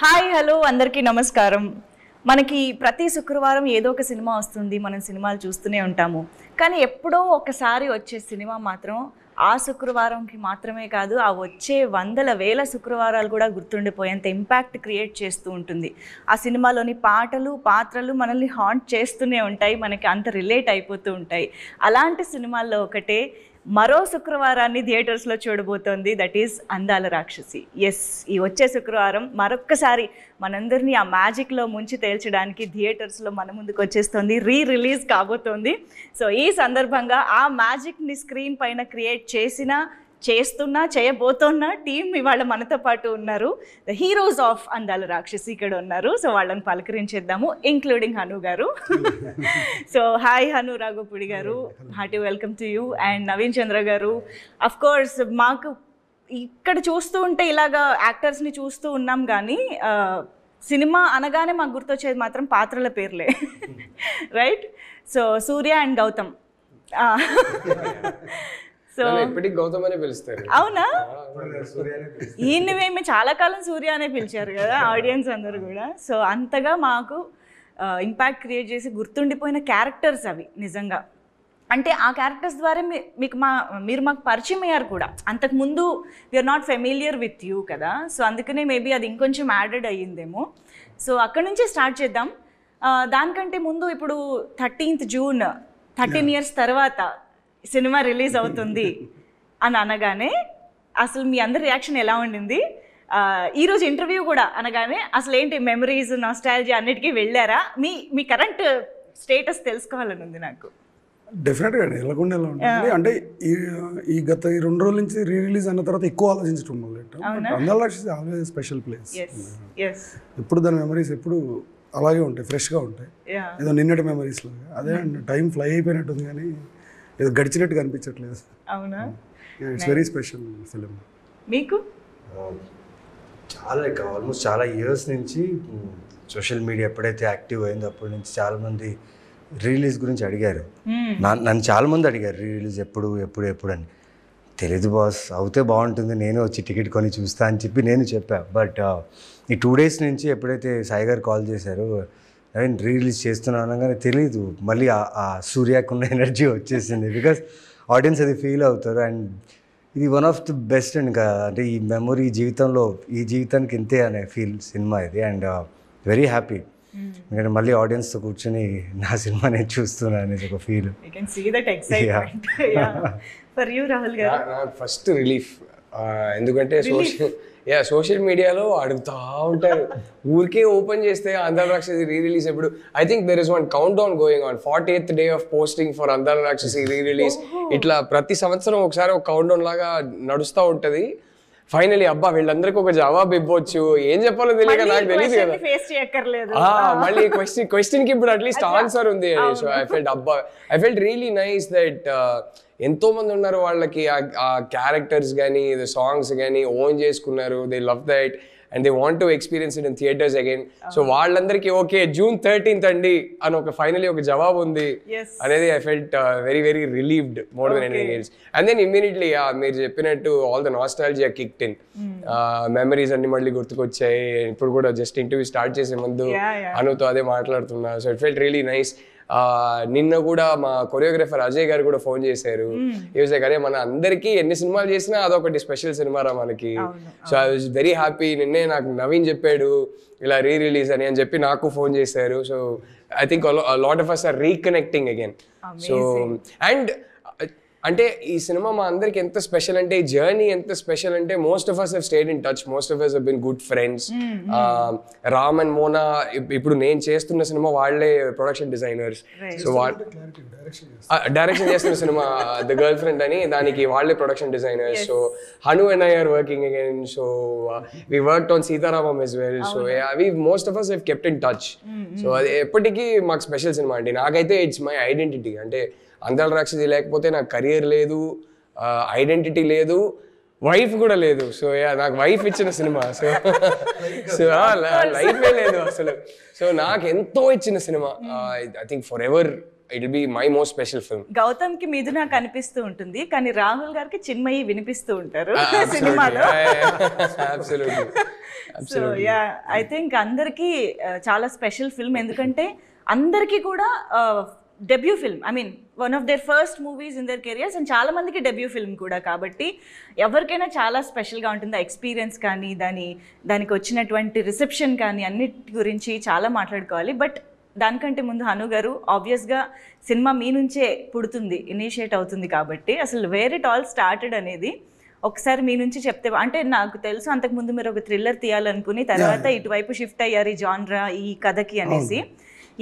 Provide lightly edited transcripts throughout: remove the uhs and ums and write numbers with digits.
Hi hello అందరికీ నమస్కారం. మనకి ప్రతి శుక్రవారం ఏదో ఒక సినిమా వస్తుంది, మనం సినిమాలు చూస్తూనే ఉంటాము. కానీ ఎప్పుడో ఒకసారి వచ్చే సినిమా మాత్రం ఆ శుక్రవారంకి మాత్రమే కాదు, ఆ వచ్చే వందల వేల శుక్రవారాలు కూడా గుర్తుండిపోయేంత ఇంపాక్ట్ క్రియేట్ చేస్తూ ఉంటుంది. ఆ సినిమాలోని పాటలు పాత్రలు మనల్ని హాంట్ చేస్తూనే ఉంటాయి, మనకి అంత రిలేట్ అయిపోతూ ఉంటాయి. అలాంటి సినిమాల్లో ఒకటే మరో శుక్రవారాన్ని థియేటర్స్లో చూడబోతోంది, దట్ ఈస్ అందాల రాక్షసి. ఎస్, ఈ వచ్చే శుక్రవారం మరొక్కసారి మనందరినీ ఆ మ్యాజిక్లో ముంచి తేల్చడానికి థియేటర్స్లో మన ముందుకు వచ్చేస్తుంది, రిలీజ్ కాబోతోంది. సో ఈ సందర్భంగా ఆ మ్యాజిక్ని స్క్రీన్ పైన క్రియేట్ చేయబోతున్న టీం ఇవాళ మనతో పాటు ఉన్నారు. ద హీరోస్ ఆఫ్ అందాల రాక్షసి ఇక్కడ ఉన్నారు. సో వాళ్ళని పలకరించేద్దాము, including Hanu garu. So hi Hanu Raghavapudi garu, hearty welcome to you. And Naveen Chandra garu. Of course మాకు ఇక్కడ చూస్తూ ఉంటే ఇలాగా యాక్టర్స్ని చూస్తూ ఉన్నాం, కానీ సినిమా అనగానే మాకు గుర్తొచ్చేది మాత్రం పాత్రల పేర్లే. Right? So Surya and Gautham. So Gautham అనే పిలుస్తారు. అవునా? ఈయన్ని చాలా కాలం సూర్య అనే పిలిచారు కదా ఆడియన్స్ అందరూ కూడా. సో అంతగా మాకు ఇంపాక్ట్ క్రియేట్ చేసి గుర్తుండిపోయిన క్యారెక్టర్స్ అవి నిజంగా. అంటే ఆ క్యారెక్టర్స్ ద్వారా మీరు మాకు పరిచయం అయ్యారు కూడా. అంతకుముందు we're not familiar with you కదా, సో అందుకనే మేబీ అది ఇంకొంచెం యాడెడ్ అయ్యిందేమో. సో అక్కడి నుంచే స్టార్ట్ చేద్దాం. దానికంటే ముందు ఇప్పుడు 13th జూన్ 13 years తర్వాత సినిమా రిలీజ్ అవుతుంది అని అనగానే అసలు మీ అందరి రియాక్షన్ ఎలా ఉండింది? ఈరోజు ఇంటర్వ్యూ కూడా అనగానే అసలు ఏంటి మెమరీస్, నాస్టాలజీ అన్నిటికీ వెళ్ళారా? మీ కరెంట్ స్టేటస్ తెలుసుకోవాలని ఉంది నాకు. డెఫినెట్గా ఎలాగుండే ఎలా ఉంటుంది అంటే ఈ గత 2 రోజుల నుంచి రిలీజ్ అయిన తర్వాత ఎక్కువ ఆలోచించడం మొదలెట్టాం. అందాల రాక్షసి ఆల్వేస్ స్పెషల్ ప్లేస్. ఎప్పుడు దాని మెమరీస్ ఎప్పుడు అలాగే ఉంటాయి, ఫ్రెష్గా ఉంటాయి, ఏదో నిన్నటి మెమరీస్ లాగా. అదే టైం ఫ్లై అయిపోయినట్టుంది కానీ ఏదో గడిచినట్టుగా అనిపించట్లేదు. అవునా? It's very special film. మీకు చాలా ఆల్మోస్ట్ చాలా ఇయర్స్ నుంచి సోషల్ మీడియా ఎప్పుడైతే యాక్టివ్ అయిందో అప్పటి నుంచి చాలామంది రిలీజ్ గురించి అడిగారు. నన్ను చాలామంది అడిగారు రిలీజ్ ఎప్పుడు అని. తెలీదు బాస్, అవుతే బాగుంటుంది, నేను వచ్చి టికెట్ కొని చూస్తా అని చెప్పి నేను చెప్పా. బట్ ఈ 2 days నుంచి ఎప్పుడైతే సాయి గారు కాల్ చేశారు, నేను రిలీజ్ చేస్తున్నాను అనగానే తెలీదు, మళ్ళీ ఆ సూర్యకున్న ఎనర్జీ వచ్చేసింది. బికాస్ ఆడియన్స్ అది ఫీల్ అవుతారు. అండ్ ఇది one of the best and అంటే ఈ మెమొరీ ఈ జీవితానికి ఇంతే అనే ఫీల్ సినిమా ఇది. అండ్ వెరీ హ్యాపీ, ఎందుకంటే మళ్ళీ ఆడియన్స్తో కూర్చొని నా సినిమా నేను చూస్తున్నాను అనేది ఒక ఫీల్. ఫస్ట్ రిలీఫ్, ఎందుకంటే సోషల్ మీడియాలో అడుగుతా ఉంటారు, ఊరికే ఓపెన్ చేస్తే అందాల రాక్షసి రిలీజ్ ఎప్పుడు. I think there is one count down going on, 48th day of posting for అందాల రాక్షసి రిలీజ్. ఇట్లా ప్రతి సంవత్సరం ఒకసారి ఒక కౌంట్ డౌన్ లాగా నడుస్తూ ఉంటుంది. ఫైనలీ అబ్బా వీళ్ళందరికీ ఒక జవాబు ఇవ్వచ్చు, ఏం చెప్పాలో తెలియక నాకు తెలియదు కదా, మళ్ళీ క్వశ్చన్ కి ఇప్పుడు అట్లీస్ట్ ఆన్సర్ ఉంది. So I felt really nice that ఎంతో మంది ఉన్నారు వాళ్ళకి ఆ క్యారెక్టర్స్ కానీ సాంగ్స్ కానీ ఓన్ చేసుకున్నారు. They love that and they want to experience it in theatres again. So వాళ్ళందరికీ ఓకే June 13th అండి అని ఒక ఫైనలీ ఒక జవాబు ఉంది అనేది I felt very very relieved more than anything else. And then immediately మీరు చెప్పినట్టు all the nostalgia kicked in, memories అన్ని మళ్ళీ గుర్తుకొచ్చాయి. ఇప్పుడు కూడా జస్ట్ ఇంటర్వ్యూ స్టార్ట్ చేసే ముందు అనుతో అదే మాట్లాడుతున్నా. So it felt really nice. నిన్న కూడా మా కొరియోగ్రాఫర్ అజయ్ గారు కూడా ఫోన్ చేశారు. కానీ మన అందరికీ ఎన్ని సినిమాలు చేసినా అదొకటి స్పెషల్ సినిమా రా మనకి. So I was very happy. నిన్నే నాకు నవీన్ చెప్పాడు ఇలా రిలీజ్ అని చెప్పి నాకు ఫోన్ చేశారు. So I think lot of us are reconnecting again. So and అంటే ఈ సినిమా మా అందరికి ఎంత స్పెషల్ అంటే, ఈ జర్నీ ఎంత స్పెషల్ అంటే, most of us have stayed in touch, most of us have been good friends. Ram and Mona ఇప్పుడు నేను చేస్తున్న సినిమా వాళ్ళే ప్రొడక్షన్ డిజైనర్స్. సో డైరెక్షన్ చేస్తున్న సినిమా ద గర్ల్ ఫ్రెండ్ అని, దానికి వాళ్ళే production designers. So Hanu and I are working again. So we worked on Sita Ramam as well. So we most of us have kept in touch. So అది ఎప్పటికీ మాకు special cinema అండి. నాకైతే ఇట్స్ మై ఐడెంటిటీ. అంటే అందాల రాక్షసి లేకపోతే నాకు కెరియర్ లేదు, ఐడెంటిటీ లేదు, వైఫ్ కూడా లేదు. సో నాకు వైఫ్ ఇచ్చిన సినిమా. సో లైఫే లేదు అసలు. సో నాకు ఎంతో ఇచ్చిన సినిమా. I think forever it'll be my most special film. Gautham కి మిథున కనిపిస్తూ ఉంటుంది, కానీ రాహుల్ గారికి చిన్మయి వినిపిస్తూ ఉంటారు Absolutely. సినిమాలో. Absolutely. So yeah, I think అందరికీ చాలా స్పెషల్ ఫిల్మ్, ఎందుకంటే అందరికీ కూడా debut film, I mean one of their first movies in there careers, and చాలా మందికి డెబ్యూ ఫిల్మ్ కూడా, కాబట్టి ఎవరికైనా చాలా స్పెషల్గా ఉంటుంది. ఆ ఎక్స్పీరియన్స్ కానీ దానికి వచ్చినటువంటి రిసెప్షన్ కానీ అన్నిటి గురించి చాలా మాట్లాడుకోవాలి. బట్ దానికంటే ముందు హను గారు, ఆబ్వియస్గా సినిమా మీ నుంచే పుడుతుంది, ఇనిషియేట్ అవుతుంది, కాబట్టి అసలు వేర్ ఇట్ ఆల్ స్టార్టెడ్ అనేది ఒకసారి మీ నుంచి చెప్తే, అంటే నాకు తెలుసు అంతకుముందు మీరు ఒక థ్రిల్లర్ తీయాలనుకుని తర్వాత ఇటువైపు షిఫ్ట్ అయ్యారు ఈ జాన్రా, ఈ కథకి అనేసి.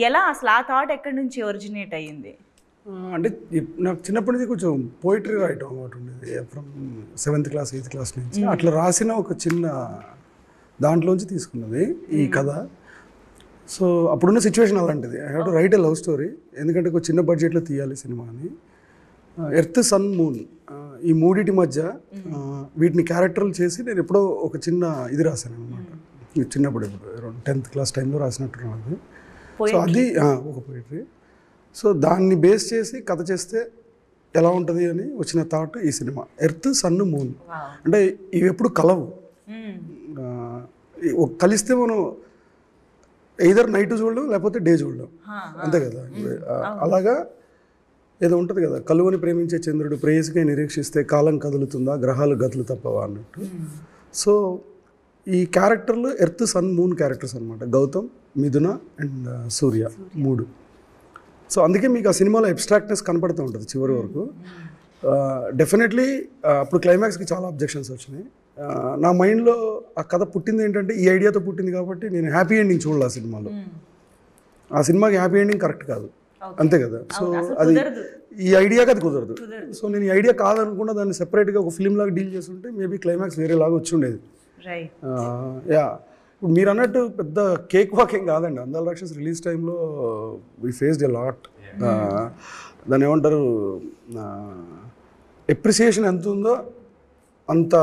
ఎలా అసలు ఆ థాట్ ఎక్కడి నుంచి ఒరిజినేట్ అయ్యింది? అంటే నాకు చిన్నప్పటి నుంచి కొంచెం పోయిటరీ రాయటం అలవాటు ఉండేది, from 7th class 8th class నుంచి. అట్లా రాసిన ఒక చిన్న దాంట్లోంచి తీసుకున్నది ఈ కథ. సో అప్పుడున్న సిచ్యువేషన్ అలాంటిది, I have to right a love story, ఎందుకంటే ఒక చిన్న బడ్జెట్లో తీయాలి సినిమాని. ఎర్త్, సన్, మూన్ ఈ మూడిటి మధ్య వీటిని క్యారెక్టర్లు చేసి నేను ఎప్పుడో ఒక చిన్న ఇది రాశాను అనమాట. చిన్నప్పుడు అరౌండ్ 10th క్లాస్ టైంలో రాసినట్టున్నది. సో అది ఒక పోయిటరీ. సో దాన్ని బేస్ చేసి కథ చేస్తే ఎలా ఉంటుంది అని వచ్చిన థాట్ ఈ సినిమా. ఎర్త్, సన్, మూన్ అంటే ఇవి ఎప్పుడు కలవు, కలిస్తే మనం ఎయిదర్ నైట్ చూడడం లేకపోతే డే చూడడం, అంతే కదా. అలాగా ఏదో ఉంటుంది కదా, కలువని ప్రేమించే చంద్రుడు ప్రేయసికై నిరీక్షిస్తే కాలం కదులుతుందా, గ్రహాలు గతులు తప్పవా అన్నట్టు. సో ఈ క్యారెక్టర్లు ఎర్త్, సన్, మూన్ క్యారెక్టర్స్ అనమాట. గౌతమ్, మిథున అండ్ సూర్య, 3. సో అందుకే మీకు ఆ సినిమాలో అబ్స్ట్రాక్ట్నెస్ కనపడుతూ ఉంటుంది చివరి వరకు. డెఫినెట్లీ అప్పుడు క్లైమాక్స్కి చాలా అబ్జెక్షన్స్ వచ్చినాయి. నా మైండ్లో ఆ కథ పుట్టింది ఏంటంటే ఈ ఐడియాతో పుట్టింది, కాబట్టి నేను హ్యాపీ ఎండింగ్ చూడాలి ఆ సినిమాలో. ఆ సినిమాకి హ్యాపీ ఎండింగ్ కరెక్ట్ కాదు, అంతే కదా. సో అది ఈ ఐడియాకి అది కుదరదు. సో నేను ఈ ఐడియా కాదనుకున్నా దాన్ని సెపరేట్గా ఒక ఫిల్మ్ లాగా డీల్ చేస్తుంటే మేబీ క్లైమాక్స్ వేరేలాగా వచ్చి ఉండేది. యా, ఇప్పుడు మీరు అన్నట్టు పెద్ద కేక్ వాకింగ్ కాదండి. అందాల రాక్షస్ రిలీజ్ టైంలో వీ ఫేస్డ్ ఎ లాట్. దాన్ని ఏమంటారు, ఎప్రిసియేషన్ ఎంత ఉందో అంత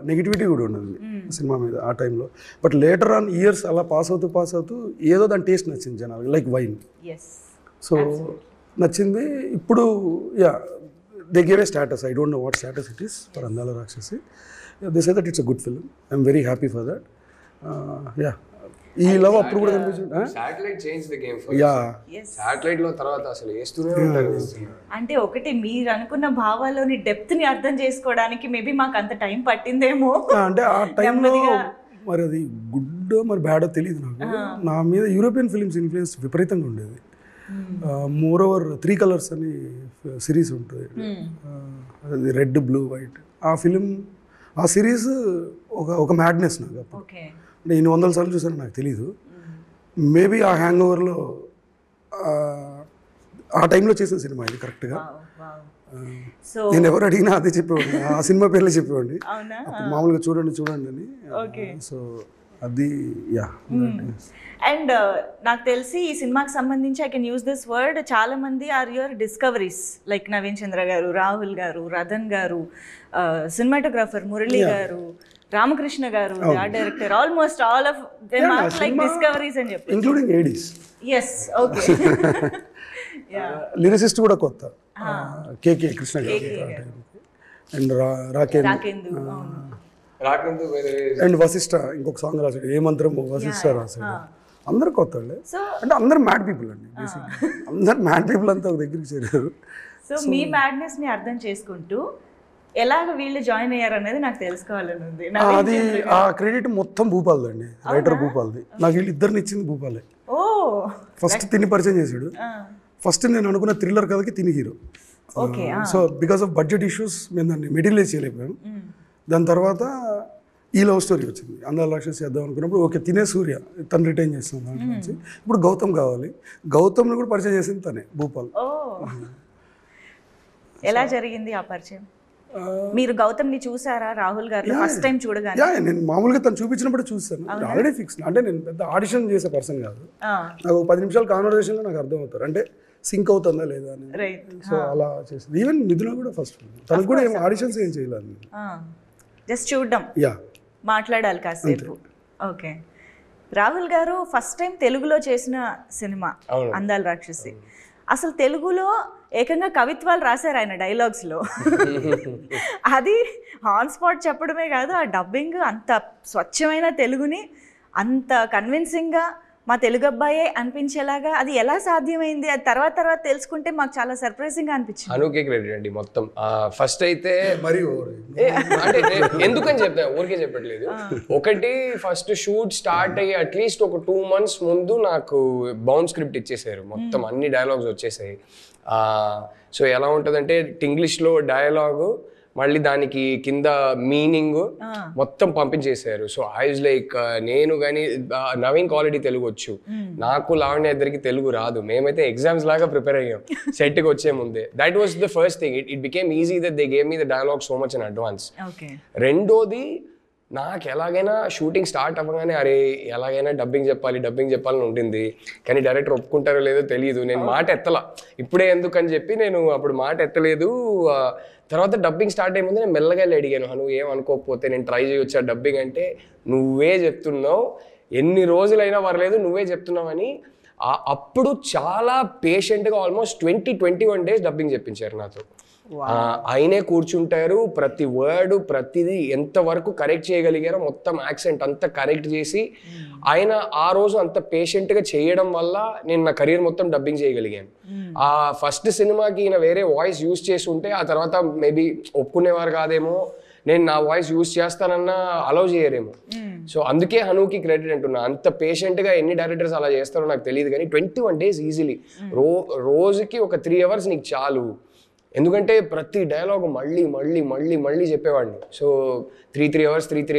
నెగిటివిటీ కూడా ఉన్నది సినిమా మీద ఆ టైంలో. బట్ లేటర్ ఆన్ ఇయర్స్ అలా పాస్ అవుతూ ఏదో దాని టేస్ట్ నచ్చింది జనాలు, లైక్ వైన్. సో నచ్చింది. ఇప్పుడు yeah, they give a status, I don't know what status it is for అందాల రాక్షసి. They say that it's a good film, I'm very happy for that. Yeah, ఈ లవ్ అప్పుడు కూడా కనిపించింది. Satellite change the game for yeah. Satellite లో తర్వాత అసలు వేస్తూనే ఉంటారు. అంటే ఒకటి మీరు అనుకున్న భావాల్లోని డెప్త్ ని అర్థం చేసుకోవడానికి మేబీ మాకు అంత టైం పట్టిందేమో. అంటే ఆ టైంలో మరి అది గుడ్ మరి బ్యాడో తెలియదు నాకు. నా మీద యూరోపియన్ ఫిలిమ్స్ ఇన్ఫ్లుయెన్స్ విపరీతంగా ఉండేది. మోర్ ఓవర్ 3 కలర్స్ అని సిరీస్ ఉంటుంది, అది రెడ్, బ్లూ, వైట్. ఆ ఫిలిం, ఆ సిరీస్ ఒక మ్యాడ్నెస్ నాకు అప్పుడు. అంటే ఇన్ని 100 సార్లు చూసాను నాకు తెలీదు. మేబీ ఆ హ్యాంగ్ ఓవర్లో ఆ టైంలో చేసిన సినిమా ఇది కరెక్ట్గా. నేను ఎవరు అడిగినా అదే చెప్పేవాడిని, ఆ సినిమా పేర్లే చెప్పేవాడిని. అప్పుడు మామూలుగా చూడండి అని. సో అది యా. అండ్ నాకు తెలిసి ఈ సినిమాకి సంబంధించి I can use this word, చాలా మంది are your discoveries, like Naveen Chandra garu, Rahul గారు, రతన్ గారు, cinematographer Murali garu, Ramakrishna garu, art director, almost all of them are like discoveries అని చెప్పి, including ADs. Yes, okay. Lyricist కూడా కొత్త, కేకే కృష్ణ గారు అండ్ రాకేందు అండ్ వశిష్ఠ ఇంకొక సాంగ్ రాశాడు, ఏ మంత్రం వశిష్ఠ రాశాడు. అందరు కొత్త వాళ్ళే, అంటే అందరు మ్యాడ్ పీపుల్ అండి. అందరు మ్యాడ్ పీపుల్ అంతా ఒక దగ్గరికి చేరారు. సో మీ మ్యాడ్నెస్ ని అర్థం చేసుకుంటూ ఎలాగ వీళ్ళు జాయిన్ అయ్యారు అనేది నాకు తెలుసుకోవాలని ఉంది. అది ఆ క్రెడిట్ మొత్తం భూపాల్దండి, రైటర్ భూపాల్ది. నాకు వీళ్ళు ఇద్దరిని ఇచ్చింది భూపాలే. ఫస్ట్ తిని పరిచయం చేశాడు. ఫస్ట్ నేను అనుకున్న థ్రిల్లర్ కథకి తిని hero. So because of budget issues మేము దాన్ని మెటీరియలైజ్ చేయలేకపోయాం. దాని తర్వాత ఈ లవ్ స్టోరీ వచ్చింది, అందాల రాక్షసి చేద్దాం అనుకున్నప్పుడు ఓకే తినే సూర్య తను రిటైన్ చేస్తున్నాం దాని నుంచి. ఇప్పుడు గౌతమ్ కావాలి, గౌతమ్ని కూడా పరిచయం చేసింది తనే, భూపాల్. ఎలా జరిగింది ఆ పరిచయం? మీరు గౌతమ్ని చూసారా రాహుల్ గారు ఫస్ట్ టైం చూడగానే? నేను మామూలుగా తను చూపించినప్పుడు చూస్తాను, ఆల్రెడీ ఫిక్స్. అంటే నేను పెద్ద ఆడిషన్ చేసే పర్సన్ కాదు, నాకు 10 నిమిషాల కాన్వర్సేషన్లో నాకు అర్థం అవుతారు, అంటే సింక్ అవుతుందా లేదా అని. సో అలా చేసింది. ఈవెన్ మిథున కూడా ఫస్ట్, తనకు కూడా ఏం ఆడిషన్స్ ఏం చేయలేదు, జస్ట్ చూడడం, మాట్లాడాలి కాసేపు. ఓకే. రాహుల్ గారు ఫస్ట్ టైం తెలుగులో చేసిన సినిమా అందాల రాక్షసి. అసలు తెలుగులో ఏకంగా కవిత్వాలు రాశారు ఆయన డైలాగ్స్లో. అది ఆన్ స్పాట్ చెప్పడమే కాదు, ఆ డబ్బింగ్ అంత స్వచ్ఛమైన తెలుగుని అంత కన్విన్సింగ్గా మా తెలుగు అబ్బాయే అనిపించేలాగా అది ఎలా సాధ్యమైంది, అది తర్వాత తెలుసుకుంటే మాకు చాలా సర్ప్రైజింగ్గా అనిపించింది. అనుకే క్రెడిట్ అండి మొత్తం. ఫస్ట్ అయితే మరి అంటే ఎందుకని చెప్తా, ఊరికే చెప్పట్లేదు. ఒకటి ఫస్ట్ షూట్ స్టార్ట్ అయ్యి అట్లీస్ట్ ఒక 2 months ముందు నాకు బౌండ్ స్క్రిప్ట్ ఇచ్చేసారు, మొత్తం అన్ని డైలాగ్స్ వచ్చేసాయి. సో ఎలా ఉంటుందంటే ఇంగ్లీష్లో డైలాగు మళ్ళీ దానికి కింద మీనింగ్ మొత్తం పంపించేశారు. సో ఐ వాజ్ లైక్, నేను కానీ నవీన్కి ఆల్రెడీ తెలుగు వచ్చు, నాకు లావణ్య ఇద్దరికి తెలుగు రాదు, మేమైతే ఎగ్జామ్స్ లాగా ప్రిపేర్ అయ్యాం సెట్కి వచ్చే ముందే. That was the first thing. It became easy that they gave me the dialogue so much in advance. రెండోది, నాకు ఎలాగైనా షూటింగ్ స్టార్ట్ అవ్వగానే అరే ఎలాగైనా డబ్బింగ్ చెప్పాలని ఉండింది, కానీ డైరెక్టర్ ఒప్పుకుంటారో లేదో తెలియదు. నేను మాట ఎత్తలా, ఇప్పుడే ఎందుకని చెప్పి నేను అప్పుడు మాట ఎత్తలేదు. తర్వాత డబ్బింగ్ స్టార్ట్ అయ్యే ముందు నేను మెల్లగా అడిగాను, నువ్వు ఏమనుకోకపోతే నేను ట్రై చేయొచ్చా డబ్బింగ్ అంటే, నువ్వే చెప్తున్నావు, ఎన్ని రోజులైనా పర్లేదు నువ్వే చెప్తున్నావని. అప్పుడు చాలా పేషెంట్గా ఆల్మోస్ట్ 21 days డబ్బింగ్ చెప్పించారు నాతో. ఆయనే కూర్చుంటారు, ప్రతి వర్డ్ ప్రతిదీ ఎంతవరకు కరెక్ట్ చేయగలిగారో మొత్తం యాక్సెంట్ అంతా కరెక్ట్ చేసి, ఆయన ఆ రోజు అంత పేషెంట్గా చేయడం వల్ల నేను నా కెరీర్ మొత్తం డబ్బింగ్ చేయగలిగాను. ఆ ఫస్ట్ సినిమాకి ఈయన వేరే వాయిస్ యూజ్ చేసి ఉంటే ఆ తర్వాత మేబీ ఒప్పుకునేవారు కాదేమో, నేను నా వాయిస్ యూజ్ చేస్తానన్నా అలౌ చేయరేమో. సో అందుకే హనుకి క్రెడిట్ అంటున్నా. అంత పేషెంట్గా ఎన్ని డైరెక్టర్స్ అలా చేస్తారో నాకు తెలియదు, కానీ 21 days ఈజీలీ. రోజుకి ఒక 3 hours నీకు చాలు. ఎందుకంటే ప్రతి డైలాగ్ మళ్ళీ మళ్ళీ మళ్ళీ మళ్ళీ చెప్పేవాడిని. సో 3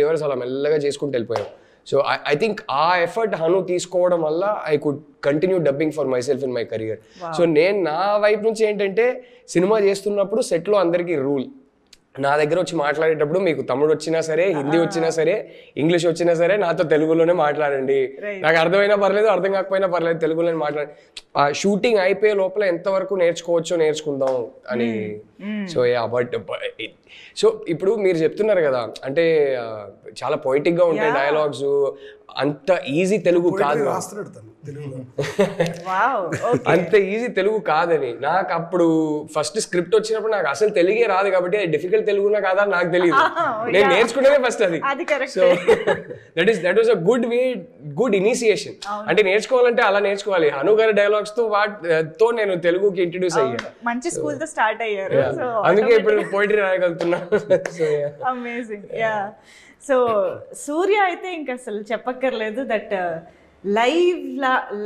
hours అలా మెల్లగా చేసుకుంటూ వెళ్ళిపోయాం. సో ఐ థింక్ ఆ ఎఫర్ట్ హను తీసుకోవడం వల్ల I could continue dubbing for my self in my career. So నేను నా వైపు నుంచి ఏంటంటే, సినిమా చేస్తున్నప్పుడు సెట్లో అందరికీ రూల్, నా దగ్గర వచ్చి మాట్లాడేటప్పుడు మీకు తమిళ వచ్చినా సరే, హిందీ వచ్చినా సరే, ఇంగ్లీష్ వచ్చినా సరే నాతో తెలుగులోనే మాట్లాడండి. నాకు అర్థమైనా పర్లేదు, అర్థం కాకపోయినా పర్లేదు, తెలుగులోనే మాట్లాడండి. ఆ షూటింగ్ అయిపోయే లోపల ఎంతవరకు నేర్చుకోవచ్చో నేర్చుకుందాం అని. సో సో ఇప్పుడు మీరు చెప్తున్నారు కదా, అంటే చాలా పొయిటిక్గా ఉంటాయి డైలాగ్స్, అంత ఈజీ తెలుగు కాదు, అంత ఈజీ తెలుగు కాదని. నాకు అప్పుడు ఫస్ట్ స్క్రిప్ట్ వచ్చినప్పుడు నాకు అసలు తెలుగే రాదు కాబట్టి అది డిఫికల్ట్ తెలుగునా కాదా నాకు తెలియదు. నేను నేర్చుకునేదే ఫస్ట్ అది. So that was a good initiation. అంటే నేర్చుకోవాలంటే అలా నేర్చుకోవాలి. హను గారి డైలాగ్స్ తో నేను తెలుగుకి ఇంట్రడ్యూస్ అయ్యాను. మంచి స్కూల్ తో స్టార్ట్ అయ్యారు, అందుకే ఇప్పుడు పోయిటరీ రాయగలుగుతున్నా. అమేజింగ్. యా. సో సూర్య అయితే ఇంకా అసలు చెప్పక్కర్లేదు, దట్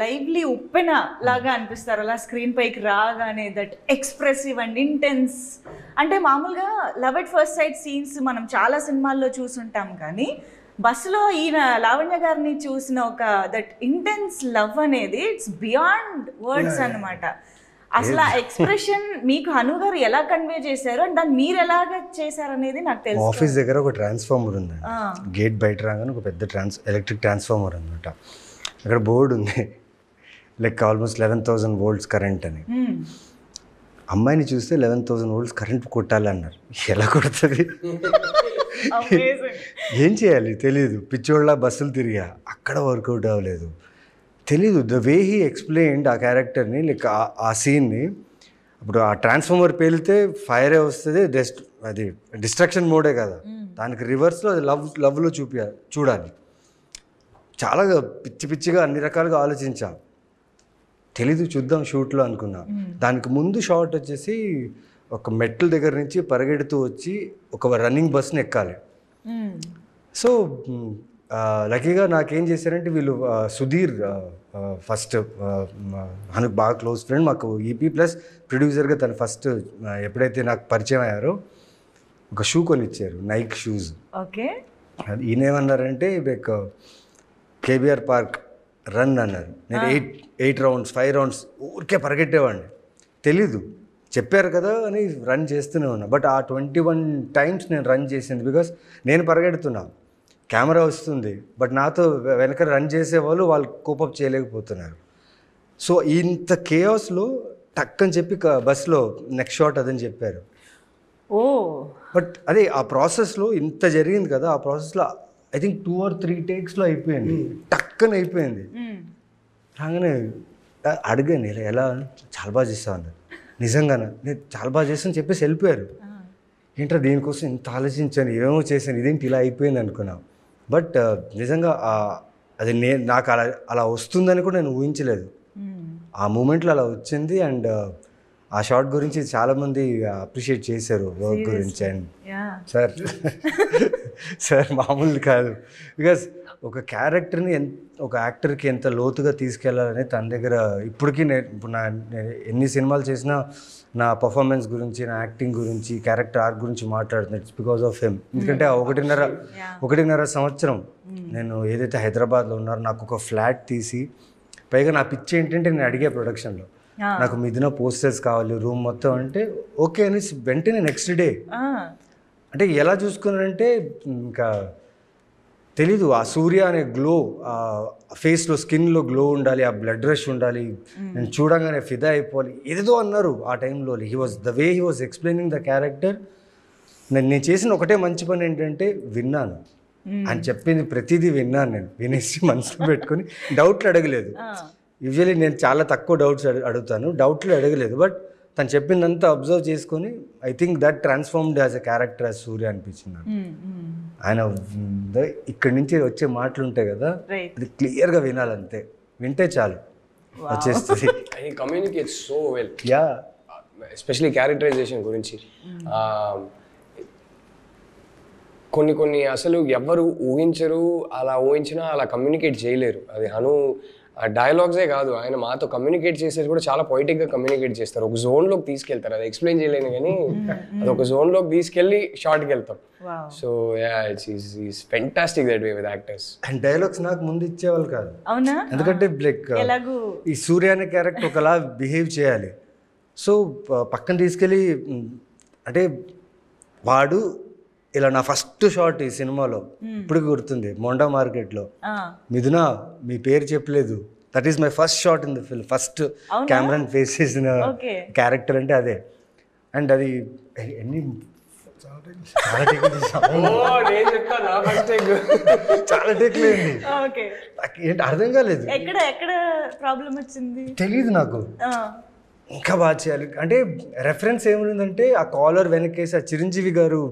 లైవ్లీ ఉప్పెన లాగా అనిపిస్తారు అలా స్క్రీన్ పైకి రాగానే. That expressive and intense. అంటే మామూలుగా love at first sight scenes మనం చాలా సినిమాల్లో చూసుంటాం, కానీ బస్సులో ఈయన లావణ్య గారిని చూసిన ఒక దట్ ఇంటెన్స్ లవ్ అనేది ఇట్స్ బియాండ్ వర్డ్స్ అన్నమాట. అసలు ఆ ఎక్స్ప్రెషన్ మీకు హను గారు ఎలా కన్వే చేశారు అండ్ దాన్ని మీరు ఎలాగ చేశారు అనేది నాకు తెలుసు. ఆఫీస్ దగ్గర ఒక ట్రాన్స్ఫార్మర్ ఉంది, గేట్ బయట రాగానే ఒక పెద్ద ఎలక్ట్రిక్ ట్రాన్స్ఫార్మర్ అనమాట. అక్కడ బోర్డు ఉంది, లైక్ ఆల్మోస్ట్ 11,000 volts కరెంట్ అని. అమ్మాయిని చూస్తే 11,000 volts కరెంట్ కొట్టాలి అన్నారు. ఎలా కొడుతుంది, ఏం చేయాలి తెలియదు, పిచ్చోళ్ళ బస్సులు తిరిగా అక్కడ వర్కౌట్ అవ్వలేదు, తెలీదు. ద వే హీ ఎక్స్ప్లెయిన్డ్ ఆ క్యారెక్టర్ని, లైక్ ఆ సీన్ని. ఇప్పుడు ఆ ట్రాన్స్ఫార్మర్ పేలితే ఫైరే వస్తుంది, అది డిస్ట్రక్షన్ మోడే కదా, దానికి రివర్స్లో అది లవ్లో చూడాలి. చాలా పిచ్చిగా అన్ని రకాలుగా ఆలోచించా, తెలీదు చూద్దాం షూట్లో అనుకున్నా. దానికి ముందు షాట్ వచ్చేసి ఒక మెట్ల దగ్గర నుంచి పరిగెడుతూ వచ్చి ఒక రన్నింగ్ బస్ని ఎక్కాలి. సో లక్కీగా నాకేం చేశారంటే వీళ్ళు సుధీర్ ఫస్ట్ మనకు బాగా క్లోజ్ ఫ్రెండ్, మాకు ఈపీ ప్లస్ ప్రొడ్యూసర్గా తను ఫస్ట్ ఎప్పుడైతే నాకు పరిచయం అయ్యారో ఒక షూ కొనిచ్చారు, నైక్ షూస్. ఓకే. ఈయన ఏమన్నారంటే లైక్ కేబీఆర్ పార్క్ రన్ అన్నారు. నేను 8 rounds 5 rounds ఊరికే పరిగెట్టేవాడిని, తెలీదు చెప్పారు కదా అని రన్ చేస్తూనే ఉన్నా. బట్ ఆ 21 times నేను రన్ చేసింది బికాస్ నేను పరిగెడుతున్నా, కెమెరా వస్తుంది, బట్ నాతో వెనక రన్ చేసేవాళ్ళు వాళ్ళు కోపప్ చేయలేకపోతున్నారు. సో ఇంత కేయాస్లో టక్ అని చెప్పి బస్లో నెక్స్ట్ షాట్ అదని చెప్పారు. ఓ బట్ అదే ఆ ప్రాసెస్లో ఇంత జరిగింది కదా, ఆ ప్రాసెస్లో ఐ థింక్ 2 or 3 takesలో అయిపోయింది, టక్కని అయిపోయింది. రాగానే అడిగాను ఎలా చాలా బాగా చేస్తావు అన్నారు. నిజంగానే నేను చాలా బాగా చేస్తాను చెప్పేసి వెళ్ళిపోయారు. ఏంట్రా దీనికోసం ఇంత ఆలోచించాను, ఏమో చేశాను, ఇదేంటి ఇలా అయిపోయింది అనుకున్నాను. బట్ నిజంగా అది నాకు అలా వస్తుందని కూడా నేను ఊహించలేదు. ఆ మూమెంట్లో అలా వచ్చింది. అండ్ ఆ షార్ట్ గురించి చాలామంది అప్రిషియేట్ చేశారు వర్క్ గురించి. అండ్ సార్ మామూలు కాదు. బికాస్ ఒక క్యారెక్టర్ని ఒక యాక్టర్కి ఎంత లోతుగా తీసుకెళ్లాలని తన దగ్గర ఇప్పటికీ ఇప్పుడు నేను ఎన్ని సినిమాలు చేసినా నా పర్ఫార్మెన్స్ గురించి, నా యాక్టింగ్ గురించి, క్యారెక్టర్ ఆర్క్ గురించి మాట్లాడుతున్నాను. It's because of him. ఎందుకంటే 1.5 సంవత్సరం నేను ఏదైతే హైదరాబాద్లో ఉన్నారో నాకు ఒక ఫ్లాట్ తీసి, పైగా నా పిచ్చి ఏంటంటే నేను అడిగే ప్రొడక్షన్లో నాకు మిథున పోస్టర్స్ కావాలి రూమ్ మొత్తం అంటే ఓకే అని వెంటనే నెక్స్ట్ డే. అంటే ఎలా చూసుకున్నారంటే ఇంకా తెలీదు, ఆ సూర్య అనే గ్లో, ఆ ఫేస్లో స్కిన్లో గ్లో ఉండాలి, ఆ బ్లడ్ రష్ ఉండాలి, నేను చూడంగానే ఫిదా అయిపోవాలి, ఏదేదో అన్నారు ఆ టైంలో. The way he was explaining the character. నేను చేసిన ఒకటే మంచి పని ఏంటంటే విన్నాను. అని చెప్పింది ప్రతిదీ విన్నాను. నేను వినేసి మనసులో పెట్టుకుని డౌట్లు అడగలేదు. యూజువల్లీ నేను చాలా తక్కువ డౌట్స్ అడుగుతాను, డౌట్లు అడగలేదు. బట్ తను చెప్పిందంతా అబ్జర్వ్ చేసుకొని I think that transformed as a character as Surya అనిపించింది. ఆయన ఇక్కడి నుంచి వచ్చే మాటలు ఉంటాయి కదా, అది క్లియర్గా వినాలంతే, వింటే చాలు వచ్చేస్తుంది. Communicate so well. Yeah, especially characterization గురించి కొన్ని అసలు ఎవరు ఊహించరు, అలా ఊహించినా అలా కమ్యూనికేట్ చేయలేరు. అది హను డైలాగ్సే కాదు, ఆయన మాతో కమ్యూనికేట్ చేసేది కూడా చాలా పొయిటిక్గా కమ్యూనికేట్ చేస్తారు. ఒక జోన్లోకి తీసుకెళ్తారు, అది ఎక్స్ప్లెయిన్ చేయలేను కానీ అది ఒక జోన్లోకి తీసుకెళ్ళి షార్ట్కి వెళ్తాం. So it's fantastic that way with actors. And dialogues నాకు ముందు ఇచ్చేవాళ్ళు కాదు. అవునా? ఎందుకంటే లైక్ ఈ సూర్య అనే క్యారెక్టర్ ఒకలా బిహేవ్ చేయాలి. సో పక్కన తీసుకెళ్ళి అంటే వాడు ఇలా నా ఫస్ట్ షాట్ ఈ సినిమాలో ఇప్పుడు గుర్తుంది, మొండా మార్కెట్లో, మిథున మీ పేరు చెప్పలేదు, that is my first shot in the film. First కెమెరాని ఫేస్ చేసిన క్యారెక్టర్ అంటే అదే. అండ్ అది ఎన్ని చాలా టేక్లు అయింది, ఏంటి అర్థం కాలేదు, తెలీదు నాకు. ఇంకా బాగా చేయాలి అంటే రెఫరెన్స్ ఏముందంటే ఆ కాలర్ వెనకేసి ఆ చిరంజీవి గారు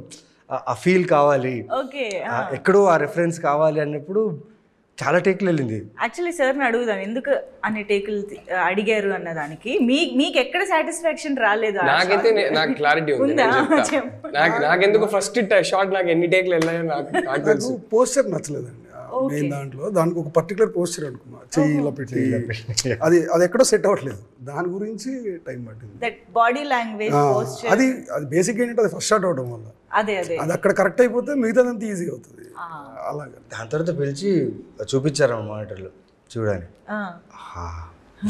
ఆ ఫీల్ కావాలి, ఎక్కడో ఆ రెఫరెన్స్ కావాలి అన్నప్పుడు చాలా టేకులు వెళ్ళింది. యాక్చువల్లీ సార్ని అడుగుదాం ఎందుకు అన్ని టేకులు అడిగారు అన్నదానికి. మీకు ఎక్కడ సాటిస్ఫాక్షన్ రాలేదు? నాకైతే నాకు క్లారిటీ ఉంది. నాకెందుకు ఫస్ట్ షాట్ నాకు ఎన్ని టేకులు వెళ్ళాయో నాకు తెలుసు. పోస్టర్ నచ్చలేదండి మెయిన్ దాంట్లో. దానికి ఒక పర్టికులర్ పోస్టర్ అనుకున్నా, చెయ్యి ఇలా పెట్టి, అది ఎక్కడో సెట్ అవ్వట్లేదు. దాని గురించి టైం పట్టింది. బాడీ లాంగ్వేజ్, అది బేసిక్ ఏంటంటే అది ఫస్ట్ షాట్ అవడం వల్ల అది అక్కడ కరెక్ట్ అయిపోతే మిగతాదంతా ఈజీ అవుతుంది. అలాగే దాని తర్వాత పిలిచి చూపించారు మానిటర్లో చూడని,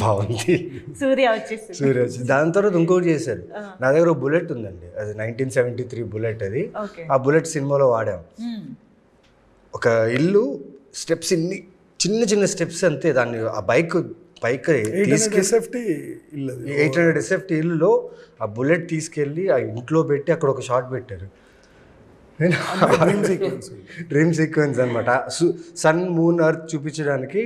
బాగుంది, సూర్య వచ్చి. దాని తర్వాత ఇంకోటి చేశారు. నా దగ్గర ఒక బుల్లెట్ ఉందండి, అది 1973 బుల్లెట్. అది ఆ బుల్లెట్ సినిమాలో వాడాం. ఒక ఇల్లు స్టెప్స్, ఇన్ని చిన్న చిన్న స్టెప్స్ అంతే, దాన్ని ఆ బైక్ పైకి 800 SFT ఇల్లులో ఆ బుల్లెట్ తీసుకెళ్ళి ఆ ఇంట్లో పెట్టి అక్కడ ఒక షాట్ పెట్టారు. డ్రీమ్ సీక్వెన్స్ అనమాట, సన్ మూన్ ఎర్త్ చూపించడానికి.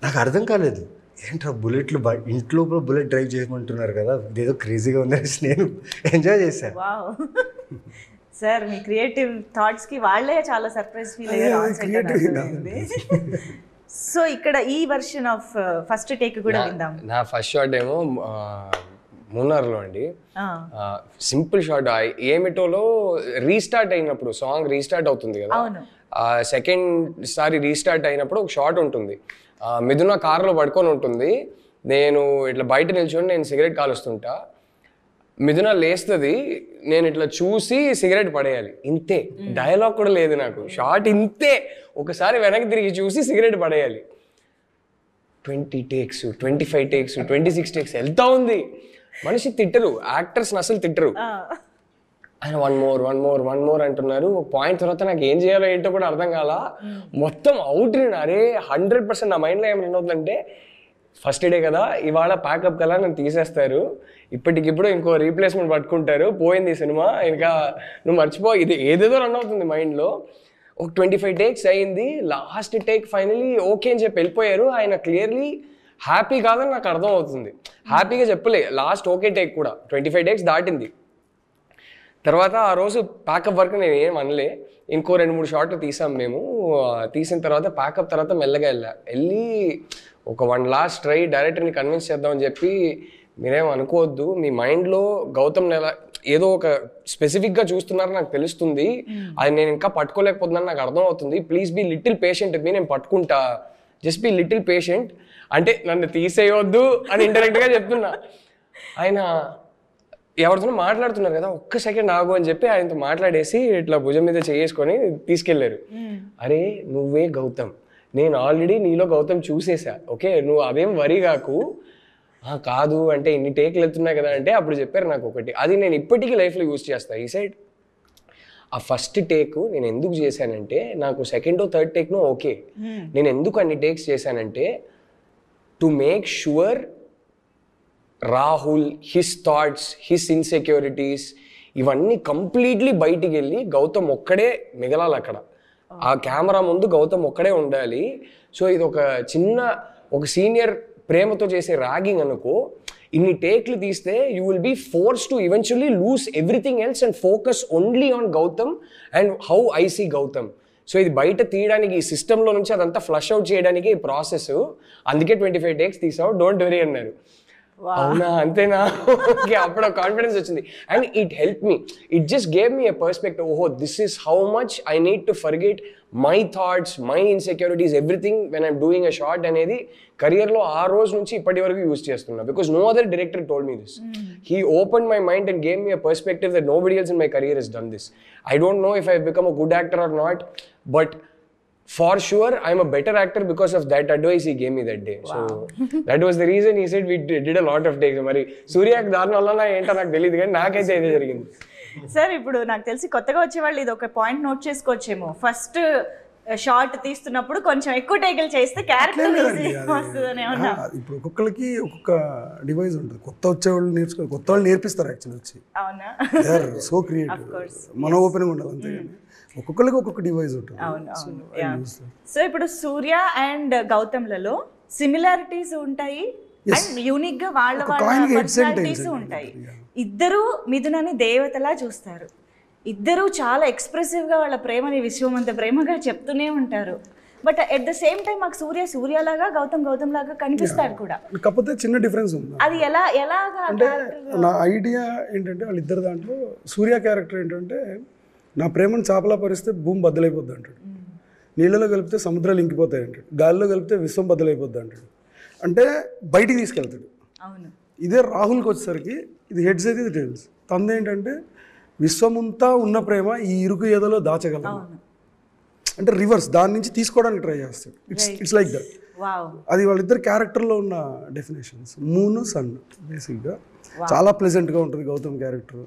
నాకు అర్థం కాలేదు, ఏంట్రా బుల్లెట్లు ఇంట్లో బుల్లెట్ డ్రైవ్ చేయమంటున్నారు కదా, ఇదేదో క్రేజీగా ఉందని నేను ఎంజాయ్ చేశాను. సార్ మీ క్రియేటివ్ థాట్స్ కి వాళ్ళే చాలా సర్ప్రైజ్ ఫీల్ అయ్యారు. సో ఇక్కడ ఈ వర్షన్ ఆఫ్ ఫస్ట్ టేక్ కూడా విందాం. నా ఫస్ట్ షాట్ ఏమో మూన్నార్లో అండి. సింపుల్ షాట్, ఏమిటోలో రీస్టార్ట్ అయినప్పుడు సాంగ్ రీస్టార్ట్ అవుతుంది కదా, సెకండ్ సారి రీస్టార్ట్ అయినప్పుడు ఒక షాట్ ఉంటుంది. మిథున కార్లో పడుకొని ఉంటుంది, నేను ఇట్లా బయట నిల్చొని నేను సిగరెట్ కాలుస్తుంటా, మిథున లేస్తుంది, నేను ఇట్లా చూసి సిగరెట్ పడేయాలి, ఇంతే. డైలాగ్ కూడా లేదు నాకు, షార్ట్ ఇంతే. ఒకసారి వెనక్కి తిరిగి చూసి సిగరెట్ పడేయాలి. 20 takes, 25 takes, 26 takes వెళ్తా ఉంది. మనిషి తిట్టరు, యాక్టర్స్ అసలు తిట్టరు. ఆయన వన్ మోర్ అంటున్నారు. ఒక పాయింట్ తర్వాత నాకు ఏం చేయాలో ఏంటో కూడా అర్థం కాల, మొత్తం అవుట్. నేను అరే 100% నా మైండ్లో ఏం రన్ అవుతుందంటే, ఫస్ట్ డే కదా ఇవాళ ప్యాకప్ కలా నన్ను తీసేస్తారు, ఇప్పటికిప్పుడు ఇంకో రీప్లేస్మెంట్ పట్టుకుంటారు, పోయింది ఈ సినిమా, ఇంకా నువ్వు మర్చిపో, ఇది ఏదేదో రన్ అవుతుంది మైండ్లో. ఒక 25 takes అయింది, లాస్ట్ టేక్ ఫైనలీ ఓకే అని చెప్పి వెళ్ళిపోయారు. ఆయన క్లియర్లీ హ్యాపీ కాదని నాకు అర్థం అవుతుంది. హ్యాపీగా చెప్పలే, లాస్ట్ ఓకే టేక్ కూడా 25 takes దాటింది. తర్వాత ఆ రోజు ప్యాకప్ వర్క్ నేను ఏం అనలే, ఇంకో 2-3 షాట్లు తీసాం మేము. తీసిన తర్వాత ప్యాకప్ తర్వాత మెల్లగా వెళ్ళి ఒక 1 last ట్రై డైరెక్టర్ని కన్విన్స్ చేద్దామని చెప్పి, మీరేం అనుకోవద్దు, మీ మైండ్లో గౌతమ్ ఏదో ఒక స్పెసిఫిక్గా చూస్తున్నారు నాకు తెలుస్తుంది, అది నేను ఇంకా పట్టుకోలేకపోతున్నాను నాకు అర్థం అవుతుంది, ప్లీజ్ బీ లిటిల్ పేషెంట్ మీ, నేను పట్టుకుంటా, జస్ట్ బీ లిటిల్ పేషెంట్ అంటే నన్ను తీసేయొద్దు అని ఇండైరెక్ట్గా చెప్తున్నా. ఆయన ఎవరితో మాట్లాడుతున్నారు కదా, ఒక్క సెకండ్ ఆగు అని చెప్పి ఆయనతో మాట్లాడేసి ఇట్లా భుజం మీద చేసుకొని తీసుకెళ్లారు. అరే నువ్వే గౌతమ్, నేను ఆల్రెడీ నీలో గౌతమ్ చూసేసా, ఓకే నువ్వు అవేం వరి కాకు. కాదు అంటే ఇన్ని టేక్లు వెళ్తున్నాయి కదా అంటే అప్పుడు చెప్పారు నాకు ఒకటి, అది నేను ఇప్పటికీ లైఫ్లో యూజ్ చేస్తాను. ఈ సైడ్ ఆ ఫస్ట్ టేక్ నేను ఎందుకు చేశానంటే, నాకు సెకండ్ థర్డ్ టేక్ను ఓకే, నేను ఎందుకు అన్ని టేక్స్ చేశానంటే to make sure Rahul, his thoughts, his insecurities ఇవన్నీ కంప్లీట్లీ బయటికి వెళ్ళి గౌతమ్ ఒక్కడే మిగలాలి అక్కడ. ఆ కెమెరా ముందు గౌతమ్ ఒక్కడే ఉండాలి. సో ఇది ఒక సీనియర్ ప్రేమతో చేసే ర్యాగింగ్ అనుకో, ఇన్ని టేక్లు తీస్తే you will be force to eventually lose everything else and focus only on Gautham and how I see Gautham. So ఇది బయట తీయడానికి, ఈ సిస్టంలో నుంచి అదంతా ఫ్లష్ అవుట్ చేయడానికి ఈ ప్రాసెస్. అందుకే 25 takes తీసావు, డోంట్ వెరీ అన్నారు. అవునా అంతేనా, ఓకే అప్పుడు కాన్ఫిడెన్స్ వచ్చింది. And it help me, it just gave me a perspective, ఓహో this is how much I need to forget my thoughts, my insecurities, everything when I'm doing a short అనేది కెరియర్లో ఆ రోజు నుంచి ఇప్పటి వరకు యూజ్ చేస్తున్నా. Because no other director told me this. He open my mind and gave me a perspective that nobody else in my career has done this. I don't no if I become a good actor are not, but for sure I'm a better actor because of that advice he gave me that day. Wow. So that was the reason he said we did a lot of takes. మరి సూర్యకి దాని వల్ల ఏంటో నాకు తెలియదు కానీ నాకైతే ఇదే జరిగింది. సార్ ఇప్పుడు నాకు తెలిసి కొత్తగా వచ్చే వాళ్ళు ఇది ఒక పాయింట్ నోట్ చేసుకోవచ్చేమో, ఫస్ట్ షార్ట్ తీస్తున్నప్పుడు కొంచెం ఎక్కువ టేకులు చేస్తే క్యారెక్టర్ వస్తుందని ఏమన్నా. ఇప్పుడు ఒక్కొక్కరికి ఒక్కొక్క డివైస్ ఉంటుంది, కొత్త వచ్చేవాళ్ళు కొత్త వాళ్ళు నేర్పిస్తారు యాక్చువల్లీ వచ్చి. అవునా, సో క్రియేటివ్, మనం ఓపెన్గా ఉండాలి అంతే. ఒక్కొక్కరికి ఒక్కొక్క డివైస్ ఉంటుంది. సో ఇప్పుడు సూర్య అండ్ గౌతమ్లలో సిమిలారిటీస్ ఉంటాయి అండ్ యూనిక్ గా వాళ్ళ పర్సనాలిటీస్ ఉంటాయి. ఇద్దరు మిథునని దేవతలా చూస్తారు, ఇద్దరు చాలా ఎక్స్ప్రెసివ్ గా వాళ్ళ ప్రేమని విశ్వమంత ప్రేమగా చెప్తూనే ఉంటారు. But at the same time మాకు సూర్య లాగా గౌతమ్ లాగా కనిపిస్తాడు కూడా. కాకపోతే చిన్న డిఫరెన్స్ ఉంది. అది ఎలాగా అంటే నా ఐడియా ఏంటంటే వాళ్ళిద్దరు దాంట్లో సూర్య క్యారెక్టర్ ఏంటంటే, నా ప్రేమను చాపలా పరిస్తే భూమి బద్దలైపోద్ది అంటాడు, నీళ్ళలో కలిపితే సముద్రాలు ఇంకిపోతాయి అంటాడు, గాలిలో కలిపితే విశ్వం బద్దలైపోద్ది అంటాడు. అంటే బయటికి తీసుకెళ్తాడు. ఇదే రాహుల్కి వచ్చేసరికి ఇది హెడ్స్ అయితే ఇది టైల్స్. తందేంటంటే విశ్వమంతా ఉన్న ప్రేమ ఈ ఇరుకు ఏదోలో దాచగలము అంటే రివర్స్, దాని నుంచి తీసుకోవడానికి ట్రై చేస్తాడు. It's like that. అది వాళ్ళిద్దరు క్యారెక్టర్లో ఉన్న డెఫినేషన్స్. మూన్ సన్ బేసిక్గా చాలా ప్లెజెంట్గా ఉంటుంది Gautham character,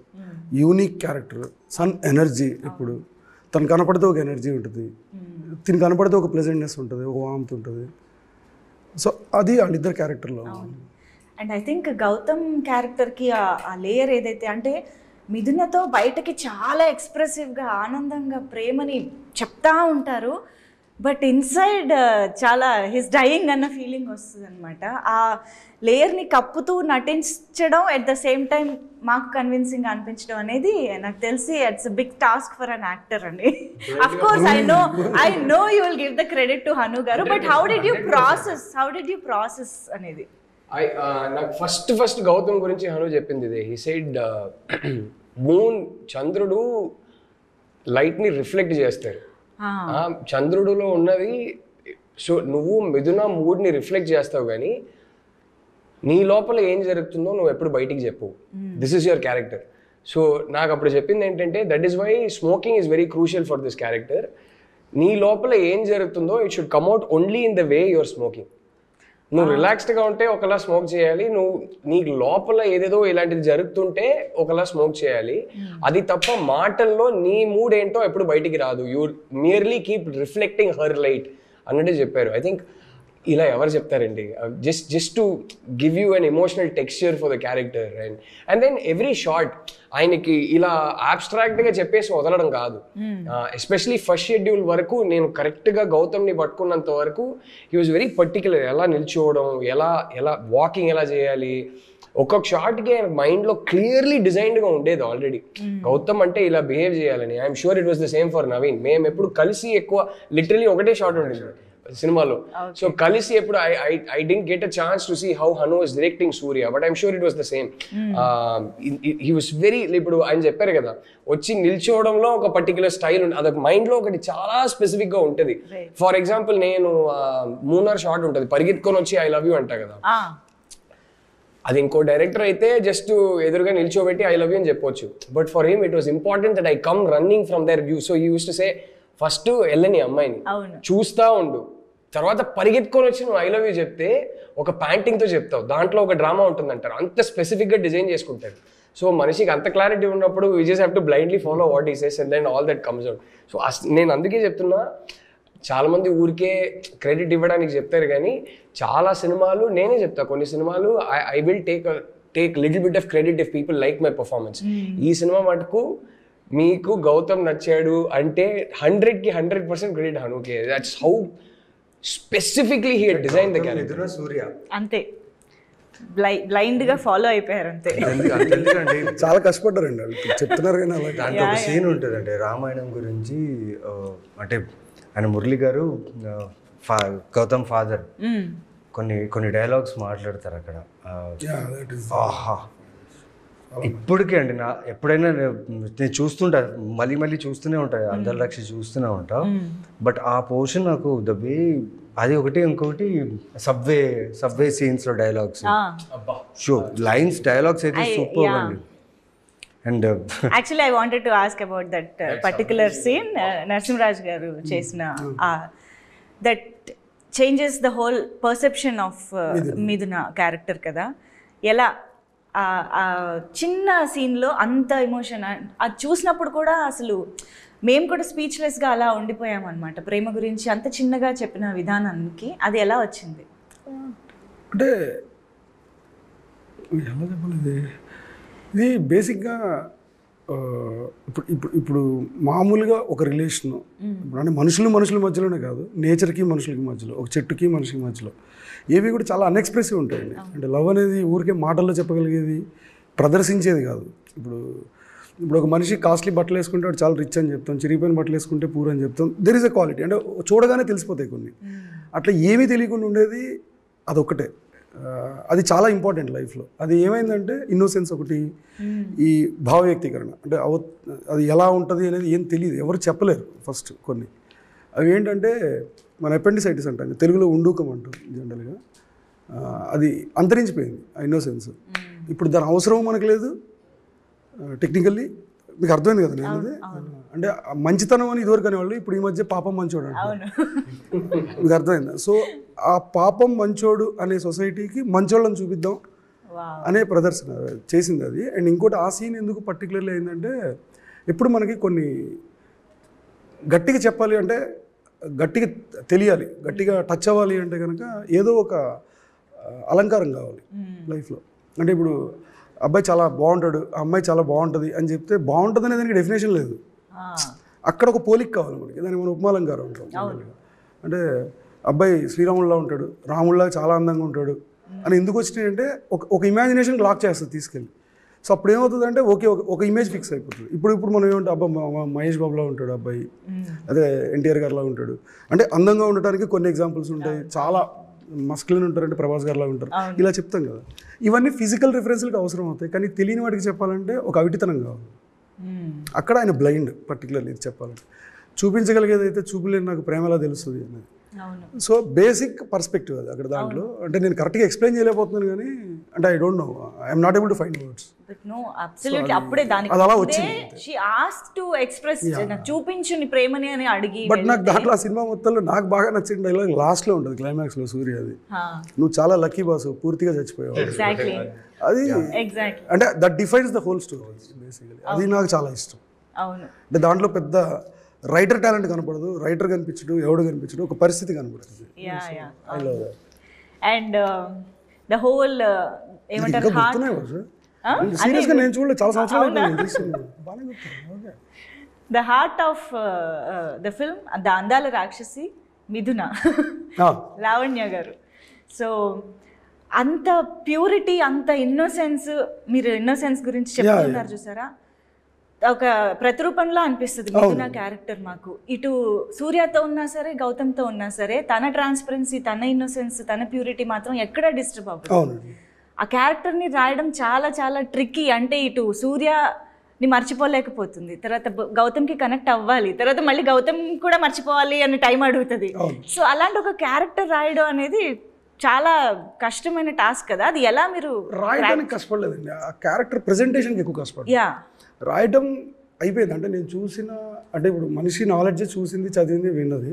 unique character. Sun energy, ఇప్పుడు తను కనపడితే ఒక ఎనర్జీ ఉంటుంది, తిని కనపడితే ఒక ప్లెజెంట్నెస్ ఉంటుంది, ఒక వామ్త్ ఉంటుంది. సో అది వాళ్ళిద్దరు క్యారెక్టర్లో. అండ్ ఐ థింక్ గౌతమ్ క్యారెక్టర్కి ఆ లేయర్ ఏదైతే అంటే మిథునతో బయటకి చాలా ఎక్స్ప్రెసివ్గా ఆనందంగా ప్రేమని చెప్తా ఉంటారు, బట్ ఇన్సైడ్ చాలా హిస్ డయింగ్ అన్న ఫీలింగ్ వస్తుంది అనమాట. ఆ లేయర్ని కప్పుతూ నటించడం ఎట్ ద సేమ్ టైం మాకు కన్విన్సింగ్ అనిపించడం అనేది నాకు తెలిసి it's big task for an actor అండి. Of course I know you will give the credit to Hanu garu, but how did you process అనేది? నాకు ఫస్ట్ గౌతమ్ గురించి హను చెప్పింది ఇదే. హీ సెడ్ మూన్, చంద్రుడు లైట్ని రిఫ్లెక్ట్ చేస్తారు, చంద్రుడిలో ఉన్నది. సో నువ్వు మిథున మూడ్ని రిఫ్లెక్ట్ చేస్తావు కానీ నీ లోపల ఏం జరుగుతుందో నువ్వు ఎప్పుడు బయటికి చెప్పు. This is your character. So నాకు అప్పుడు చెప్పింది ఏంటంటే, that is why smoking is very crucial for this character. నీ లోపల ఏం జరుగుతుందో it should come out only in the way your smoking. నువ్వు రిలాక్స్డ్గా ఉంటే ఒకలా స్మోక్ చేయాలి, నువ్వు నీకు లోపల ఏదేదో ఇలాంటిది జరుగుతుంటే ఒకలా స్మోక్ చేయాలి. అది తప్ప మాటల్లో నీ మూడ్ ఏంటో ఎప్పుడు బయటికి రాదు. You merely keep reflecting her light అన్నట్టు చెప్పారు. ఐ థింక్ ఇలా ఎవరు చెప్తారండి, just to give you an emotional texture for the character. And then every shot ఆయనకి ఇలా ఆబ్స్ట్రాక్ట్గా చెప్పేసి వదలడం కాదు. ఎస్పెషలీ ఫస్ట్ షెడ్యూల్ వరకు నేను కరెక్ట్గా గౌతమ్ని పట్టుకున్నంత వరకు హీ వాజ్ వెరీ పర్టికులర్. ఎలా నిల్చోవడం, ఎలా వాకింగ్ ఎలా చేయాలి, ఒక్కొక్క షార్ట్కి ఆయన మైండ్లో క్లియర్లీ డిజైన్డ్గా ఉండేది ఆల్రెడీ. గౌతమ్ అంటే ఇలా బిహేవ్ చేయాలని. I'm sure it was the same for Naveen. మేము ఎప్పుడు కలిసి ఎక్కువ లిటరలీ ఒకటే షార్ట్ ఉండేది సినిమాలో. సో కలిసి ఎప్పుడు I didn't get a chance to see how Hanu was directing Surya, but I'm sure it was the same. He was very, ఇప్పుడు ఆయన చెప్పారు కదా, వచ్చి నిల్చోవడంలో ఒక పర్టికులర్ స్టైల్ ఉంటుంది, అదొక మైండ్లో ఒకటి చాలా స్పెసిఫిక్గా ఉంటుంది. ఫర్ ఎగ్జాంపుల్ నేను మూనార్ షార్ట్ ఉంటుంది, పరిగెత్తుకొని వచ్చి ఐ లవ్ యూ అంటా కదా, అది ఇంకో డైరెక్టర్ అయితే జస్ట్ ఎదురుగా నిల్చోబెట్టి ఐ లవ్ యూ అని చెప్పొచ్చు. But for him it was important that I come running from their view. So he use to say first వెళ్ళని అమ్మాయిని చూస్తా ఉండు, తర్వాత పరిగెత్తుకొని వచ్చి నువ్వు ఐ లవ్ యూ చెప్తే ఒక ప్యాంటింగ్తో చెప్తావు, దాంట్లో ఒక డ్రామా ఉంటుంది అంటారు. అంత స్పెసిఫిక్గా డిజైన్ చేసుకుంటారు. సో మనిషికి అంత క్లారిటీ ఉన్నప్పుడు we just have to blindly follow what he says and then all that comes out. So నేను అందుకే చెప్తున్నా, చాలా మంది ఊరికే క్రెడిట్ ఇవ్వడానికి చెప్తారు, కానీ చాలా సినిమాలు నేనే చెప్తా, కొన్ని సినిమాలు I will take little bit of credit if people like my performance. ఈ సినిమా మటుకు మీకు గౌతమ్ నచ్చాడు అంటే 100కి 100% క్రెడిట్ హనుకే. That's how specifically he design the character. Surya అంతే బ్లైండ్ గా ఫాలో అయిపోయారు అంతే. ఎందుకంటే చాలా కష్టపడ్డారండి వాళ్ళు, చెప్తున్నారు కానీ అలా. దాంట్లో ఒక సీన్ ఉంటుంది అంటే రామాయణం గురించి, అంటే ఆయన మురళి గారు గౌతమ్ ఫాదర్ కొన్ని డైలాగ్స్ మాట్లాడతారు అక్కడ. ఆహా, ఇప్పటికే అండి ఎప్పుడైనా నేను చూస్తుంటా, మళ్ళీ చూస్తూనే ఉంటా, అందరిలక్షి చూస్తూనే ఉంటా. బట్ ఆ పోర్షన్ నాకు ద వే, అది ఒకటి, ఇంకొకటి సబ్వే సీన్స్ లో డైలాగ్స్, షో లైన్స్ డైలాగ్స్ అయితే సూపర్ అండి. And actually I wanted to ask about that particular scene Narasimharaj garu చేసిన, that changes the whole perception of Mithuna character కదా. ఎలా చిన్న సీన్లో అంత ఎమోషన్, అది చూసినప్పుడు కూడా అసలు మేము కూడా స్పీచ్లెస్గా అలా ఉండిపోయామన్నమాట. ప్రేమ గురించి అంత చిన్నగా చెప్పిన విధానానికి అది ఎలా వచ్చింది? అంటే ఎలా చెప్పాలి, ఇది బేసిక్గా ఇప్పుడు మామూలుగా ఒక రిలేషన్, అంటే మనుషుల మధ్యలోనే కాదు, నేచర్కి మనుషులకి మధ్యలో, ఒక చెట్టుకి మనిషికి మధ్యలో ఏవి కూడా చాలా అన్ఎక్స్ప్రెసివ్ ఉంటాయండి. అంటే లవ్ అనేది ఊరికే మాటల్లో చెప్పగలిగేది, ప్రదర్శించేది కాదు. ఇప్పుడు ఒక మనిషి కాస్ట్లీ బట్టలు వేసుకుంటే వాడు చాలా రిచ్ అని చెప్తాం, చిరిగిపోయిన బట్టలు వేసుకుంటే పూర్ అని చెప్తాం. దెర్ ఈజ్ అ క్వాలిటీ, అంటే చూడగానే తెలిసిపోతాయి కొన్ని. అట్లా ఏమీ తెలియకుండా ఉండేది అదొక్కటే. అది చాలా ఇంపార్టెంట్ లైఫ్లో. అది ఏమైందంటే ఇన్నోసెన్స్ ఒకటి, ఈ భావ వ్యక్తీకరణ, అంటే అది ఎలా ఉంటుంది అనేది ఏం తెలియదు, ఎవరు చెప్పలేరు ఫస్ట్. కొన్ని అవి ఏంటంటే మన అపెండిసైటిస్ అంటాం, తెలుగులో ఉండూకం అంటారు జనరల్గా. అది అంతరించిపోయింది ఆ ఇన్నోసెన్స్. ఇప్పుడు దాని అవసరం మనకు లేదు టెక్నికల్లీ. మీకు అర్థమైంది కదా నేను అంటే మంచితనం అని ఇదివరకు అనేవాళ్ళు, ఇప్పుడు ఈ మధ్య పాపం మంచోడు అంటే మీకు అర్థమైందా? సో ఆ పాపం మంచోడు అనే సొసైటీకి మంచోళ్ళని చూపిద్దాం అనే ప్రదర్శన చేసింది అది. అండ్ ఇంకోటి ఆ సీన్ ఎందుకు పర్టికులర్లీ అయిందంటే, ఎప్పుడు మనకి కొన్ని గట్టిగా చెప్పాలి అంటే, గట్టిగా తెలియాలి, గట్టిగా టచ్ అవ్వాలి అంటే కనుక ఏదో ఒక అలంకారం కావాలి లైఫ్లో. అంటే ఇప్పుడు అబ్బాయి చాలా బాగుంటాడు, ఆ అమ్మాయి చాలా బాగుంటుంది అని చెప్తే బాగుంటుంది అనే దానికి డెఫినేషన్ లేదు. అక్కడ ఒక పోలిక కావాలి మనకి, దానికి మనం ఉపమాలంకారం అంటాం. అంటే అబ్బాయి శ్రీరాముడిలా ఉంటాడు, రాముడిలా చాలా అందంగా ఉంటాడు అని ఎందుకు వచ్చినాయంటే ఒక ఇమాజినేషన్ లాక్ చేస్తుంది తీసుకెళ్ళి. సో అప్పుడు ఏమవుతుందంటే ఒక ఇమేజ్ ఫిక్స్ అయిపోతుంది. ఇప్పుడు మనం ఏమంటే అబ్బా మహేష్ బాబులా ఉంటాడు అబ్బాయి, అదే ఎన్టీఆర్ గారిలా ఉంటాడు అంటే అందంగా ఉండటానికి కొన్ని ఎగ్జాంపుల్స్ ఉంటాయి. చాలా మస్కులిన్ ఉంటారంటే ప్రభాస్ గారిలా ఉంటారు, ఇలా చెప్తాం కదా. ఇవన్నీ ఫిజికల్ రిఫరెన్స్లకు అవసరం అవుతాయి, కానీ తెలియని వాటికి చెప్పాలంటే ఒక అవిటితనం కావాలి. అక్కడ ఆయన బ్లైండ్ పర్టికులర్లీ ఇది చెప్పాలంటే. చూపించగలిగేది అయితే చూపలేని నాకు ప్రేమ ఎలా తెలుస్తుంది అనేది. సో బేసిక్ పర్స్పెక్టివ్ అది అక్కడ దాంట్లో. అంటే నేను కరెక్ట్గా ఎక్స్ప్లెయిన్ చేయలేకపోతున్నాను కానీ, అంటే I don't no, I'm not able to find words. అప్పుడే దానికి అది అలా వచ్చింది. షీ ఆస్క్డ్ టు ఎక్స్ప్రెస్, నాకు చూపించు నీ ప్రేమని అని అడిగి. బట్ నాకు దాంట్లో ఆ సినిమా మొత్తంలో నాకు బాగా నచ్చిన డైలాగ్ లాస్ట్లో ఉంటుంది, క్లైమాక్స్లో సూర్యది, నువ్వు చాలా లక్కీ బాసు, పూర్తిగా చచ్చిపోయావు. అది అంటే that defines the whole story basically. అది నాకు చాలా ఇష్టం. అంటే దాంట్లో పెద్ద రైటర్ టాలెంట్ కనపడదు, రైటర్ కనిపించడు, ఎవడు కనిపించడు, ఒక పరిస్థితి కనపడుతుంది. I love that. And the whole ఏమంటారు హార్ట్ సీరియస్గా నేను చూడలేదు, చాలా సంవత్సరాలు బాగానే గుర్తుంది. The heart of the film the అందాల రాక్షసి మిథున లావణ్య గారు. సో అంత ప్యూరిటీ, అంత ఇన్నోసెన్స్, మీరు ఇన్నోసెన్స్ గురించి చెప్తున్నారు చూసారా, ఒక ప్రతిరూపంలో అనిపిస్తుంది మిథున క్యారెక్టర్ మాకు. ఇటు సూర్యతో ఉన్నా సరే, గౌతమ్తో ఉన్నా సరే, తన ట్రాన్స్పరెన్సీ, తన ఇన్నోసెన్స్, తన ప్యూరిటీ మాత్రం ఎక్కడ డిస్టర్బ్ అవ్వదు. ఆ క్యారెక్టర్ని రాయడం చాలా చాలా ట్రిక్కీ. అంటే ఇటు సూర్యని మర్చిపోలేకపోతుంది, తర్వాత గౌతమ్కి కనెక్ట్ అవ్వాలి, తర్వాత మళ్ళీ గౌతమ్ కూడా మర్చిపోవాలి అని టైం అడుగుతుంది. సో అలాంటి ఒక క్యారెక్టర్ రాయడం అనేది చాలా కష్టమైన టాస్క్ కదా. అది ఎలా మీరు రాయడానికి కష్టపడలేదండి, ఆ క్యారెక్టర్ ప్రెజెంటేషన్కి ఎక్కువ కష్టపడ్డా. రాయడం అయిపోయింది. అంటే నేను చూసిన, అంటే ఇప్పుడు మనిషి నాలెడ్జ్ చూసింది, చదివింది, విన్నది.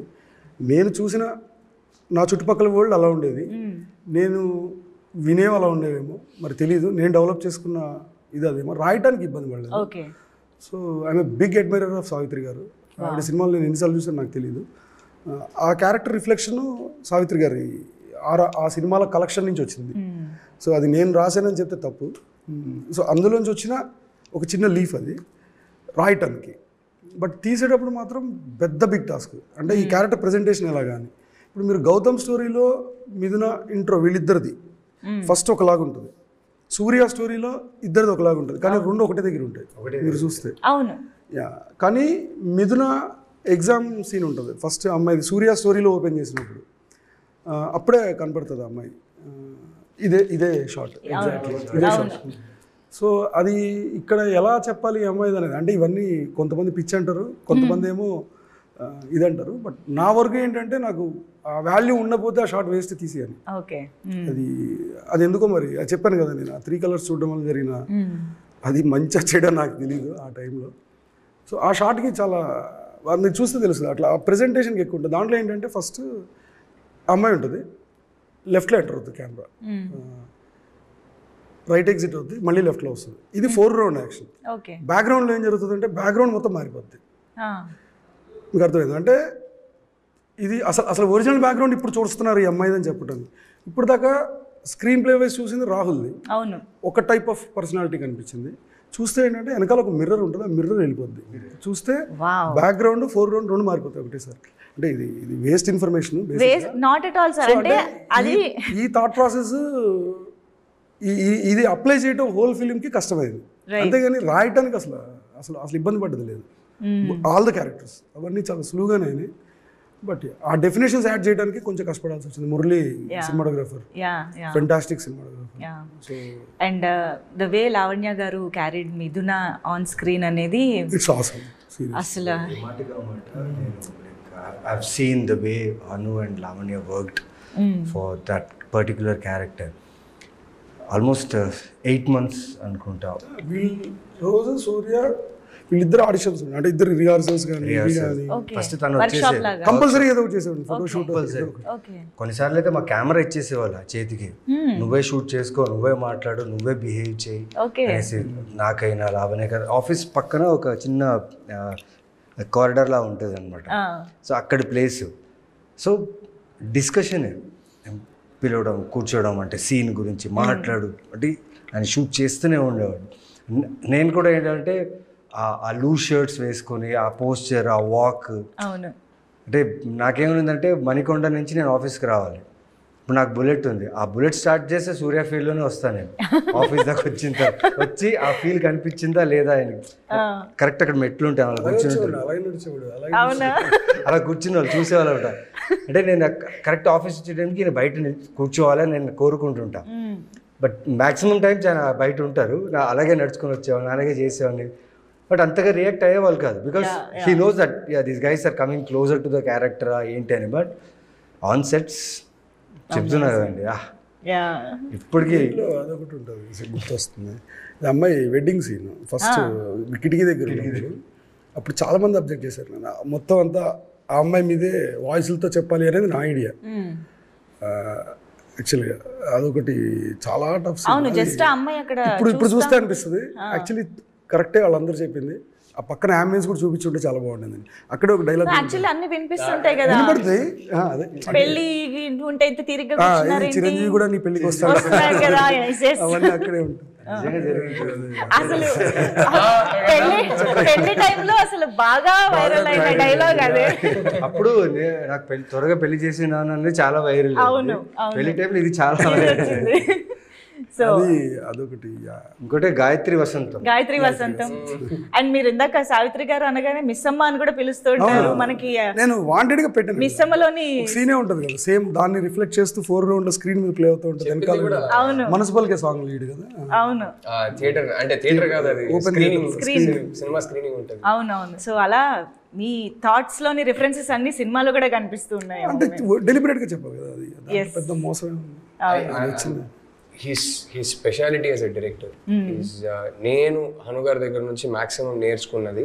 నేను చూసిన నా చుట్టుపక్కల వరల్డ్ అలా ఉండేది, నేను వినేవి అలా ఉండేవేమో మరి తెలీదు. నేను డెవలప్ చేసుకున్న ఇది అదేమో, రాయడానికి ఇబ్బంది పడలేదు. So I'm a big admirer of Savitri garu. ఆవిడ సినిమాలు నేను ఎన్నిసార్లు చూసాను నాకు తెలియదు. ఆ క్యారెక్టర్ రిఫ్లెక్షన్ సావిత్రి గారి ఆ సినిమాల కలెక్షన్ నుంచి వచ్చింది. సో అది నేను రాశానని చెప్తే తప్పు. సో అందులోంచి వచ్చిన ఒక చిన్న లీఫ్ అది రాయటానికి. బట్ తీసేటప్పుడు మాత్రం పెద్ద బిగ్ టాస్క్. అంటే ఈ క్యారెక్టర్ ప్రెజెంటేషన్ ఎలా కానీ, ఇప్పుడు మీరు గౌతమ్ స్టోరీలో మిథున ఇంట్రో వీళ్ళిద్దరిది ఫస్ట్ ఒకలాగా ఉంటుంది, సూర్య స్టోరీలో ఇద్దరిది ఒకలాగా ఉంటుంది, కానీ రెండు ఒకటే దగ్గర ఉంటాయి మీరు చూస్తే. యా, కానీ మిథున ఎగ్జామ్ సీన్ ఉంటుంది ఫస్ట్ అమ్మాయిది, సూర్య స్టోరీలో ఓపెన్ చేసినప్పుడు అప్పుడే కనపడుతుంది ఆ అమ్మాయి. ఇదే షార్ట్, ఎగ్జాక్ట్లీ ఇదే షార్ట్. సో అది ఇక్కడ ఎలా చెప్పాలి ఈ అమ్మాయిది అనేది, అంటే ఇవన్నీ కొంతమంది పిచ్చి అంటారు, కొంతమంది ఏమో ఇదంటారు. బట్ నా వరకు ఏంటంటే నాకు ఆ వాల్యూ ఉండకపోతే ఆ షార్ట్ వేస్ట్ తీసేయాలి. అది ఎందుకో మరి అది చెప్పాను కదా, నేను ఆ 3 కలర్స్ చూడడం వల్ల జరిగిన అది మంచిగా చెడ నాకు తెలియదు ఆ టైంలో. సో ఆ షార్ట్కి చాలా మీరు చూస్తే తెలుస్తుంది, అట్లా ఆ ప్రెజెంటేషన్కి ఎక్కువ ఉంటుంది. దాంట్లో ఏంటంటే ఫస్ట్ అమ్మాయి ఉంటుంది, లెఫ్ట్లో ఎంటర్ అవుతుంది కెమెరా, రైట్ ఎగ్జిట్ అవుతుంది, మళ్ళీ లెఫ్ట్లో వస్తుంది. ఇది 4 రౌండ్ యాక్షన్. బ్యాక్గ్రౌండ్లో ఏం జరుగుతుందంటే బ్యాక్గ్రౌండ్ మొత్తం మారిపోద్ది. మీకు అర్థమైంది అంటే ఇది అసలు ఒరిజినల్ బ్యాక్గ్రౌండ్ ఇప్పుడు చూస్తున్నారు ఈ అమ్మాయిది అని చెప్పడానికి. ఇప్పుడు దాకా స్క్రీన్ ప్లే వైజ్ చూసింది రాహుల్ది, ఒక టైప్ ఆఫ్ పర్సనాలిటీ కనిపించింది. చూస్తే ఏంటంటే వెనకాల ఒక మిర్రర్ ఉంటుంది, ఆ మిర్రర్ వెళ్ళిపోద్ది. చూస్తే బ్యాక్గ్రౌండ్ 4 రౌండ్ 2 మారిపోతాయి ఒకటేసారి. అంటే ఇది వేస్ట్ ఇన్ఫర్మేషన్. ఈ థాట్ ప్రాసెస్ ఇది అప్లై చేయడం హోల్ ఫిలింకి కష్టమైంది, అంతేగాని రాయటానికి అసలు ఇబ్బంది పడ్డది లేదు. ఆల్ ద క్యారెక్టర్స్ అవన్నీ చాలా సులువుగానే అయినాయి. బట్ ఆ డెఫినేషన్స్ యాడ్ చేయడానికి కొంచెం కష్టపడాల్సి వచ్చింది. Murali cinematographer, fantastic cinematographer. And the way Lavanya గారు క్యారీడ్ మిథున ఆన్ స్క్రీన్ అనేది ఇట్స్ ఆసమ్. అసలు I've seen the way Anu and Lavanya worked for that particular character. Almost 8 months అనుకుంటా. రోజు సూర్య వీళ్ళిద్దరు ఆడిషన్స్ ఉన్నాయి, అంటే ఇద్దరు రిహార్సల్స్ కానీ ఫస్ట్ తను వచ్చేసి కంపల్సరీ ఏదో ఒకటి చేసేవాడు, ఫోటో షూట్. కొన్నిసార్లు అయితే మా కెమెరా ఇచ్చేసేవాళ్ళు చేతికి, నువ్వే షూట్ చేసుకో, నువ్వే మాట్లాడు, నువ్వే బిహేవ్ చేయి అనేసి. నాకైనా లావణ్య గారు ఆఫీస్ పక్కన ఒక చిన్న కారిడార్ లా ఉంటుంది అనమాట. సో అక్కడ ప్లేస్, సో డిస్కషన్, పిలవడం, కూర్చోవడం, అంటే సీన్ గురించి మాట్లాడు అంటే ఆయన షూట్ చేస్తూనే ఉండేవాడు. నేను కూడా ఏంటంటే ఆ లూజ్ షర్ట్స్ వేసుకొని ఆ పోస్చర్, ఆ వాక్, అంటే నాకేమైందంటే మణికొండ నుంచి నేను ఆఫీస్కి రావాలి. ఇప్పుడు నాకు బుల్లెట్ ఉంది, ఆ బుల్లెట్ స్టార్ట్ చేస్తే సూర్య ఫీల్డ్లోనే వస్తాను నేను. ఆఫీస్ దాకా వచ్చిన తర్వాత వచ్చి ఆ ఫీల్ కనిపించిందా లేదా అని కరెక్ట్ అక్కడ మెట్లు ఉంటాయి, అలా కూర్చుని అలా కూర్చుని వాళ్ళు చూసేవాళ్ళు ఉంటారు. అంటే నేను కరెక్ట్ ఆఫీస్ వచ్చేటానికి నేను బయట కూర్చోవాలని నేను కోరుకుంటుంటా. బట్ మ్యాక్సిమం టైమ్స్ ఆయన బయట ఉంటారు, అలాగే నడుచుకొని వచ్చేవాడిని, అలాగే చేసేవాడిని. బట్ అంతగా రియాక్ట్ అయ్యేవాళ్ళు కాదు, because he knows that these guys are coming closer to the character ఏంటి అని. బట్ ఆన్ సెట్స్ చెప్తున్నా కదండి, ఇప్పటికీ అదొకటి ఉంటుంది గుర్తొస్తుంది. అమ్మాయి వెడ్డింగ్ సీన్ ఫస్ట్ కిటికీ దగ్గర ఉన్నప్పుడు అప్పుడు చాలా మంది అబ్జెక్ట్ చేశారు. నేను మొత్తం అంతా ఆ అమ్మాయి మీదే వాయిస్లతో చెప్పాలి అనేది నా ఐడియా. యాక్చువల్గా అదొకటి చాలా టఫ్. ఇప్పుడు చూస్తే అనిపిస్తుంది యాక్చువల్లీ కరెక్టే వాళ్ళందరూ చెప్పింది. ఆ పక్కన అంబియన్స్ కూడా చూపించుంటే చాలా బాగుండేది. అక్కడే ఒక డైలాగ్ యాక్చువల్లీ అన్ని వినిపిస్తుంటాయి కదా, వినపడుతుంది. అదే పెళ్లి ఉంటే ఇంత తిరిగ్గా కూర్చున్నారేంటి? చిరంజీవి కూడా నీ పెళ్లికి వస్తాడు వస్తున్నాడు కదా. Yes, yes. అవన్నీ అక్కడే ఉంటాయి. అసలు పెళ్లి టైంలో అసలు బాగా వైరల్ అయిన డైలాగ్ అదే. అప్పుడు నాకు త్వరగా పెళ్లి చేసి నాన్న చాలా వైరల్. అవును, పెళ్లి టైంలో ఇది చాలా వైరల్. సో అదొకటి. ఇంకోటి గాయత్రి వసంతం. అండ్ మీరు ఇందాక సావిత్రి గారు అనగానే మిస్సమ్మ అని కూడా పిలుస్తుంటారు. మనకి నేను వాంటెడ్ గా పెట్టాను. మిస్సమ్మలోని సీనే ఉంటది కదా, సేమ్ దాన్ని రిఫ్లెక్ట్ చేస్తూ 4 రౌండ్ స్క్రీన్ మీద ప్లే అవుతూ ఉంటుంది. వెనకాల అవును, మనసుపల్కే సాంగ్ లీడ్ కదా. అవును, థియేటర్ అంటే థియేటర్ కాదు, అది స్క్రీనింగ్, సినిమా స్క్రీనింగ్ ఉంటుంది. అవునవును. సో అలా మీ థాట్స్ లోని రిఫరెన్సెస్ అన్ని సినిమాలో కూడా కనిపిస్తూ ఉన్నాయి. అంటే డెలిబరేట్ గా చెప్పావు కదా, అది పెద్ద మోసం వచ్చింది. his speciality as a director is నేను హను గారి దగ్గర నుంచి మాక్సిమం నేర్చుకున్నది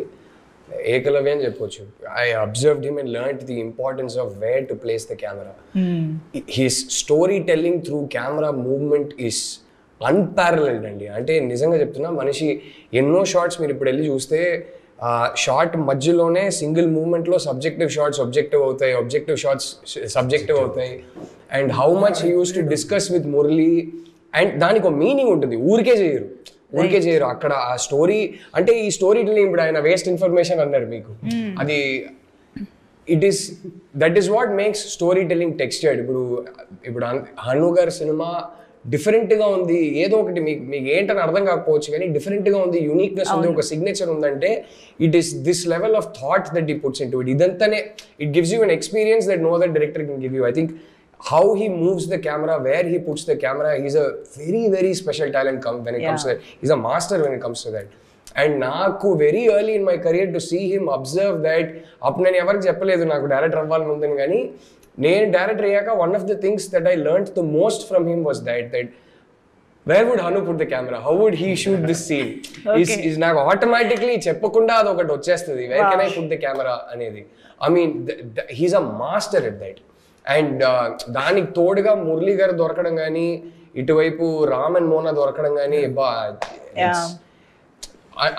ఏకలవ్య అని చెప్పొచ్చు. I observed him and learnt the importance of where to place the camera. His storytelling through camera movement is unparalleled అండి. అంటే నిజంగా చెప్తున్నా, మనిషి ఎన్నో షార్ట్స్ మీరు ఇప్పుడు వెళ్ళి చూస్తే షార్ట్ మధ్యలోనే సింగిల్ మూమెంట్లో సబ్జెక్టివ్ షార్ట్స్ ఆబ్జెక్టివ్ అవుతాయి, ఆబ్జెక్టివ్ షార్ట్స్ సబ్జెక్టివ్ అవుతాయి. And how much he use to discuss with Murali. And దానికి ఒక మీనింగ్ ఉంటుంది, ఊరికే చేయరు అక్కడ. ఆ స్టోరీ అంటే ఈ స్టోరీ టెల్లింగ్, ఇప్పుడు ఆయన వేస్ట్ ఇన్ఫర్మేషన్ అన్నారు మీకు, అది that is what makes story telling textured. ఇప్పుడు హను గారి సినిమా డిఫరెంట్గా ఉంది, ఏదో ఒకటి మీకు ఏంటని అర్థం కాకపోవచ్చు కానీ డిఫరెంట్గా ఉంది, యూనిక్నెస్ ఉంది, ఒక సిగ్నేచర్ ఉందంటే it is this level of thought that he puts in to it. ఇదంతానే it gives you an experience that no other director can give you. I think how he moves the camera, where he puts the camera, he's a very, very special talent when it comes to that. He's a master when it comes to that. And naaku very early in my career to see him observe that, appu nenu evariki cheppaledu naaku director avvalani undani gaani nenu director ayyaka one of the things that I learnt the most from him was that where would Hanu put the camera, how would he shoot this scene. is naaku automatically cheppakunda adokati vachestadi, where can I put the camera anedi. I mean he's a master at that. And దానికి తోడుగా మురళీ గారు దొరకడం కానీ, ఇటువైపు Ram and Mona దొరకడం కానీ,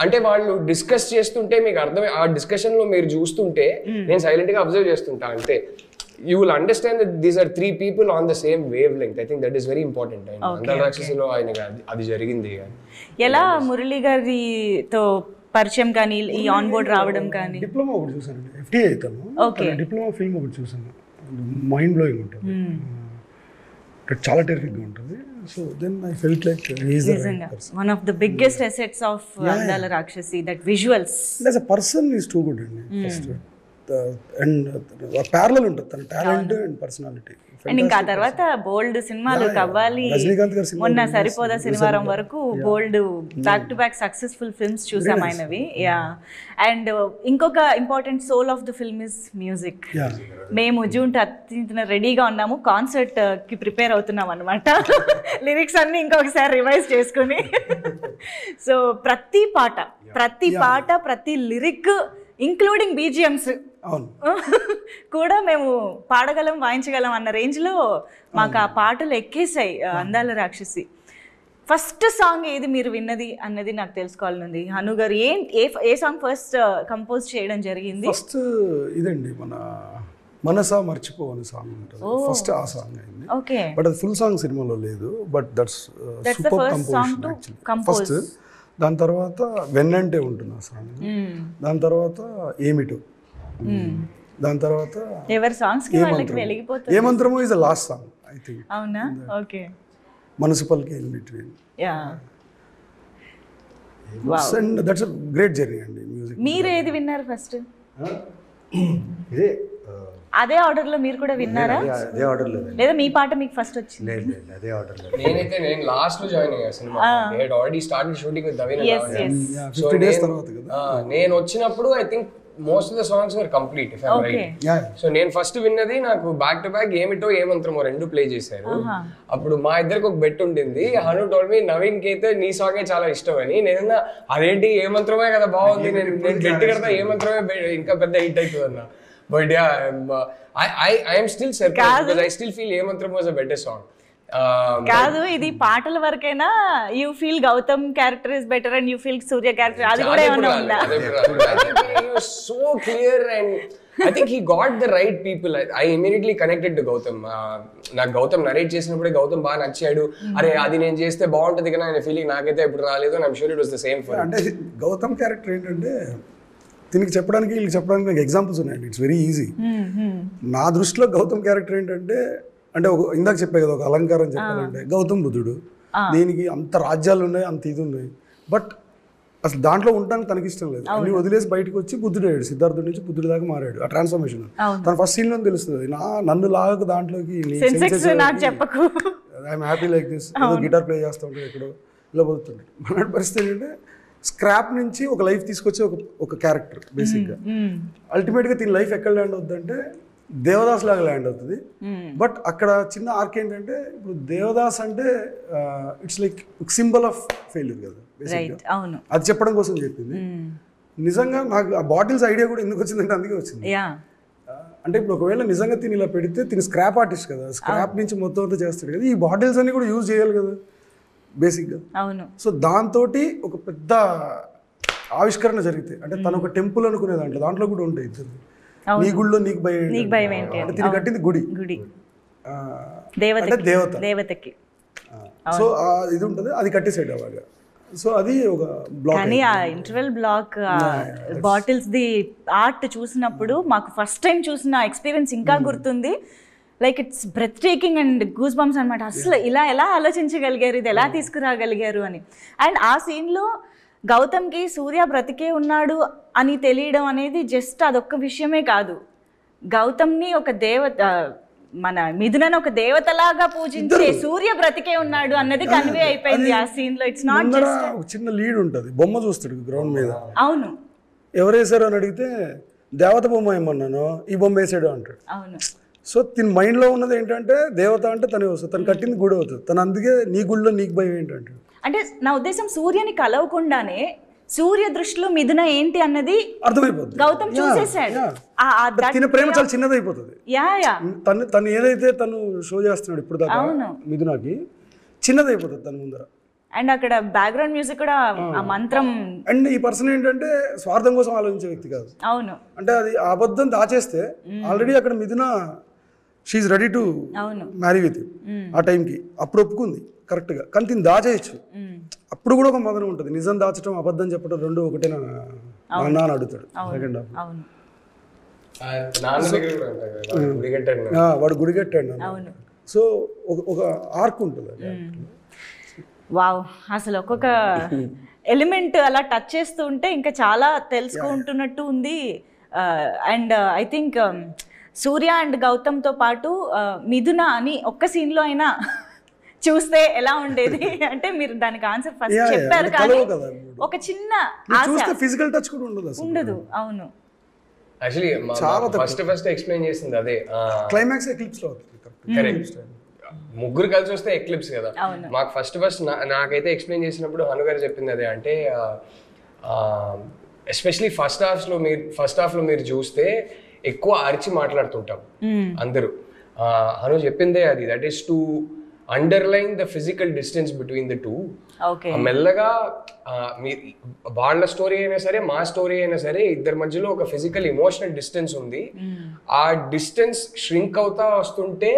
అంటే వాళ్ళు డిస్కస్ చేస్తుంటే మీకు అర్థమే, ఆ డిస్కషన్ లో మీరు చూస్తుంటే నేను సైలెంట్ గా అబ్జర్వ్ చేస్తుంటా. అంతే, you will understand that these are 3 people on the same wavelength. I think that is very important. And అందాల రాక్షసిలో ఆయన అది జరిగింది. ఎలా మురళీ గారితో పరిచయం కానీ, ఈ ఆన్ బోర్డ్ రావడం కానీ? డిప్లొమా ఒకటి చూసాను, FTA అవుతాను, డిప్లొమా ఫిల్మ్ ఒకటి చూసాను, మైండ్ బ్లోయింగ్ ఉంటుంది, చాలా టెరిఫిక్గా ఉంటుంది. So then I felt like one of the biggest assets of Andala Rakshasi, that visuals. As a person is too good అండి. ఫస్ట్ అండ్ ప్యారలల్ ఉంటుంది తన టాలెంట్ అండ్ పర్సనాలిటీ. అండ్ ఇంకా ఆ తర్వాత బోల్డ్ సినిమాలు, కవ్వాలి, మొన్న సరిపోదా శనివారం వరకు bold back to back successful films చూసాం ఆయనవి. యా, అండ్ ఇంకొక important soul of the film is music. మేము June 13th రెడీగా ఉన్నాము, కాన్సర్ట్ కి ప్రిపేర్ అవుతున్నాం అనమాట. లిరిక్స్ అన్ని ఇంకొకసారి రివైజ్ చేసుకుని. సో ప్రతి పాట ప్రతి లిరిక్ ఇంక్లూడింగ్ BGMs కూడా మేము పాడగలం, వాయించగలం అన్న రేంజ్లో మాకు ఆ పాటలు ఎక్కేసాయి అందాల రాక్షసి. ఫస్ట్ సాంగ్ ఏది మీరు విన్నది అన్నది నాకు తెలుసుకోవాలనుంది. హను గారు ఏ సాంగ్ ఫస్ట్ కంపోజ్ చేయడం జరిగింది? ఫస్ట్ ఇదండి, మన మనసా మర్చిపోవని సాంగ్ ఉంటుంది, ఫస్ట్ ఆ సాంగ్ అయింది. ఓకే, బట్ అది ఫుల్ సాంగ్ సినిమాలో లేదు, but that's super composition actually. First దాని తర్వాత వెన్నంటే ఉంటుంది ఆ సాంగ్, దాని తర్వాత ఏమిటో, దాని తర్వాత ఎవరి సాంగ్స్ కి వాళ్ళకి వెలిగిపోతుంది. ఏ మంత్రమో is the last song I think. అవునా? ఓకే, మనసు పలికే in between. Yeah, and that's a great journey అండి మ్యూజిక్. మీరు ఏది విన్నారు ఫస్ట్? ఇదే అదే ఆర్డర్ లో మీరు కూడా విన్నారా? అదే ఆర్డర్ లో, లేదా మీ పాట మీకు ఫస్ట్ వచ్చింది? లేదు అదే ఆర్డర్ లో. నేను లాస్ట్ లో జాయిన్ అయ్యా సినిమా. They had already started shooting with దవీన్. సో 50 days తర్వాత కదా నేను వచ్చినప్పుడు I think most of the songs were complete if I am right. So నేను ఫస్ట్ విన్నది, నాకు బ్యాక్ టు బ్యాక్ ఏమిటో ఏమంత్రమో 2 ప్లే చేశారు. అప్పుడు మా ఇద్దరికి ఒక బెట్ ఉండింది. హను టోల్డ్ మీ నవీన్ కి అయితే నీ సాంగే చాలా ఇష్టం అని. నేను అదేంటి ఏమంత్రమే కదా బాగుంది, నేను బెట్ కడతా ఏమంత్రమే ఇంకా పెద్ద హిట్ అవుతుంది అన్న. But yeah, I am still surprised because I still feel Ye Mantram was a better song. కాదు, ఇది పాటల వరకైనా you feel Gautham character is better and you feel Surya character, అది కూడా ఏమన్నా ఉందా? So clear and I think he got the right people. I immediately connected to Gautam. నాకు Gautam narrate చేసినప్పుడే గౌతమ్ బాగా నచ్చాడు. అరే అది నేను చేస్తే బాగుంటుంది కదా అనే ఫీలింగ్ నాకైతే ఎప్పుడు రాలేదు. I'm sure it was the same for. అంటే గౌతమ్ క్యారెక్టర్ ఏంటంటే దీనికి చెప్పడానికి వీళ్ళకి చెప్పడానికి నాకు ఎగ్జాంపుల్స్ ఉన్నాయండి. It's very easy. నా దృష్టిలో గౌతమ్ క్యారెక్టర్ ఏంటంటే అంటే ఇందాక చెప్పే కదా ఒక అలంకారం చెప్పాలంటే గౌతమ్ బుద్ధుడు. దీనికి అంత రాజ్యాలు ఉన్నాయి, అంత ఇది ఉన్నాయి, బట్ అసలు దాంట్లో ఉండడానికి తనకి ఇష్టం లేదు. అన్ని వదిలేసి బయటకు వచ్చి బుద్ధుడు అయ్యాడు. సిద్ధార్థుడి నుంచి బుద్ధుడి దాకా మారాడు. ఆ ట్రాన్స్ఫర్మేషన్ తన ఫస్ట్ సీన్ లో తెలుస్తుంది. నన్ను లాగకు దాంట్లోకి ఐఎమ్ హ్యాపీ లైక్ దిస్, ఏదో గిటార్ ప్లే చేస్తూ ఉంటాడు, ఎక్కడో ఇలా పోతుంటాడు. మన పరిస్థితి ఏంటంటే స్క్రాప్ నుంచి ఒక లైఫ్ తీసుకొచ్చే ఒక క్యారెక్టర్ బేసిక్గా. అల్టిమేట్గా దీని లైఫ్ ఎక్కడ ల్యాండ్ అవుతుందంటే దేవదాస్ లాగా ల్యాండ్ అవుతుంది. బట్ అక్కడ చిన్న ఆర్క్ ఏంటంటే ఇప్పుడు దేవదాస్ అంటే it's like symbol of failure కదా బేసిక్గా. అది చెప్పడం కోసం చెప్పింది. నిజంగా నాకు ఆ బాటిల్స్ ఐడియా కూడా ఎందుకు వచ్చిందంటే అందుకే వచ్చింది. అంటే ఇప్పుడు ఒకవేళ నిజంగా తిని ఇలా పెడితే తిని స్క్రాప్ ఆర్టిస్ట్ కదా, స్క్రాప్ నుంచి మొత్తం అంతా చేస్తాడు కదా, ఈ బాటిల్స్ అన్ని కూడా యూజ్ చేయాలి కదా బేసిక్గా. సో దాంతో ఒక పెద్ద ఆవిష్కరణ జరిగితే అంటే తను ఒక టెంపుల్ అనుకునే దాంట్లో కూడా ఉంటాయి ఇద్దరు. నీ గుడిలో నీకు భయం ఏంటి అంటే తిని కట్టింది గుడి అంటే దేవతకి. సో ఇది ఉంటుంది, అది కట్టేసాడు అలాగా. సో అది ఒక బ్లాక్. కానీ ఆ interval block battles the art చూసినప్పుడు మాకు ఫస్ట్ టైం చూసిన ఎక్స్పీరియన్స్ ఇంకా గుర్తుంది. Like it's breathtaking and goose bumps అనమాట. అసలు ఇలా ఎలా ఆలోచించగలిగారు, ఇది ఎలా తీసుకురాగలిగారు అని. అండ్ ఆ సీన్లో గౌతమ్కి సూర్య బ్రతికే ఉన్నాడు అని తెలియడం అనేది జస్ట్ అదొక్క విషయమే కాదు, గౌతమ్ని ఒక దేవత, మన మిథునని ఒక దేవతలాగా పూజించే సూర్య బ్రతికే ఉన్నాడు అన్నది కన్వే అయిపోయింది ఆ సీన్ లో. ఇట్స్ నాట్ జస్ట్ ఒక చిన్న లీడ్ ఉంటుంది, బొమ్మ చూస్తాడు గ్రౌండ్ మీద. అవును, ఎవరు వేసారు అని అడిగితే దేవత బొమ్మ ఏమన్నాను, ఈ బొమ్మ వేసాడు అంటాడు. అవును. సో తిని మైండ్లో ఉన్నది ఏంటంటే దేవత అంటే తనే వస్తుంది, తను కట్టింది గుడి అవుతుంది, తను అందుకే నీ గుడిలో నీకు భయం ఏంటంటే. అంటే నా ఉద్దేశం సూర్యని కలవకుండానే సూర్య దృష్టిలో మిథున ఏంటి అన్నది అర్థమైపోతుంది. గౌతమ్ చూసేసాడు. తిన ప్రేమ చాలా చిన్నదైపోతుంది. తను ఏదైతే తను షో చేస్తున్నాడు ఇప్పుడు దాకా మిథునకి చిన్నదైపోతుంది తన ముందర. అండ్ అక్కడ బ్యాక్గ్రౌండ్ మ్యూజిక్ కూడా ఆ మంత్రం. అండ్ ఈ పర్సన్ ఏంటంటే స్వార్థం కోసం ఆలోచించే వ్యక్తి కాదు. అవును. అంటే అది అబద్ధం దాచేస్తే ఆల్రెడీ అక్కడ Mithuna she ready to marry with ఆ టైంకి అప్పుడు ఒప్పుకుంది కరెక్ట్గా. కానీ తిని దాచేయచ్చు, అప్పుడు కూడా ఒక మదనం ఉంటుంది. నిజం దాచడం అబద్ధం చెప్పడం రెండు ఒకటేనా నాన్న అని అడుగుతాడు సెకండ్ హాఫ్. వాడు గుడి కట్టాడు. సో ఒక ఆర్క్ ఉంటుంది. వావ్, అసలు ఒక్కొక్క ఎలిమెంట్ అలా టచ్ చేస్తూ ఉంటే ఇంకా చాలా తెలుసుకుంటున్నట్టు ఉంది. And I think Surya and గౌతమ్తో పాటు మిథున అని ఒక్క సీన్లో అయినా చూస్తే ఎలా ఉండేది అంటే మీరు దానికి ఆన్సర్ ఫస్ట్ చెప్పారు, కానీ ఒక చిన్న ఫిజికల్ టచ్ కూడా ఉండదు. అవును, యాక్చువల్లీ చాలా ఫస్ట్ ఎక్స్ప్లెయిన్ చేసింది అదే క్లైమాక్స్ ఎక్లిప్స్ లో. కరెక్ట్, ముగ్గురు కలిసి వస్తే ఎక్లిప్స్ కదా. మాకు ఫస్ట్ నాకైతే ఎక్స్ప్లెయిన్ చేసినప్పుడు హను గారు చెప్పింది అదే. అంటే ఎస్పెషలీ ఫస్ట్ హాఫ్ లో మీరు చూస్తే ఎక్కువ అరిచి మాట్లాడుతుంటాం అందరూ. హను చెప్పిందే అది, that is to underline the physical distance between the two. మెల్లగా వాళ్ళ స్టోరీ అయినా సరే మా స్టోరీ అయినా సరే ఇద్దరి మధ్యలో ఒక ఫిజికల్ ఇమోషనల్ డిస్టెన్స్ ఉంది. ఆ డిస్టెన్స్ ష్రింక్ అవుతా వస్తుంటే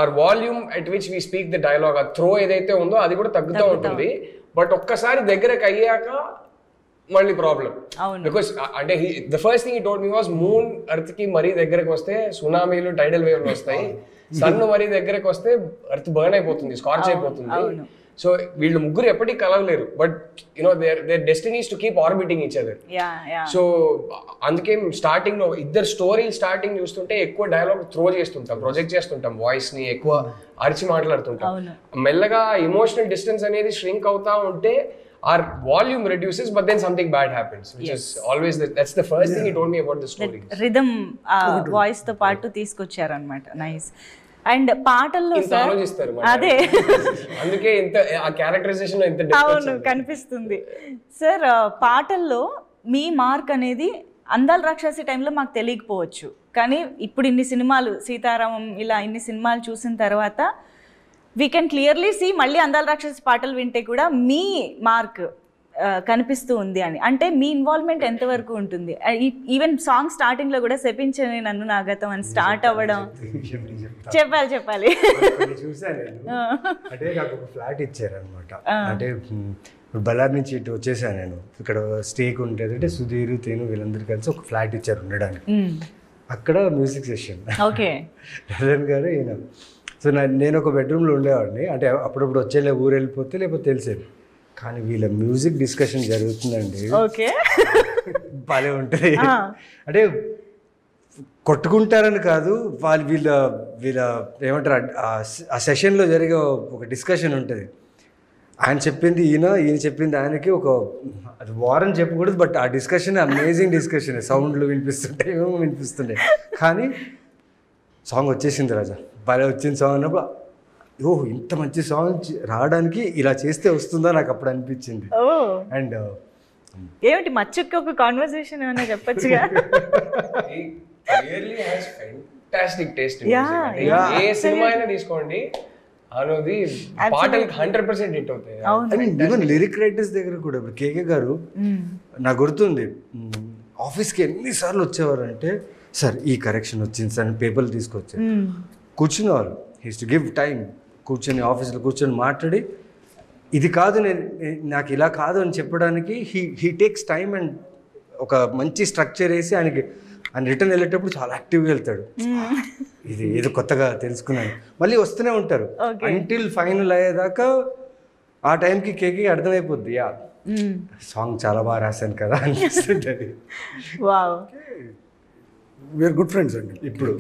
our volume at which we speak the dialogue, ఆ త్రో ఏదైతే ఉందో అది కూడా తగ్గుతూ ఉంటుంది. బట్ ఒక్కసారి దగ్గరకు అయ్యాక మళ్ళీ ప్రాబ్లం. బికాస్ అంటే the first thing he told me was moon earth కి మరీ దగ్గరకు వస్తే సునామీలు టైడల్ వేవ్లు వస్తాయి, సన్ మరీ దగ్గరకు వస్తే ఎర్త్ బర్న్ అయిపోతుంది, స్కార్చ్ అయిపోతుంది. సో వీళ్ళు ముగ్గురు ఎప్పటికీ కలవలేరు, but you know their destinies to keep orbiting each other. So అందుకే స్టార్టింగ్ లో ఇద్దరు స్టోరీ స్టార్టింగ్ చూస్తుంటే ఎక్కువ డైలాగ్ త్రో చేస్తుంటాం, ప్రొజెక్ట్ చేస్తుంటాం, వాయిస్ ని ఎక్కువ అరిచి మాట్లాడుతుంటాం. మెల్లగా ఇమోషనల్ డిస్టెన్స్ అనేది ష్రింక్ అవుతా ఉంటే our volume reduces, but then something bad happens, which is always that's the first thing he told me about the story. Rhythm voice తో పాటు తీసుకొచ్చారు అన్నమాట. నైస్. అండ్ పాటల్లో సార్ అదే అందుకే ఇంత ఆ క్యారెక్టరైజేషన్ లో ఇంత డిఫరెన్స్ అవును కనిపిస్తుంది సార్. పాటల్లో మీ మార్క్ అనేది అందాల రాక్షసి టైంలో మాకు తెలియకపోవచ్చు, కానీ ఇప్పుడు ఇన్ని సినిమాలు సీతారామం ఇలా ఇన్ని సినిమాలు చూసిన తర్వాత వీ కెన్ క్లియర్లీ సీ మళ్ళీ అందాల రాక్షసి పాటలు వింటే కూడా మీ మార్క్ కనిపిస్తూ ఉంది అని. అంటే మీ ఇన్వాల్వ్మెంట్ ఎంతవరకు ఉంటుంది? ఈవెన్ సాంగ్ స్టార్టింగ్లో కూడా శపించని నన్ను నా గతం అని స్టార్ట్ అవ్వడం. చెప్పాలి చూసాను నేను. అంటే నాకు ఒక ఫ్లాట్ ఇచ్చారనమాట. అంటే బళ్ళారి నుంచి ఇటు వచ్చేసాను నేను. ఇక్కడ స్టేక్ ఉంటుంది, అంటే సుధీర్ తేను వీళ్ళందరూ కలిసి ఒక ఫ్లాట్ ఇచ్చారు ఉండడానికి. అక్కడ మ్యూజిక్ సెషన్ ఓకే రజన్ గారు ఈయన. సో నేను ఒక బెడ్రూమ్లో ఉండేవాడిని. అంటే అప్పుడప్పుడు వచ్చేలే ఊరు వెళ్ళిపోతే లేకపోతే తెలిసేది. కానీ వీళ్ళ మ్యూజిక్ డిస్కషన్ జరుగుతుందండి, ఓకే భలే ఉంటుంది. అంటే కొట్టుకుంటారని కాదు, వీళ్ళ ఏమంటారు, ఆ సెషన్లో జరిగే ఒక డిస్కషన్ ఉంటుంది. ఆయన చెప్పింది ఈయన చెప్పింది ఆయనకి, ఒక అది వారని చెప్పకూడదు, బట్ ఆ డిస్కషన్ అమేజింగ్ డిస్కషన్. సౌండ్లు వినిపిస్తుంటాయి, ఏమో వినిపిస్తుంటాయి. కానీ సాంగ్ వచ్చేసింది రాజా, భలే వచ్చింది సాంగ్ అన్నప్పుడు ఓహ్ ఇంత మంచి సాంగ్ రావడానికి ఇలా చేస్తే వస్తుందా నాకు అప్పుడు అనిపించింది. అండ్ ఏమిటి మచ్చుకి ఒక కాన్వర్సేషన్ ఏమైనా చెప్పొచ్చుగా? Clearly has fantastic taste. A cinema అయినా తీసుకోండి, అనేది పాటలు 100% హిట్ అవుతాయి. ఈవెన్ లిరిక్ రైటర్స్ దగ్గర కూడా ఇప్పుడు కేకే గారు నాకు గుర్తుంది, ఆఫీస్కి ఎన్నిసార్లు వచ్చేవారు అంటే, సార్ ఈ కరెక్షన్ వచ్చింది సార్ పేపర్లు తీసుకొచ్చారు, కూర్చునేవారు. హీస్ టు గివ్ టైం, కూర్చొని ఆఫీస్లో కూర్చొని మాట్లాడి ఇది కాదు నాకు ఇలా కాదు అని చెప్పడానికి హీ టేక్స్ టైమ్ అండ్ ఒక మంచి స్ట్రక్చర్ వేసి ఆయన రిటర్న్ వెళ్ళేటప్పుడు చాలా యాక్టివ్గా వెళ్తాడు. ఇది ఏదో కొత్తగా తెలుసుకున్నాను, మళ్ళీ వస్తూనే ఉంటారు అంటిల్ ఫైనల్ అయ్యేదాకా. ఆ టైంకి కేకి అర్థమైపోద్ది, యా సాంగ్ చాలా బాగా రాశాను కదా అనిపిస్తుంటుంది. వీఆర్ గుడ్ ఫ్రెండ్స్ అండి ఇప్పుడు.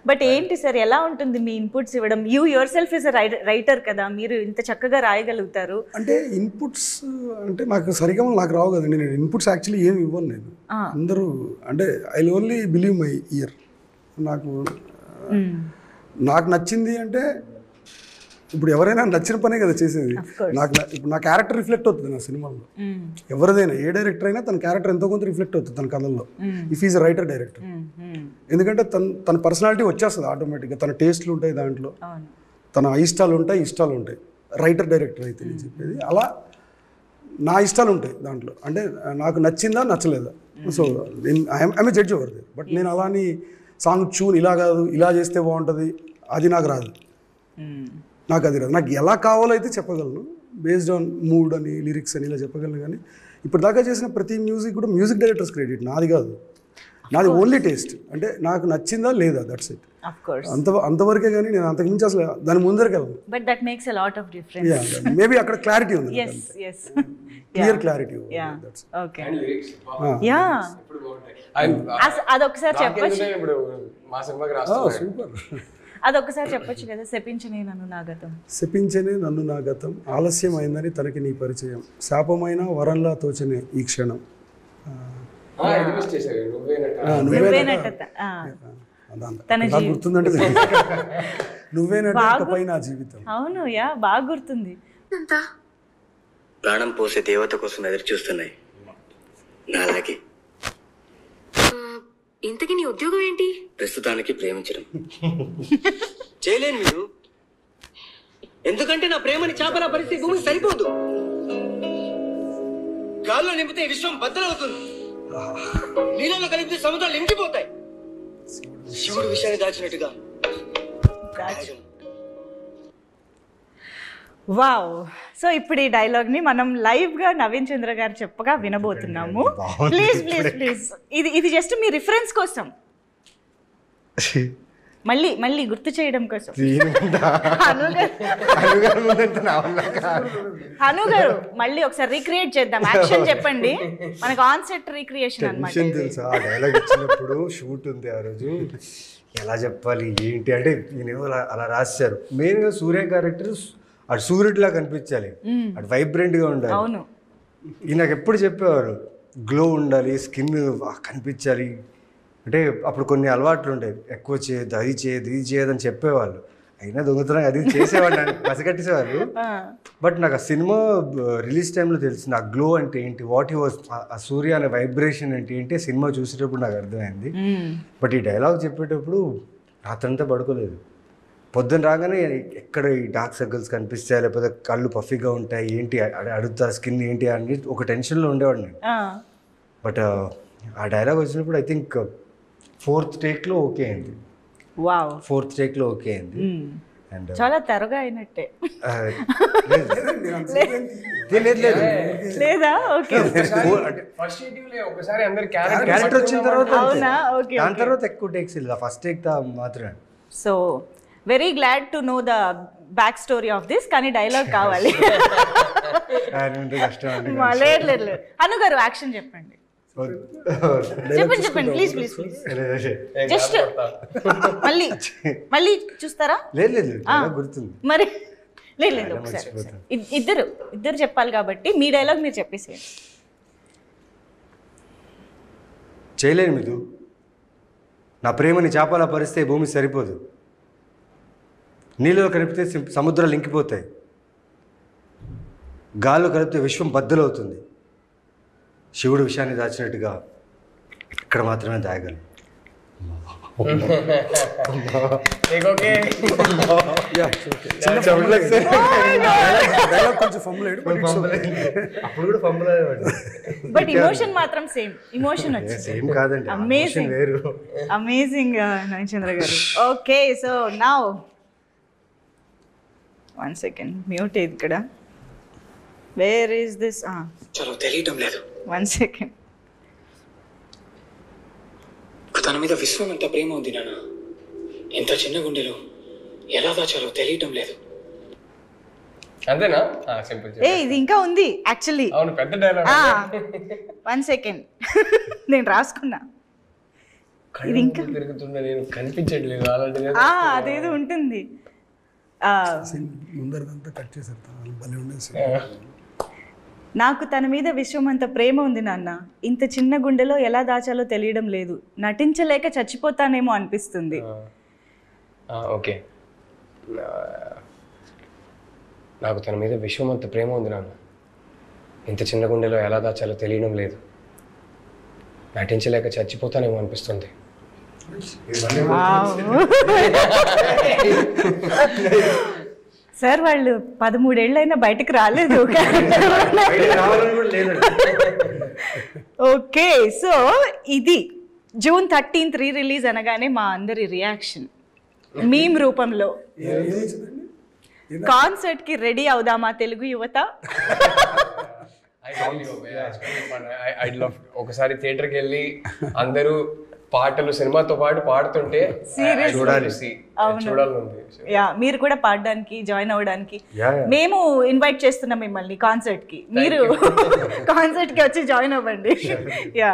బట్ ఏంటి సార్, ఎలా ఉంటుంది మీ ఇన్పుట్స్ ఇవ్వడం? You your self is writer కదా, మీరు ఇంత చక్కగా రాయగలుగుతారు. అంటే ఇన్పుట్స్ అంటే నాకు సరిగా నాకు రావు కదండి. నేను ఇన్పుట్స్ యాక్చువల్లీ ఏమి ఇవ్వను నేను. అందరూ అంటే I only believe my year. నాకు నచ్చింది అంటే ఇప్పుడు ఎవరైనా నచ్చిన పనే కదా చేసేది. నాకు ఇప్పుడు నా క్యారెక్టర్ రిఫ్లెక్ట్ అవుతుంది నా సినిమాలో. ఎవరిదైనా ఏ డైరెక్టర్ అయినా తన క్యారెక్టర్ ఎంతో కొంత రిఫ్లెక్ట్ అవుతుంది తన కథల్లో, ఇఫ్ ఈజ్ రైటర్ డైరెక్టర్. ఎందుకంటే తన పర్సనాలిటీ వచ్చేస్తుంది ఆటోమేటిక్గా. తన టేస్ట్లు ఉంటాయి దాంట్లో, తన ఇష్టాలు ఉంటాయి రైటర్ డైరెక్టర్ అయితే నేను చెప్పేది. అలా నా ఇష్టాలు ఉంటాయి దాంట్లో. అంటే నాకు నచ్చిందా నచ్చలేదా, సో ఐఎమ్ జడ్జ్ ఎవరిది. బట్ నేను అలాని సాంగ్ ట్యూన్ ఇలా కాదు ఇలా చేస్తే బాగుంటుంది అది నాకు రాదు. నాకు అది రాదు. నాకు ఎలా కావాలో అయితే చెప్పగలను, బేస్డ్ ఆన్ మూడ్ అని లిరిక్స్ అని ఇలా చెప్పగలను. కానీ ఇప్పుడు దాకా చేసిన ప్రతి మ్యూజిక్ కూడా మ్యూజిక్ డైరెక్టర్స్ క్రెడిట్, నాది కాదు. నాది ఓన్లీ టేస్ట్. అంటే నాకు నచ్చిందా లేదా, దట్స్ ఇట్. అంతవరకే, కానీ నేను అంతకుమించి అసలు దాని ముందరికి వెళ్ళను. But that makes a lot of difference. Maybe అక్కడ క్లారిటీ ఉంది, క్లియర్ క్లారిటీ. ఓకే యా, అదొకసారి చెప్పొచ్చు. ఇప్పుడు మా సినిమాకి రాస్తున్నారు, సూపర్. అదొకసారి చెప్పొచ్చు కదా, శపించనే నన్ను నా గతం. శపించనే నన్ను నా గతం, ఆలస్యం అయిందని తనకి నీ పరిచయం, శాపమైన వరంలా తోచనే ఈ క్షణం, గుర్తుందంటే నువ్వేనట నా జీవితం. అవును యా, బాగా గుర్తుంది. ప్రాణం పోసే దేవత కోసం ఎదురు చూస్తున్నాయి నాలాగే. ఇంతకీ నీ ఉద్యోగం ఏంటి? ప్రస్తుతానికి ప్రేమించడం. చేయలేను మీరు, ఎందుకంటే నా ప్రేమని చాపల పరిస్థితి భూమికి సరిపోదు. గాల్లో నింపితే విశ్వం బద్దలవుతుంది, నీళ్ళలో కలిపితే సముద్రాలు నింపిపోతాయి. శివుడు విషయాన్ని దాచినట్టుగా. వావ్. సో ఇప్పుడు ఈ డైలాగ్ని మనం లైవ్గా నవీన్ చంద్ర గారు చెప్పగా వినబోతున్నాము. ప్లీజ్ ప్లీజ్ ప్లీజ్, ఇది జస్ట్ మీ రిఫరెన్స్ కోసం, మళ్ళీ గుర్తు చేయడం కోసం. హను గారు మళ్ళీ ఒకసారి రీక్రియేట్ చేద్దాం. యాక్షన్ చెప్పండి, మనకు ఆన్ సెట్ రీక్రియేషన్ అన్నమాట. తెలుసా ఆ డైలాగ్ ఇచ్చినప్పుడు షూట్ ఉంది ఆ రోజు, ఎలా చెప్పాలి ఏంటి అంటే ఈయన అలా రాశారు. మెయిన్గా సూర్య క్యారెక్టర్ అటు సూర్యుడిలా కనిపించాలి, అటు వైబ్రెంట్గా ఉండాలి. అవును, ఈ నాకు ఎప్పుడు చెప్పేవారు గ్లో ఉండాలి, స్కిన్ కనిపించాలి. అంటే అప్పుడు కొన్ని అలవాట్లు ఉండేవి, ఎక్కువ చేయదు అది చేయదు ఇది చేయదు అని చెప్పేవాళ్ళు. అయినా దొంగతనం అది చేసేవాడిని పసిగట్టేసేవారు. బట్ నాకు ఆ సినిమా రిలీజ్ టైంలో తెలిసింది ఆ గ్లో అంటే ఏంటి, వాట్ హీ వాజ్, ఆ సూర్య అనే వైబ్రేషన్ అంటే ఏంటి సినిమా చూసేటప్పుడు నాకు అర్థమైంది. బట్ ఈ డైలాగ్ చెప్పేటప్పుడు రాత్రంతా పడుకోలేదు. పొద్దున్న రాగానే ఎక్కడ ఈ డార్క్ సర్కిల్స్ కనిపిస్తాయి, లేకపోతే కళ్ళు పఫీగా ఉంటాయి, ఏంటి అడుగుతా స్కిన్ ఏంటి అని ఒక టెన్షన్లో ఉండేవాడిని. బట్ ఆ డైలాగ్ వచ్చినప్పుడు ఐ థింక్ 4th టేక్లో ఓకే అయింది. 4th టేక్లో ఓకే అయింది. అండ్ చాలా త్వరగా అయినట్టే లేదా? ఓకే, క్యారెక్టర్ వచ్చిన తర్వాత దాని తర్వాత ఎక్కువ టేక్స్ లేదు, ఫస్ట్ టేక్ మాత్రమే. So very glad to know the back story of this. కానీ డైలాగ్ కావాలి. లేదు అనుగారు యాక్షన్ చెప్పండి, చెప్పండి ప్లీజ్ ప్లీజ్ ప్లీజ్. జస్ట్ మళ్ళీ చూస్తారా? లేదు గుర్తుంది మరి. లేదు ఒకసారి ఇద్దరు చెప్పాలి కాబట్టి మీ డైలాగ్ మీరు చెప్పేసేయండి. చేయలేను మిదు, నా ప్రేమని చేపలా పరిస్తే భూమి సరిపోదు, నీళ్ళలో కలిపితే సముద్రాలు ఇంకిపోతాయి, గాల్లో కలిపితే విశ్వం బద్దలవుతుంది, శివుడు విషయాన్ని దాచినట్టుగా ఇక్కడ మాత్రమే దాయగలను. బట్ ఇమోషన్ మాత్రం సేమ్ ఇమోషన్ వచ్చింది. సేమ్ కాదండి, amazing amazing Nayanachandra garu. Okay, so now 1 second mute ఇక్కడ. Where is this? చలో తెలియటం లేదు. 1 second. తన మీద విశ్వం అంత ప్రేమ ఉంది నాన్న, ఎంత చిన్న గుండెలో ఎలా దాచాలో తెలియటం లేదు. అంతేనా? సింపుల్. ఇది ఇంకా ఉంది యాక్చువల్లీ. అవును, పెద్ద డైలాగ్. 1 second నేను రాసుకున్నా. ఇది ఇంకా తిరుగుతుండే, నేను కనిపించట్లేదు అలాంటిది. అదేదో ఉంటుంది. ముందరదంతా కట్ చేసేస్తాను, భలే ఉండేసి. నాకు తన మీద విశ్వమంత ప్రేమ ఉంది నాన్న, ఇంత చిన్న గుండెలో ఎలా దాచాలో తెలియడం లేదు, నటించలేక చచ్చిపోతానేమో అనిపిస్తుంది. ఓకే, నాకు తన మీద విశ్వమంత ప్రేమ ఉంది నాన్న, ఇంత చిన్న గుండెలో ఎలా దాచాలో తెలియడం లేదు, నటించలేక చచ్చిపోతానేమో అనిపిస్తుంది. సార్ వాళ్ళు 13 ఏళ్ళైనా బయటకు రాలేదు. ఓకే, సో ఇది June 13th రిలీజ్ అనగానే మా అందరి రియాక్షన్ మీమ్ రూపంలో. కాన్సర్ట్ కి రెడీ అవుదామా తెలుగు యువత? ఒకసారి థియేటర్కి వెళ్ళి అందరూ పాటలు సినిమాతో పాటు పాడుతుంటే చూడాలి. మీరు కూడా పాడడానికి జాయిన్ అవ్వడానికి మేము ఇన్వైట్ చేస్తున్నాం మిమ్మల్ని కాన్సర్ట్ కి. మీరు కాన్సర్ట్ కి వచ్చి జాయిన్ అవ్వండి. యా,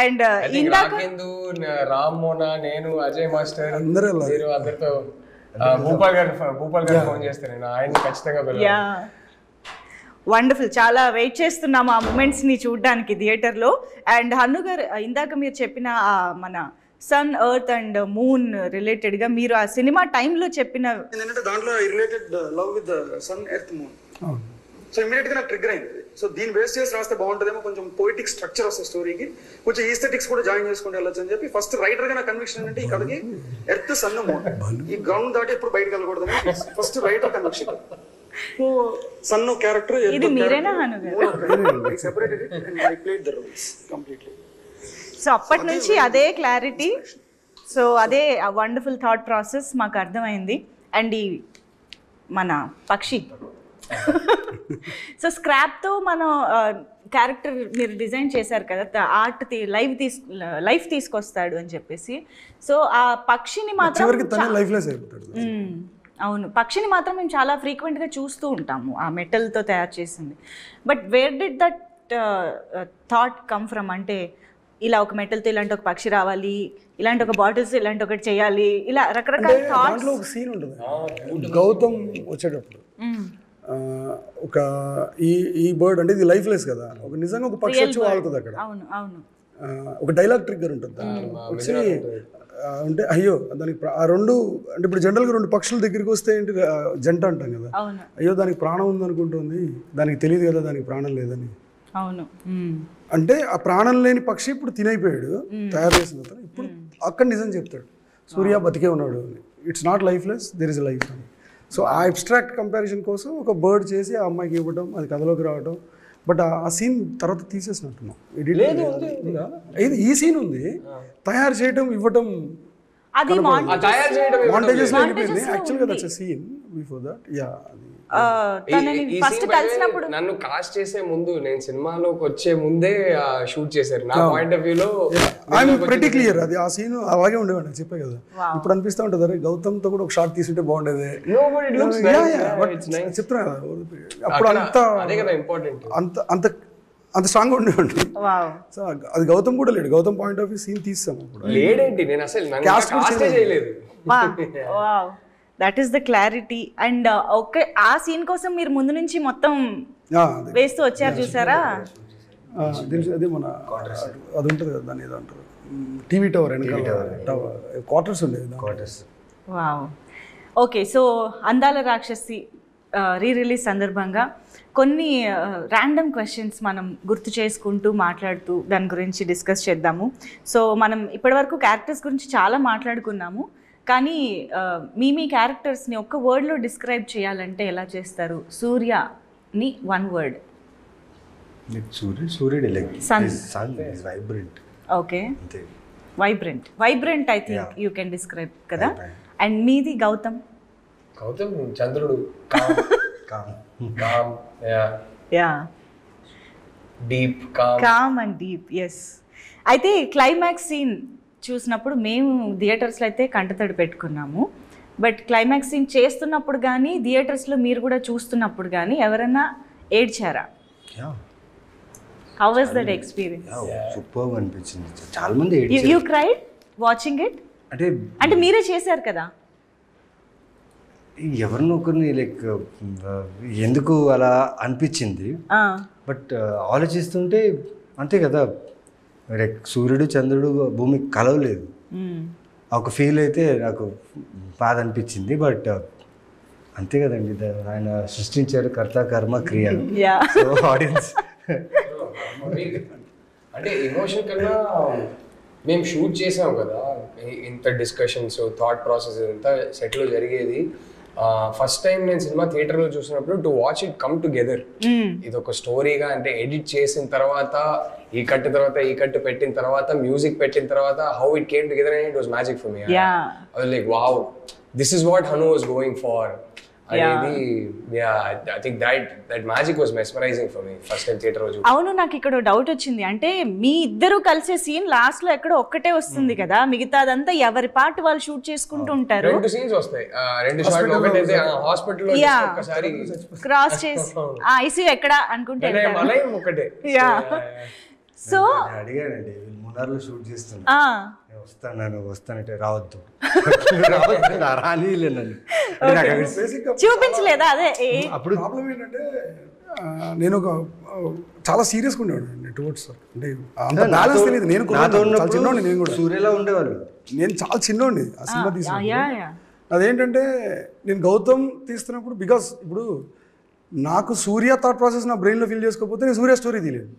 అండ్ రాకేందు, రామ్ మోనా, నేను, అజయ్ మాస్టర్ అందరితో భూపాల్ గారు ఫోన్ చేస్తారు, ఆయన ఖచ్చితంగా. వండర్ఫుల్, చాలా వెయిట్ చేస్తున్నాము ఆ మూమెంట్స్ని చూడడానికి థియేటర్లో. అండ్ హన్ను గారు, ఇందాక మీరు చెప్పిన మన సన్, ఎర్త్ అండ్ మూన్ రిలేటెడ్గా మీరు ఆ సినిమా టైంలో చెప్పిన ఏంటంటే దాంట్లో related love with sun, earth, moon. So ఇమీడియట్గా నాకు ట్రిగ్గర్ అయింది. సో దీన్ని బేస్ చేసి రాస్తే బాగుంటుందేమో, కొంచెం పోయిటిక్ స్ట్రక్చర్ వస్తుంది స్టోరీకి, కొంచెం ఈస్థెటిక్స్ కూడా జాయిన్ చేసుకుంటే వెళ్ళొచ్చు అని చెప్పి ఫస్ట్ రైటర్గా నా కన్విక్షన్ ఏంటంటే ఈ కథకి ఎర్త్, సన్, మూన్ ఈ గ్రౌండ్ దాటి ఎప్పుడు బయటకు వెళ్ళకూడదని first writer conviction. So sun character ఇది మీరేనా హను గారు? సో అప్పటి నుంచి అదే క్లారిటీ, సో అదే వండర్ఫుల్ థాట్ ప్రాసెస్ మాకు అర్థమైంది. అండ్ ఈ మన పక్షి సో స్క్రాప్తో మనం క్యారెక్టర్ మీరు డిజైన్ చేశారు కదా, ఆర్ట్ లైఫ్ తీసుకొస్తాడు అని చెప్పేసి. సో ఆ పక్షిని మాత్రం అవును, పక్షిని మాత్రం మేము చాలా ఫ్రీక్వెంట్గా చూస్తూ ఉంటాము ఆ మెటల్తో తయారు చేసింది. But where did that thought come from? అంటే ఇలా ఒక మెటల్తో ఇలాంటి ఒక పక్షి రావాలి, ఇలాంటి ఒక బాటిల్స్ ఇలాంటి ఒకటి చేయాలి, ఇలా రకరకాల థాట్స్. ఒక సీన్ ఉంటుంది గౌతమ్ వచ్చేటప్పుడు, ఒక ఈ బర్డ్ అంటే ఇది లైఫ్ లెస్ కదా, ఒక నిజంగా ఒక పక్షి వచ్చి వాళ్తుంది అక్కడ. అవును అవును, ఒక డైలాగ్ ట్రిగ్గర్ ఉంటుంది వచ్చి అంటే అయ్యో దానికి ఆ రెండు అంటే ఇప్పుడు జనరల్గా రెండు పక్షుల దగ్గరికి వస్తే ఏంటి జంట అంటాం కదా, అయ్యో దానికి ప్రాణం ఉందనుకుంటుంది, దానికి తెలియదు కదా దానికి ప్రాణం లేదని. అవును. అంటే ఆ ప్రాణం లేని పక్షి ఇప్పుడు తినైపోయాడు తయారు చేసిన తర్వాత, ఇప్పుడు అక్కడ నిజం చెప్తాడు సూర్య బతికే ఉన్నాడు అని. It's not lifeless, there is life అని. సో ఆ అబ్స్ట్రాక్ట్ కంపారిజన్ కోసం ఒక బర్డ్ చేసి ఆ అమ్మాయికి ఇవ్వడం, అది కథలోకి రావడం. బట్ ఆ సీన్ తర్వాత తీసేసినట్టున్నాం. ఇది ఈ సీన్ ఉంది, తయారు చేయడం ఇవ్వడం అది మాంటేజెస్ వెళ్ళిపోయింది. యాక్చువల్గా that's a scene before that. Yeah first కలిసినప్పుడు నన్ను కాస్ట్ చేసే ముందు, నేను సినిమాలోకి వచ్చే ముందే షూట్ చేశారు. నా పాయింట్ ఆఫ్ వ్యూలో ఐఎమ్ ప్రెటీ క్లియర్. అది ఆ సీన్ అలాగే ఉండేవాడు, చెప్పే కదా. ఇప్పుడు అనిపిస్తూ ఉంటుంది అరే గౌతమ్ తో కూడా ఒక షాట్ తీసుంటే బాగుండేది చెప్తున్నా. అప్పుడు అంత స్ట్రాంగ్ గా ఉండేవాడు. సో అది గౌతమ్ కూడా లేడు. Gautham point of view scene తీస్తాం అప్పుడు లేడేంటి, నేను అసలు కాస్ట్ చేయలేదు. That is the clarity. And okay, ఆ సీన్ కోసం మీరు ముందు నుంచి మొత్తం వేస్తూ వచ్చారు చూసారా? అదే మన అది ఉంటుంది కదా, దాన్ని ఏదో అంటారు, టీవీ టవర్ క్వార్టర్స్ ఉండేది. వావ్. ఓకే, సో అందాల రాక్షసి రీ రిలీజ్ సందర్భంగా కొన్ని ర్యాండమ్ క్వశ్చన్స్ మనం గుర్తు చేసుకుంటూ మాట్లాడుతూ దాని గురించి డిస్కస్ చేద్దాము. సో మనం ఇప్పటివరకు క్యారెక్టర్స్ గురించి చాలా మాట్లాడుకున్నాము, కానీ మీ క్యారెక్టర్స్ని ఒక్క వర్డ్లో డిస్క్రైబ్ చేయాలంటే ఎలా చేస్తారు? సూర్యని one word. Okay, vibrant I think you can describe కదా. అండ్ మీది గౌతమ్? గౌతమ్ చంద్రుడు, కామ్ అండ్ డీప్. ఎస్. అయితే క్లైమాక్స్ సీన్ చూసినప్పుడు మేము థియేటర్స్లో అయితే కంటతడి పెట్టుకున్నాము. బట్ క్లైమాక్స్ సీన్ చేస్తున్నప్పుడు కానీ థియేటర్స్లో మీరు కూడా చూస్తున్నప్పుడు కానీ ఎవరైనా ఏడ్చారా? How was that experience? Super అనిపించింది. చాలా మంది యు క్రైడ్ వాచింగ్ ఇట్? అంటే మీరే చేశారు కదా. ఎవరినో ఒకరిని లైక్ ఎందుకు అలా అనిపించింది. బట్ ఆలోచిస్తుంటే అంతే కదా, లైక్ సూర్యుడు చంద్రుడు భూమి కలవలేదు. ఒక ఫీల్ అయితే నాకు బాధ అనిపించింది. బట్ అంతే కదండి, ఆయన సృష్టించారు కర్త కర్మ క్రియ. సో ఆడియన్స్ అంటే ఎమోషన్ కన్నా మేము షూట్ చేసాం కదా, ఇంత డిస్కషన్స్, థాట్ ప్రాసెస్ ఇంత సెట్లో జరిగేది. ఫస్ట్ టైం నేను సినిమా థియేటర్లో చూసినప్పుడు to watch it come together, ఇది ఒక స్టోరీగా, అంటే ఎడిట్ చేసిన తర్వాత ఈ కట్ తర్వాత ఈ కట్ పెట్టిన తర్వాత మ్యూజిక్ పెట్టిన తర్వాత how it came together and it was magic for me. I was like wow, this is what Hanu was going for అనేది. I think that magic was mesmerising for me first time theatre రోజు. అవును, నాకు ఇక్కడ doubt వచ్చింది. అంటే మీ ఇద్దరు కలిసే scene last లో ఎక్కడో ఒక్కటే వస్తుంది కదా, మిగతాదంతా ఎవరి పార్ట్ వాళ్ళు షూట్ చేసుకుంటూ ఉంటారు. రెండు సీన్స్ వస్తాయి, రెండు షాట్లు. ఒకటైతే హాస్పిటల్లో ఒకసారి క్రాస్ చేసి ఐసీయూ ఎక్కడ అనుకుంటే ఒకటే. సో అడిగానండి, మున్నార్లో షూట్ చేస్తున్నా, వస్తానంటే రావద్దు రానిలేనండి, చూపించలేదా? అదే అప్పుడు ప్రాబ్లం ఏంటంటే నేను ఒక చాలా సీరియస్గా ఉండేవాడు టువర్డ్స్, అంటే అంత బ్యాలెన్స్ తెలియదు. నేను చాలా చిన్నోండి, నేను కూడా సూర్యలా ఉండేవాళ్ళు. నేను చాలా చిన్నోండి ఆ సినిమా తీసినప్పుడు. అదేంటంటే నేను గౌతమ్ తీస్తున్నప్పుడు, బికాస్ ఇప్పుడు నాకు సూర్య థాట్ ప్రాసెస్ నా బ్రెయిన్లో ఫీల్ చేసుకోకపోతే నేను సూర్య స్టోరీ తీయలేను.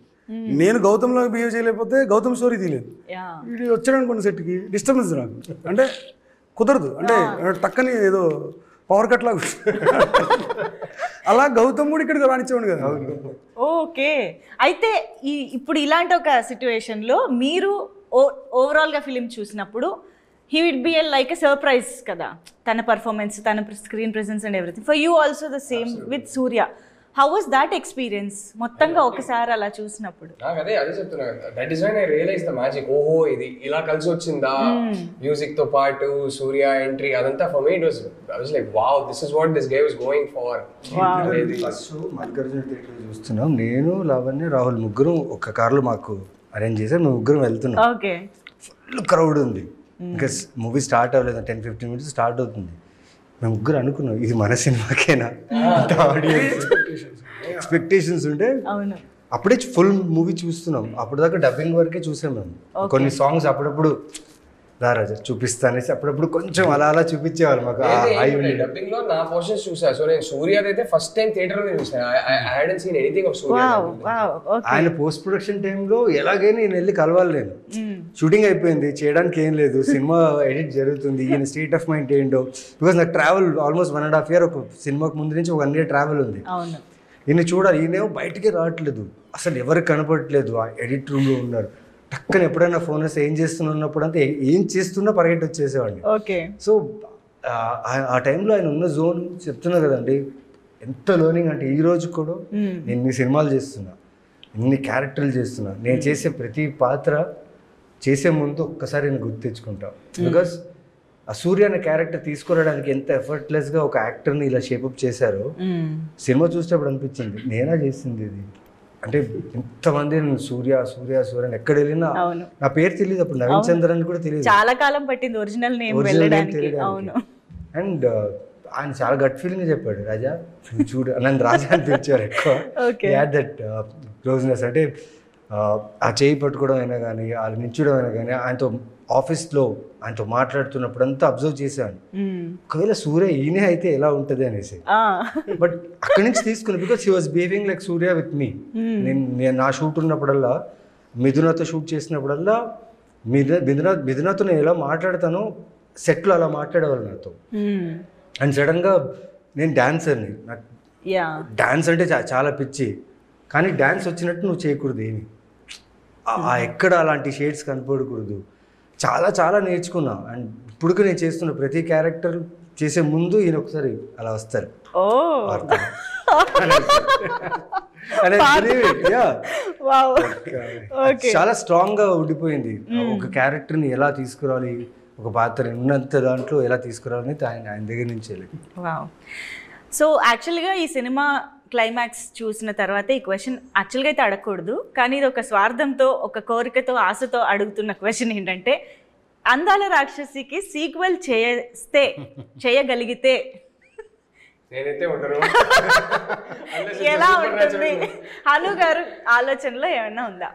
నేను గౌతమ్లో బిహేవ్ చేయలేకపోతే గౌతమ్ స్టోరీ తీయలేను. వీడు వచ్చాడు కొన్ని సెట్కి డిస్టర్బెన్స్ నాకు, అంటే కుదరదు. అంటే టక్కని ఏదో పవర్ కట్ లాగా అలా గౌతమ్ కూడా ఇక్కడికి రానిచ్చేవాడు కదా. ఓకే, అయితే ఇప్పుడు ఇలాంటి ఒక సిచ్యువేషన్లో మీరు ఓవరాల్గా ఫిలిం చూసినప్పుడు he would be like a surprise kada, tana performance, tana screen presence and everything. For you also the same. Absolutely. With Surya, how was that experience mottanga okasari ala chusinapudu? నాకు అదే చెప్తున్నా కదా, that is when I realize the magic. ఓహో, ఇది ఇలా కలిసి వచ్చిందా music తో పాటు సూర్య ఎంట్రీ అదంతా. For me it was, I was like wow, this is what this guy was going for. First Mallikarjuna theatre చూస్తున్నాం, నేను లావణ్య రాహుల్ ముగ్గురు ఒక కార్లో మాకు అరేంజ్ చేశారు, మేము ముగ్గురం వెళ్తున్నాం. ఓకే, ఫుల్ క్రౌడ్ ఉంది, ఇంకా మూవీ స్టార్ట్ అవ్వలేదు, 10-15 minutes స్టార్ట్ అవుతుంది. మేము ముగ్గురు అనుకున్నాం ఇది మన సినిమాకేనా, ఎక్స్పెక్టేషన్స్ ఉంటే అప్పుడే ఫుల్ మూవీ చూస్తున్నాం. అప్పుడు దాకా డబ్బింగ్ వరకే చూసాం మేము. కొన్ని సాంగ్స్ అప్పుడప్పుడు దా రాజా చూపిస్తా అనేసి అప్పుడప్పుడు కొంచెం అలా అలా చూపించేవాళ్ళు మాకు. డబ్బింగ్ లో నా పోర్షన్స్ చూసా. సో నేను సూర్యాది అయితే ఫస్ట్ టైం థియేటర్ లో చూసాను. ఐ హాడెంట్ సీన్ ఎనీథింగ్ ఆఫ్ సూర్య. ఆయన పోస్ట్ ప్రొడక్షన్ టైంలో ఎలాగైనా నేను వెళ్ళి కలవాలి. నేను షూటింగ్ అయిపోయింది, చేయడానికి ఏం లేదు, సినిమా ఎడిట్ జరుగుతుంది, ఈయన స్టేట్ ఆఫ్ మైండ్ ఏంటో. బికాస్ నాకు ట్రావెల్ ఆల్మోస్ట్ 1.5 year, ఒక సినిమాకి ముందు నుంచి 1 year ట్రావెల్ ఉంది. ఈయన చూడాలి, ఈయనేమో బయటికి రావట్లేదు, అసలు ఎవరికి కనపడట్లేదు, ఆ ఎడిట్ రూమ్లో ఉన్నారు. టక్కన ఎప్పుడైనా ఫోన్ వస్తే ఏం చేస్తున్నప్పుడు అంతా ఏం చేస్తున్నా పరిగెట్టి వచ్చేసేవాడిని. సో ఆ టైంలో ఆయన ఉన్న జోన్ చెప్తున్నా కదండి, ఎంత లర్నింగ్ అంటే ఈ రోజు కూడా నేను ఇన్ని సినిమాలు చేస్తున్నా, ఇన్ని క్యారెక్టర్లు చేస్తున్నా, నేను చేసే ప్రతి పాత్ర చేసే ముందు ఒక్కసారి నేను గుర్తు తెచ్చుకుంటా. బికాస్ ఆ సూర్య అనే క్యారెక్టర్ తీసుకురావడానికి ఎంత ఎఫర్ట్లెస్గా ఒక యాక్టర్ని ఇలా షేపప్ చేశారో సినిమా చూసేటప్పుడు అనిపించింది నేనా చేసింది ఇది. అంటే ఇంతమంది సూర్య సూర్య సూర్య ఎక్కడ వెళ్ళినా నా పేరు తెలియదు, అప్పుడు నవీన్ చంద్ర అని కూడా తెలియదు, చాలా కాలం పట్టింది ఒరిజినల్ నేమ్ వెళ్ళడానికి. అండ్ ఆయన చాలా గట్ ఫీలింగ్ చెప్పాడు, రాజా చూడు నన్ను రాజా అని పిలిచారు ఎక్కువ. దట్ క్లోజ్నెస్ అంటే ఆ చేయి పట్టుకోవడం అయినా కానీ, వాళ్ళు నించడం అయినా కానీ, ఆయనతో ఆఫీస్లో ఆయనతో మాట్లాడుతున్నప్పుడు అంతా అబ్జర్వ్ చేశాను, ఒకవేళ సూర్య ఈయనే అయితే ఎలా ఉంటుంది అనేసి. బట్ అక్కడి నుంచి తీసుకుని, because he was behaving like Surya with me. నేను నా షూట్ ఉన్నప్పుడల్లా, మిథునతో షూట్ చేసినప్పుడల్లా మిథునతో నేను ఎలా మాట్లాడతానో సెట్లో అలా మాట్లాడేవాళ్ళు నాతో. అండ్ సడన్గా నేను డాన్సర్ని, నాకు డాన్స్ అంటే చాలా పిచ్చి, కానీ డాన్స్ వచ్చినట్టు నువ్వు చేయకూడదు, ఏమి ఎక్కడ అలాంటి షేడ్స్ కనపడకూడదు, చాలా చాలా నేర్చుకున్నా. అండ్ ఇప్పుడు నేను చేస్తున్న ప్రతి క్యారెక్టర్ చేసే ముందు ఈయన ఒకసారి అలా వస్తారు, చాలా స్ట్రాంగ్ గా ఉండిపోయింది. ఒక క్యారెక్టర్ని ఎలా తీసుకురావాలి, ఒక పాత్ర ఉన్నంత దాంట్లో ఎలా తీసుకురావాలని ఆయన దగ్గర నుంచి వెళ్ళి. సో యాక్చువల్గా ఈ సినిమా క్లైమాక్స్ చూసిన తర్వాత ఈ క్వశ్చన్ యాక్చువల్గా అయితే అడగకూడదు, కానీ ఇది ఒక స్వార్థంతో, ఒక కోరికతో, ఆశతో అడుగుతున్న క్వశ్చన్ ఏంటంటే, అందాల రాక్షసికి సీక్వెల్ చేయగలిగితే ఎలా ఉంటుంది? హను గారు ఆలోచనలో ఏమైనా ఉందా?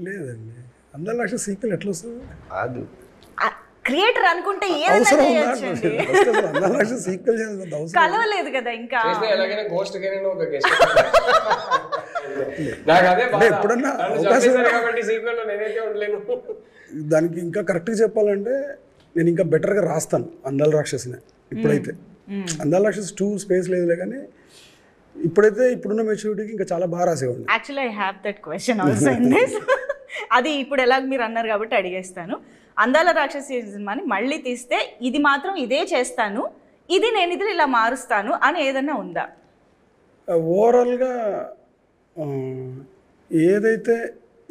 లేదండి, అందాల రాక్షసి సీక్వెల్ ఎట్లా వస్తుంది? కాదు, క్రియేటర్ అనుకుంటే కలవలేదు కదా ఇంకా. దానికి ఇంకా కరెక్ట్గా చెప్పాలంటే నేను ఇంకా బెటర్గా రాస్తాను అందాల రాక్షసిని. ఇప్పుడైతే అందాల రాక్షసి 2 స్పేస్ లేదులే, కానీ ఇప్పుడైతే ఇప్పుడున్న మెచ్యూరిటీకి ఇంకా చాలా బాగా రాసేవాడిని. Actually I have that question also in this. అది ఇప్పుడు ఎలాగ మీరు అన్నారు కాబట్టి అడిగేస్తాను. అందాల రాక్షసి సినిమాని మళ్ళీ తీస్తే ఇది మాత్రం ఇదే చేస్తాను, ఇది నేను ఇది ఇలా మారుస్తాను అని ఏదన్నా ఉందా? ఓవరాల్గా ఏదైతే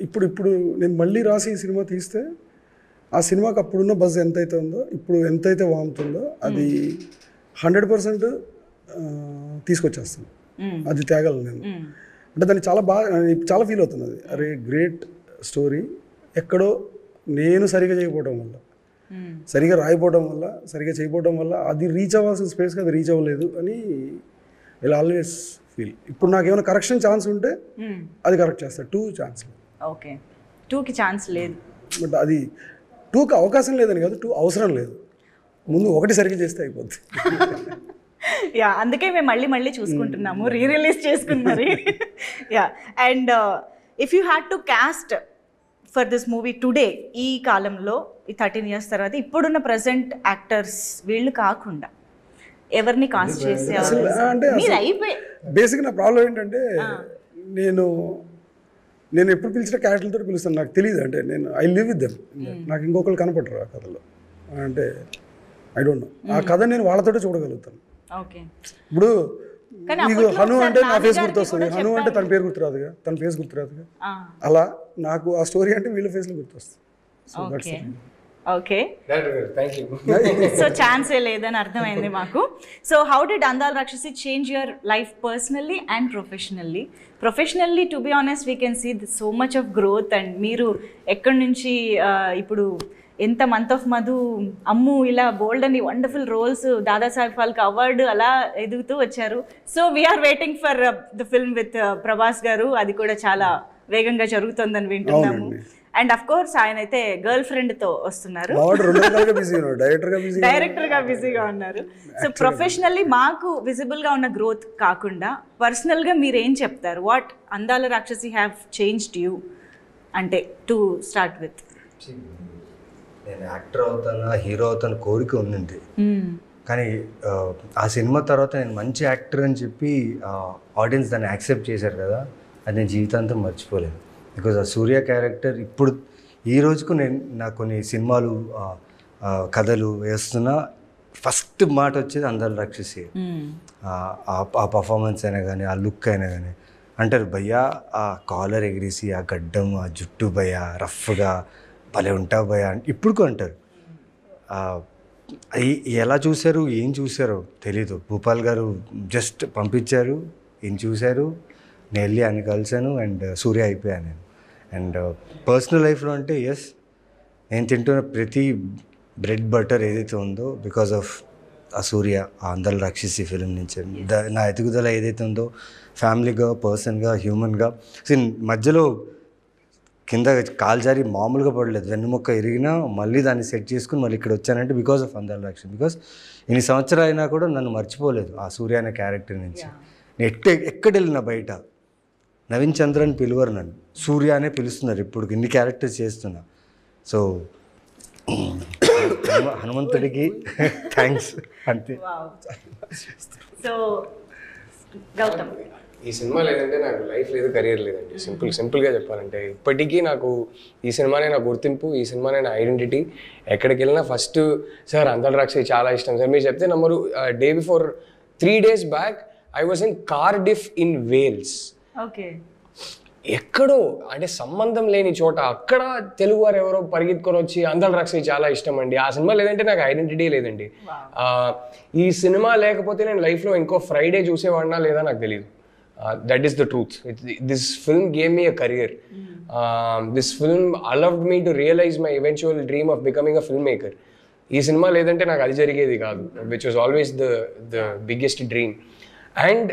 ఇప్పుడు నేను మళ్ళీ రాసి ఈ సినిమా తీస్తే ఆ సినిమాకి అప్పుడున్న బజ్ ఎంతైతే ఉందో ఇప్పుడు ఎంతైతే వాముతుందో అది 100% తీసుకొచ్చేస్తాను. అది తేగలను నేను. అంటే దాన్ని చాలా ఫీల్ అవుతుంది. అది అరే గ్రేట్ స్టోరీ, ఎక్కడో నేను సరిగా చేయకపోవడం వల్ల, సరిగా రాయిపోవడం వల్ల, సరిగా చేయకపోవడం వల్ల అది రీచ్ అవ్వాల్సిన స్పేస్కి అది రీచ్ అవ్వలేదు అని ఇలా ఆల్వేస్ ఫీల్. ఇప్పుడు నాకు ఏమైనా కరెక్షన్ ఛాన్స్ ఉంటే అది కరెక్ట్ చేస్తా. 2 ఛాన్స్ లేదు. ఓకే, 2కి ఛాన్స్ లేదు. బట్ అది 2కి అవకాశం లేదని కాదు, 2 అవసరం లేదు. ముందు 1 సరిగ్గా చేస్తే అయిపోద్ది. యా, అందుకే మేము మళ్ళీ చూసుకుంటున్నాము, రీరిలీజ్ చేసుకుని మరి. Yeah, and if you had to cost for this movie today, ఈ కాలంలో ఈ 13 years తర్వాత ఇప్పుడున్న ప్రజెంట్ యాక్టర్స్ వీళ్ళు కాకుండా ఎవరిని కాస్ట్ చేసే? అంటే బేసిక్ నా ప్రాబ్లం ఏంటంటే నేను ఎప్పుడు పిలిచిన క్యారెక్టర్లతో పిలుస్తాను, నాకు తెలియదు. అంటే నేను ఐ లివ్ విత్ దెమ్, నాకు ఇంకొకరు కనపడరు ఆ కథలో. అంటే ఐ డోంట్ నో, ఆ కథ నేను వాళ్ళతోటే చూడగలుగుతాను. ఇప్పుడు నీకు హను అంటే నా ఫేస్ గుర్తొస్తుంది, హను అంటే తన పేరు గుర్తురాదుగా, తన ఫేస్ గుర్తురాదుగా, అలా నాకు ఆ స్టోరీ అంటే వీళ్ళ ఫేస్లో గుర్తొస్తుంది. ఓకే, సో ఛాన్సే లేదని అర్థమైంది మాకు. So how did Andala Rakshasi change your life personally and professionally? Professionally to be honest we can see so much of growth. And మీరు ఎక్కడి నుంచి ఇప్పుడు ఎంత మంత్ ఆఫ్ మధు, అమ్ము, ఇలా బోల్డ్ అని wonderful roles, Dadasaheb Phalke award అలా ఎదుగుతూ వచ్చారు. So we're waiting for the film with Prabhas garu, అది కూడా చాలా వేగంగా జరుగుతుందని వింటున్నాము. అండ్ అఫ్ కోర్స్ ఆయన అయితే గర్ల్ ఫ్రెండ్ తో వస్తున్నారు, డైరెక్టర్ గా బిజీగా ఉన్నారు. సో ప్రొఫెషనల్లీ మాకు విజిబుల్ గా ఉన్న గ్రోత్ కాకుండా పర్సనల్ గా మీరు ఏం చెప్తారు? వాట్ అందాల రాక్షసి హ్యావ్ చేంజ్డ్ యూ అంటే టు స్టార్ట్ విత్? నేను యాక్టర్ అవుతాను, హీరో అవుతాను కోరిక ఉండింది. కానీ ఆ సినిమా తర్వాత నేను మంచి యాక్టర్ అని చెప్పి ఆడియన్స్ దాన్ని యాక్సెప్ట్ చేశారు కదా, అది నేను జీవితాంతం మర్చిపోలేను. బికాజ్ ఆ సూర్య క్యారెక్టర్ ఇప్పుడు ఈ రోజుకు నేను నాకు కొన్ని సినిమాలు కథలు వేస్తున్నా ఫస్ట్ మాట వచ్చేది అందాల రాక్షసి. ఆ పర్ఫార్మెన్స్ అయినా కానీ, ఆ లుక్ అయినా కానీ అంటారు భయ్యా ఆ కాలర్ ఎగిరేసి ఆ గడ్డం ఆ జుట్టు భయ్యా రఫ్గా భలే ఉంటావు భయ్యా ఇప్పుడు అంటారు. ఎలా చూశారు ఏం చూశారో తెలీదు. భూపాల్ గారు జస్ట్ పంపించారు, ఏం చూశారు, నేను వెళ్ళి ఆయన కలిశాను అండ్ సూర్య అయిపోయాను నేను. అండ్ పర్సనల్ లైఫ్లో అంటే ఎస్, నేను తింటున్న ప్రతి బ్రెడ్ బటర్ ఏదైతే ఉందో బికాస్ ఆఫ్ ఆ సూర్య, ఆ అందాల రాక్షసి ఫిలిం నుంచి నా ఎదుగుదల ఏదైతే ఉందో ఫ్యామిలీగా, పర్సన్గా, హ్యూమన్గా. మధ్యలో కింద కాలు జారి మామూలుగా పడలేదు, వెన్నుముక్క ఇరిగినా మళ్ళీ దాన్ని సెట్ చేసుకుని మళ్ళీ ఇక్కడ వచ్చానంటే బికాస్ ఆఫ్ అందాల రాక్షసి. బికాస్ ఇన్ని సంవత్సరాలు అయినా కూడా నన్ను మర్చిపోలేదు ఆ సూర్య అనే క్యారెక్టర్ నుంచి. నేను ఎక్కడ వెళ్ళినా బయట నవీన్ చంద్ర అని పిలువరు, నన్ను సూర్య అనే పిలుస్తున్నారు ఇప్పుడు ఇన్ని క్యారెక్టర్స్ చేస్తున్నా. సో హనుమంతుడికి థ్యాంక్స్ అంతే. సో గౌతమ్, ఈ సినిమా లేదంటే నాకు లైఫ్ లేదు, కెరీర్ లేదండి. సింపుల్గా చెప్పాలంటే ఇప్పటికీ నాకు ఈ సినిమానే నా గుర్తింపు, ఈ సినిమానే నా ఐడెంటిటీ. ఎక్కడికి వెళ్ళినా ఫస్ట్ సార్ అందాల రాక్షసి చాలా ఇష్టం సార్ మీరు చెప్తే నమ్మరు. Day before 3 days back I was in Cardiff in Wales. Okay, ఎక్కడో అంటే సంబంధం లేని చోట అక్కడ తెలుగు వారు ఎవరో పరిగెత్తుకొని వచ్చి అందాల రాక్షసి చాలా ఇష్టం అండి. ఆ సినిమా లేదంటే నాకు ఐడెంటిటీ లేదండి. ఈ సినిమా లేకపోతే నేను లైఫ్లో ఇంకో ఫ్రైడే చూసేవాడినా లేదా నాకు తెలియదు. That is the truth. This film gave me a career. This film allowed me to realize my eventual dream of becoming a filmmaker. ఈ సినిమా లేదంటే నాకు అది జరిగేది కాదు, which was always the biggest dream. And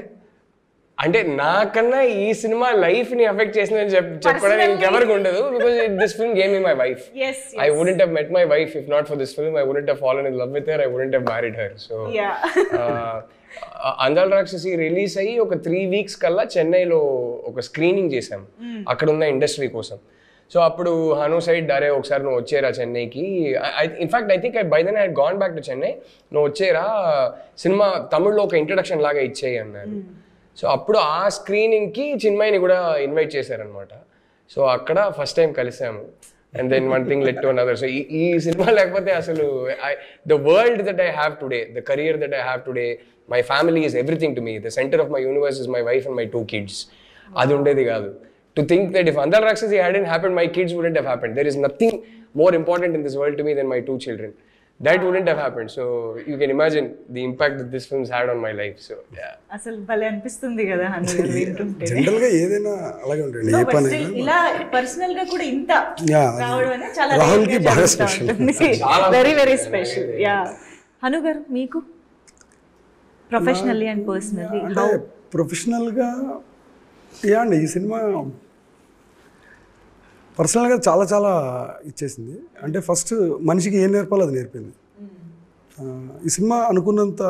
అంటే నాకన్నా ఈ cinema లైఫ్ని ఎఫెక్ట్ చేసిందని చెప్పడానికి ఇంకెవరికి ఉండదు. Because this film gave me my wife. I wouldn't have met my wife if not for this film. I wouldn't have fallen in love with her. I wouldn't have married her. So అందాల రాక్షసి release అయ్యి ఒక 3 weeks కల్లా చెన్నైలో ఒక screening చేశాం అక్కడ ఉన్న ఇండస్ట్రీ కోసం. సో అప్పుడు హను సైడ్ అరే ఒకసారి నువ్వు వచ్చేరా చెన్నైకి. In fact I think by then I had gone back to Chennai. నువ్వు వచ్చేరా సినిమా తమిళ్లో ఒక ఇంట్రడక్షన్ లాగా ఇచ్చేయి అన్నారు. సో అప్పుడు ఆ స్క్రీనింగ్కి చిన్మయిని కూడా ఇన్వైట్ చేశారనమాట. సో అక్కడ ఫస్ట్ టైం కలిసాము. And then one thing led to another. So ఈ సినిమా లేకపోతే అసలు the world that I have today, the career that I have today, my family is everything to me. The center of my universe is my wife and my 2 kids. అది ఉండేది కాదు. To think that if Andal Rakshasi hadn't happened, my kids wouldn't have happened. There is nothing more important in this world to me than my 2 children. That wouldn't have happened. So you can imagine the impact that this film's had on my life. So yeah. అసలు భలే అనిపిస్తుంది కదా హను గారు వింటుంటే. General గా ఏదైనా అలాగే ఉంటుంది. ఏ పని ఇలా పర్సనల్ గా కూడా ఇంత రావడం అనేది చాలా రాహుల్ కి బాగా special, very very special. Yeah Hanu గారు మీకు ప్రొఫెషనల్లీ అండ్ పర్సనల్లీ అంటే ప్రొఫెషనల్గా అండి ఈ సినిమా పర్సనల్గా చాలా చాలా ఇచ్చేసింది. అంటే ఫస్ట్ మనిషికి ఏం నేర్పాలో అది నేర్పింది. ఈ సినిమా అనుకున్నంత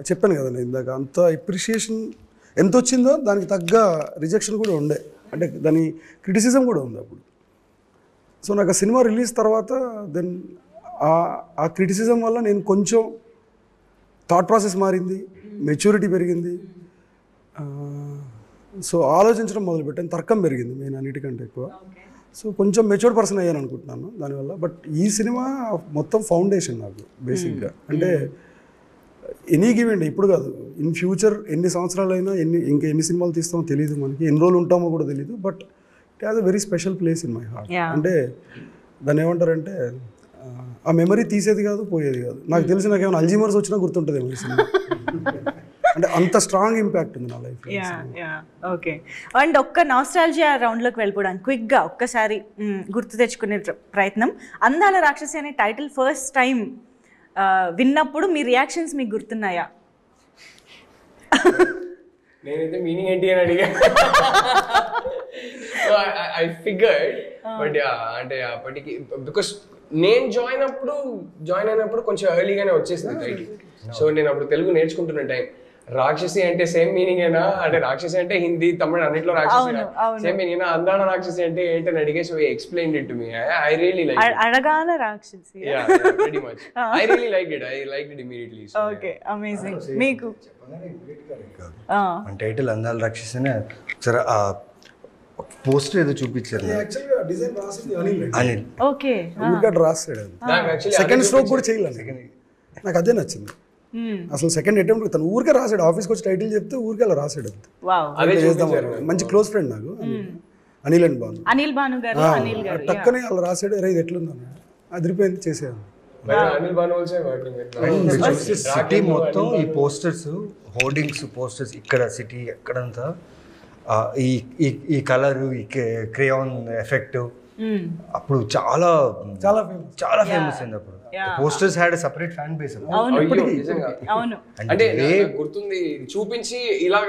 చెప్పాను కదా నేను ఇందాక, అంత ఎప్రిషియేషన్ ఎంత వచ్చిందో దానికి తగ్గ రిజెక్షన్ కూడా ఉండే, అంటే దాని క్రిటిసిజం కూడా ఉంది అప్పుడు. సో నాకు ఆ సినిమా రిలీజ్ తర్వాత దెన్ ఆ క్రిటిసిజం వల్ల నేను కొంచెం థాట్ ప్రాసెస్ మారింది, మెచ్యూరిటీ పెరిగింది. సో ఆలోచించడం మొదలుపెట్టాను, తర్కం పెరిగింది మెయిన్ అన్నిటికంటే ఎక్కువ. సో కొంచెం మెచ్యూర్డ్ పర్సన్ అయ్యాను అనుకుంటున్నాను దానివల్ల. బట్ ఈ సినిమా మొత్తం ఫౌండేషన్ నాకు బేసిక్గా. అంటే ఎనీ గివెంట్ ఇప్పుడు కాదు, ఇన్ ఫ్యూచర్ ఎన్ని సంవత్సరాలైనా ఇంకా ఎన్ని సినిమాలు తీస్తామో తెలియదు, మనకి ఎన్ని రోజులు ఉంటామో కూడా తెలియదు. But it has a very special place in my heart. అంటే దాన్ని ఏమంటారంటే ఆ మెమరీ తీసేది కాదు, పోయేది కాదు. నాకు తెలిసి నాకు ఏమైనా అల్జీమర్స్ వచ్చినా గుర్తుంటుంది ఈ సినిమా. అంటే అంత స్ట్రాంగ్ ఇంపాక్ట్ ఉంది నా లైఫ్. ఓకే. అండ్ ఒక్క నాస్టాల్జియా రౌండ్లోకి వెళ్ళిపోవడానికి క్విక్గా ఒక్కసారి గుర్తు తెచ్చుకునే ప్రయత్నం. అందాల రాక్షసి అనే టైటిల్ ఫస్ట్ టైం విన్నప్పుడు మీ రియాక్షన్స్ మీకు గుర్తున్నాయా? నేనైతే మీనింగ్ ఏంటి అని అడిగా. ఐ ఫిగర్డ్ బట్ అంటే అప్పటికి బికాస్ నేను జాయిన్ అయినప్పుడు కొంచెం ఎర్లీగానే వచ్చేసింది టైటిల్. సో నేను అప్పుడు తెలుగు నేర్చుకుంటున్న టైం. రాక్షసి అంటే సేమ్ మీనింగ్ ఏనా అంటే రాక్షసి అంటే హిందీ తమిళ అన్నిట్లో రాక్షసి సేమ్ మీనింగ్ అందాన రాక్షసి అంటే ఏంటని అడిగే so explain it to me. I really like అడగాన రాక్షసి. Yeah pretty much I really liked it immediately. Okay amazing. మీకు మన టైటిల్ అందాల రాక్షసినే సరే పోస్టర్ ఏదో చూపించారు యాక్చువల్గా డిజైన్ రాసింది అనిల్. ఓకే ఊరికే రాసాడు. సెకండ్ స్ట్రోక్ కూడా చేయలేదు. నాకు అదే నచ్చింది. అసలు సెకండ్ అటెంప్ట్ తను ఊరికే రాసాడు. ఆఫీస్కి వచ్చి టైటిల్ చెప్తే ఊరికే అలా రాసాడు. చేద్దాం మంచి క్లోజ్ ఫ్రెండ్ నాకు అనిల్ అండ్ భాను. అనిల్ భాను గారు. అనిల్ గారు టక్కనే అలా రాసాడు. అరే ఇది ఎట్లుందో అదిరిపోయింది చేసేది. Anil Bhanu also working with city మొత్తం ఈ పోస్టర్స్ హోర్డింగ్స్ పోస్టర్స్ ఇక్కడ సిటీ ఎక్కడంతా ఈ కలర్ ఈ క్రేయాన్ ఎఫెక్ట్ అప్పుడు చాలా చాలా ఫేమస్ అయింది. అప్పుడు posters had separate fan base. అవును అంటే గుర్తుంది చూపించి ఇలా